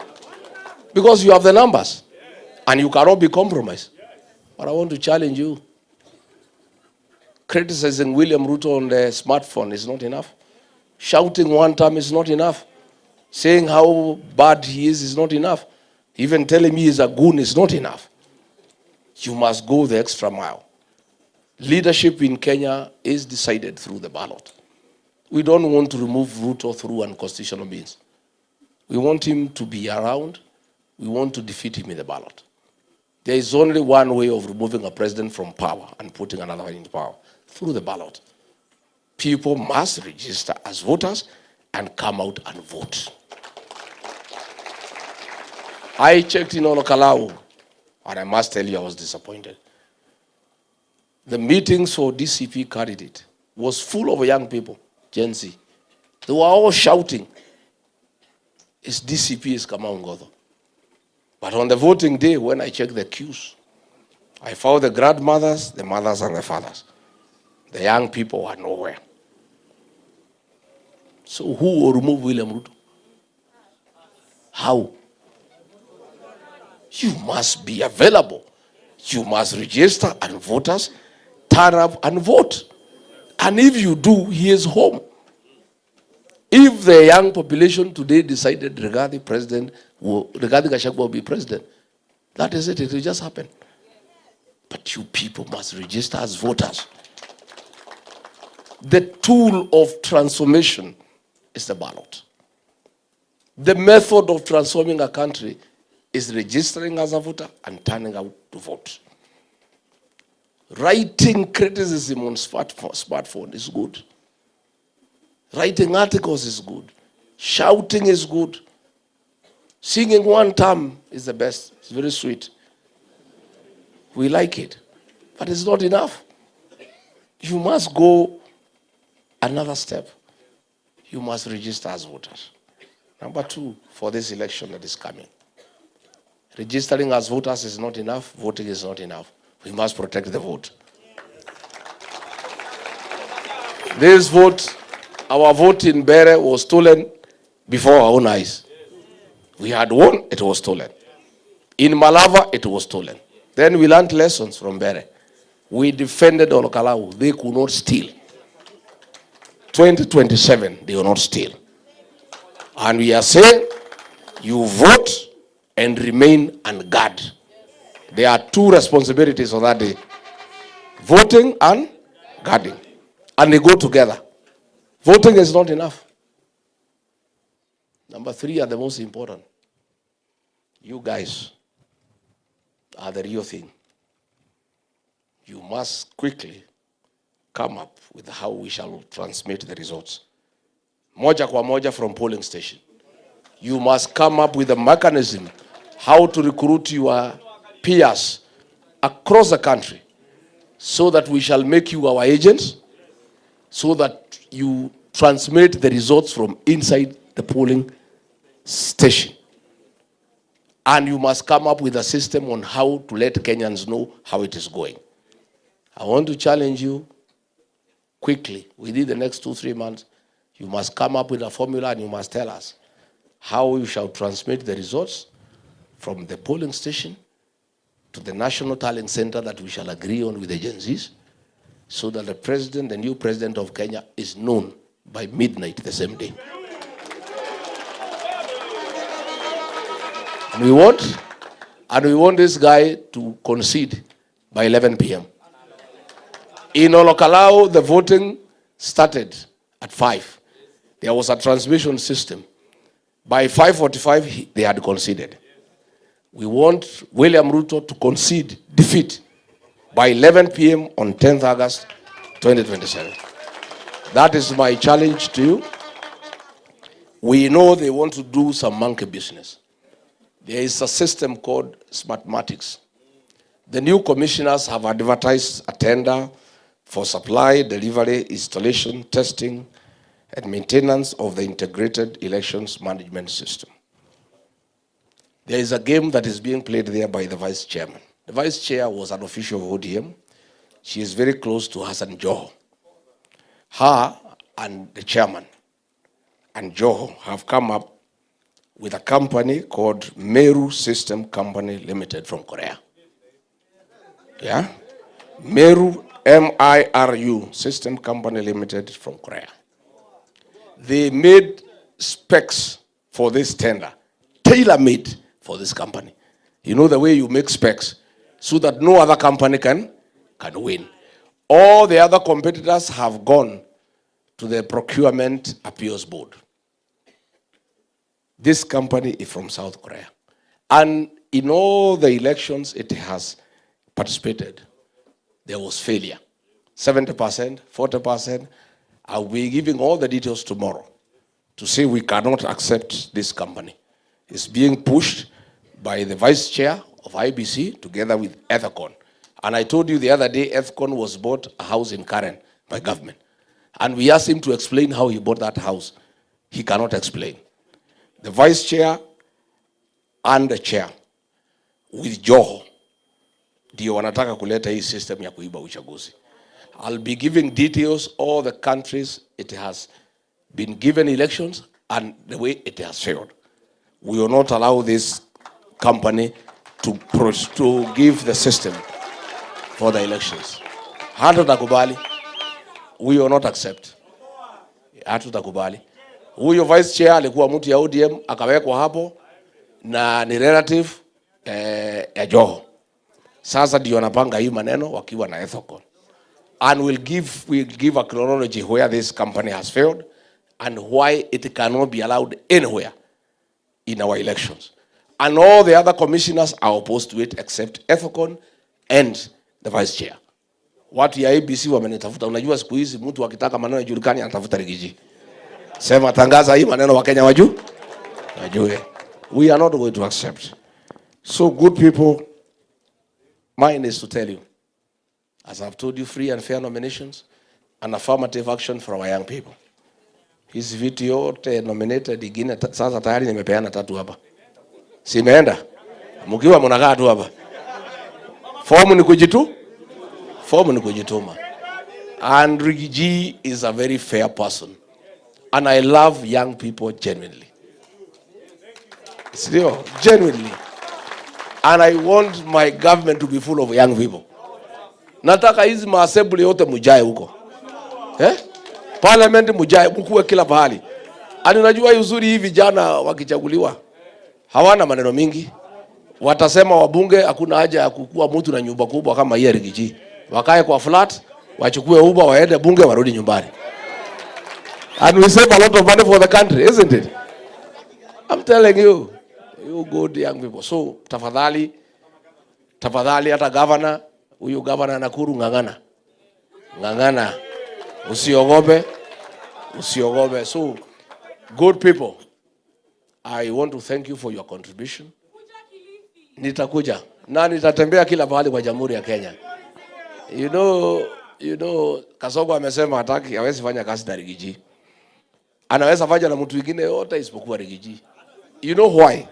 Because you have the numbers. And you cannot be compromised. But I want to challenge you. Criticizing William Ruto on the smartphone is not enough. Shouting one time is not enough. Saying how bad he is not enough. Even telling me he's a goon is not enough. You must go the extra mile. Leadership in Kenya is decided through the ballot. We don't want to remove Ruto through unconstitutional means. We want him to be around. We want to defeat him in the ballot. There is only one way of removing a president from power and putting another one in power, through the ballot. People must register as voters and come out and vote. I checked in Olokalau, and I must tell you I was disappointed. The meetings for DCP candidate was full of young people, Gen Z. They were all shouting, "It's DCP is Kamaungodo." But on the voting day, when I checked the queues, I found the grandmothers, the mothers, and the fathers. The young people were nowhere. So who will remove William Ruto? How? You must be available. You must register and voters turn up and vote. And if you do, he is home. If the young population today decided Rigathi Gachagua will be president, that is it. It will just happen. But you people must register as voters. The tool of transformation is the ballot. The method of transforming a country is registering as a voter and turning out to vote. Writing criticism on smartphone is good. Writing articles is good. Shouting is good. Singing one time is the best. It's very sweet. We like it. But it's not enough. You must go another step. You must register as voters. Number 2, for this election that is coming. Registering as voters is not enough. Voting is not enough. We must protect the vote. This vote, our vote in Bere was stolen before our own eyes. We had won, it was stolen. In Malava, it was stolen. Then we learned lessons from Bere. We defended Olokalau. They could not steal. 2027, they will not steal. And we are saying, you vote and remain and guard. There are 2 responsibilities on that day. Voting and guarding. And they go together. Voting is not enough. Number 3 are the most important. You guys are the real thing. You must quickly come up with how we shall transmit the results. Moja kwa moja from polling station. You must come up with a mechanism how to recruit your peers across the country so that we shall make you our agents, so that you transmit the results from inside the polling station. And you must come up with a system on how to let Kenyans know how it is going. I want to challenge you quickly, within the next 2-3 months, you must come up with a formula and you must tell us how you shall transmit the results from the polling station to the national tallying center that we shall agree on with the GenZs, so that the president, the new president of Kenya, is known by midnight the same day. And we want this guy to concede by 11 p.m. In Olokalao, the voting started at 5. There was a transmission system. By 5:45, they had conceded. We want William Ruto to concede defeat by 11 p.m. on 10th August 2027. That is my challenge to you. We know they want to do some monkey business. There is a system called Smartmatics. The new commissioners have advertised a tender for supply, delivery, installation, testing, and maintenance of the integrated elections management system. There is a game that is being played there by the vice chairman. The vice chair was an official of ODM. She is very close to Hassan Joho. Her and the chairman and Joho have come up with a company called Meru System Company Limited from Korea. Yeah? Meru, M-I-R-U, System Company Limited from Korea. They made specs for this tender, tailor-made for this company. You know the way you make specs so that no other company can win. All the other competitors have gone to the Procurement Appeals Board. This company is from South Korea. And in all the elections it has participated, there was failure. 70%, 40%. I'll be giving all the details tomorrow to say we cannot accept this company. It's being pushed by the vice chair of IBC together with Ethicon. And I told you the other day, Ethicon was bought a house in Karen by government. And we asked him to explain how he bought that house. He cannot explain. The vice chair and the chair with Joho ndio wanataka kuleta hii system ya kuiba uchaguzi. I'll be giving details all the countries it has been given elections and the way it has failed. We will not allow this company to give the system for the elections. Hatutakubali. We will not accept. Hatutakubali. Huyo vice chair alikuwa mtu ya ODM akawekwa hapo na ni relative ya Joho. Sasa ndio wanapanga hii maneno wakiwa na Ethicon. And we'll give a chronology where this company has failed and why it cannot be allowed anywhere in our elections. And all the other commissioners are opposed to it except Ethicon and the vice chair. Watu ya ABC wamenitafuta. Unajua siku hizi mtu akitaka maneno yajulikane anatafuta Rigathi. Sema tangaza hii maneno wa Kenya wajue. We are not going to accept. So good people, mine is to tell you, as I've told you, free and fair nominations and affirmative action for our young people. Hizi vitu yote nominated ingine sasa tayari nimepeana 3 hapa. Si imeenda? Mkiwa mnakaa tu hapa. Fomu ni kujituma. And Rigathi is a very fair person. And I love young people genuinely. Still, genuinely. And I want my government to be full of young people. Nataka hizi maassembly yote mujae huko. Parliament mujae, mkuwe kila pahali. Ani unajua uzuri hivi vijana wakichaguliwa hawana maneno mingi. Watasema wabunge hakuna haja ya kukua mtu na nyumba kubwa kama hii Rigathi. Wakae kwa flat, wachukue Uber waende bunge warudi nyumbani. And we save a lot of money for the country, isn't it? I'm telling you, you good young people. So tafadhali hata governor, huyu governor Nakuru ngangana. Usiogope. So good people, I want to thank you for your contribution. Nitakuja na nitatembea kila pahali kwa Jamhuri ya Kenya. You know Gachagua amesema hawezi fanya kazi na Rigathi. Anaweza fanya na mtu mwingine yote isipokuwa Rigathi. You know why?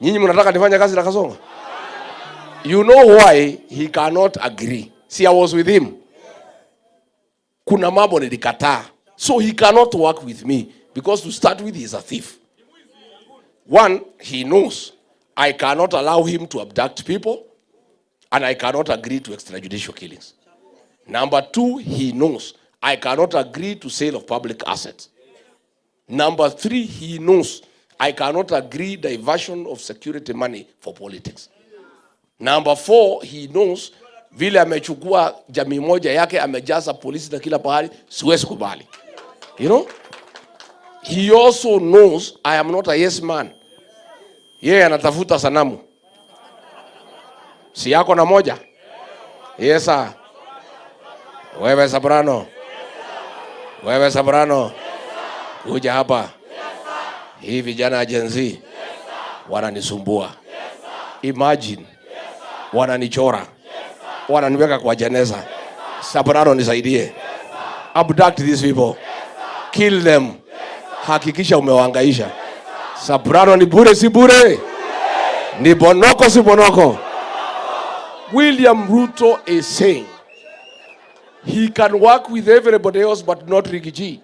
Nyinyi mnataka nifanye kazi na Gachagua? You know why he cannot agree? See, I was with him. Kuna mambo nilikataa. So he cannot work with me because to start with, he is a thief. One, he knows I cannot allow him to abduct people and I cannot agree to extrajudicial killings. Number 2, he knows I cannot agree to sale of public assets. Number 3, he knows I cannot agree diversion of security money for politics. Number 4, he knows vile amechukua jamii moja yake amejaza polisi na kila pahali, siwezi kubali. You know? He also knows I am not a yes man. Yeye anatafuta sanamu. Si yako na moja? Yes sir. Wewe Sabrano. Kuja hapa. Hii vijana ya GenZ wananisumbua. Imagine wananichora. Wananiweka kwa jeneza. Sabrano nisaidie. Abduct these people. Kill them. Hakikisha umewaangaisha. Sabrano ni bure si bure? Ni bonoko si bonoko? William Ruto is saying he can work with everybody else but not Rigathi.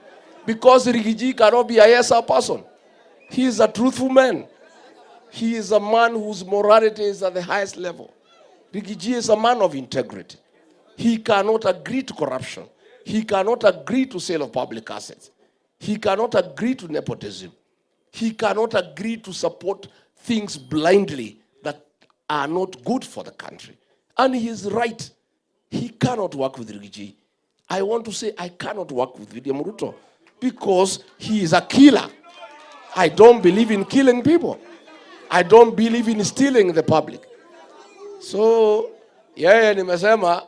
Because Rigathi cannot be a yes person. He is a truthful man. He is a man whose morality is at the highest level. Rigathi is a man of integrity. He cannot agree to corruption. He cannot agree to sale of public assets. He cannot agree to nepotism. He cannot agree to support things blindly that are not good for the country. And he is right. He cannot work with Rigathi. I want to say I cannot work with William Ruto because he is a killer. I don't believe in killing people. I don't believe in stealing the public. So, nimesema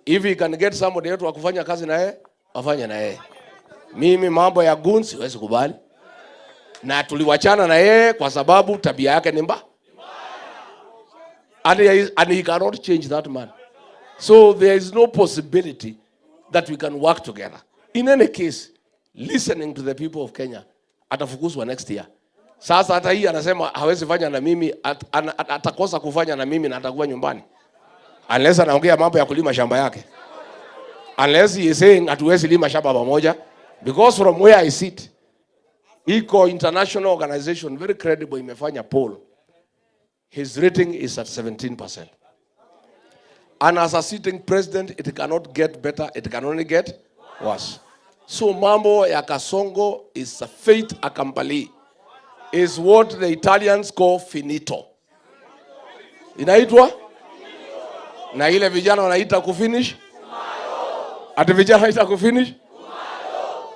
if he can get somebody else wa kufanya kazi na yeye, afanye na yeye. Mimi mambo ya goons siwezi kubali. Na tuliwachana na yeye kwa sababu tabia yake ni mbaya. And he cannot change that man. So there is no possibility that we can work together. In any case, listening to the people of Kenya, atafukuzwa next year. Sasa hata hii anasema hawezi fanya na mimi, atakosa kufanya na mimi na atakuwa nyumbani. Unless anaongea mambo ya kulima shamba yake. Unless he is saying hatuwezi lima shamba pamoja. Because from where I sit, Eco International Organization, very credible, imefanya poll. His rating is at 17%. And as a sitting president, it cannot get better, it can only get worse. So mambo ya Kasongo is a fait accompli. Is what the Italians call finito. Inaitwa? Na ile vijana wanaita kufinish? Ati vijana wanaita kufinish?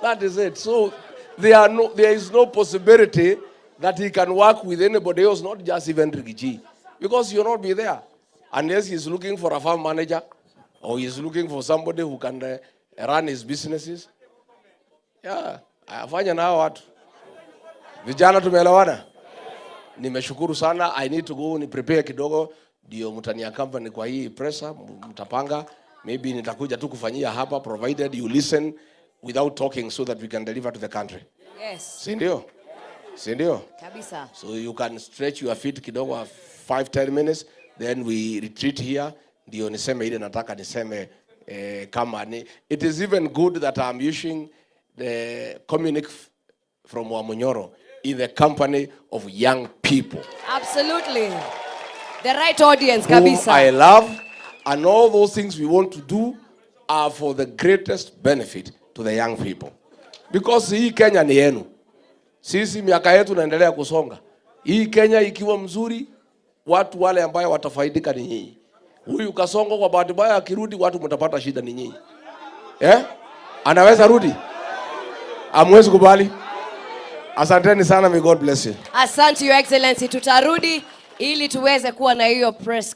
That is it. So there is no possibility that he can work with anybody else, not just even Rigathi. Because you'll not be there. Unless he's looking for a farm manager, or he's looking for somebody who can run his businesses. Yeah, afanya na hao watu. Vijana tumeelewana? Nimeshukuru sana. I need to go ni prepare kidogo ndio mtania company kwa hii pressa mtapanga. Maybe nitakuja tu kufanyia hapa provided you listen without talking so that we can deliver to the country. Yes. Si ndio? Si ndio? Kabisa. So you can stretch your feet kidogo 5-10 minutes, then we retreat here. Ndio niseme ile nataka niseme kama ni. It is even good that I'm using the communique from Wamunyoro in the company of young people. Absolutely. The right audience, whom kabisa. I love, and all those things we want to do are for the greatest benefit to the young people. Because hii Kenya ni yenu. Sisi miaka yetu naendelea kusonga. Hii Kenya ikiwa mzuri, watu wale ambao watafaidika ni nyinyi. Huyu Kasongo kwa bahati mbaya akirudi watu mtapata shida ni nyinyi. Anaweza rudi? Hamwezi kubali? Asanteni sana, may God bless you. Asante Your Excellency, tutarudi ili tuweze kuwa na hiyo press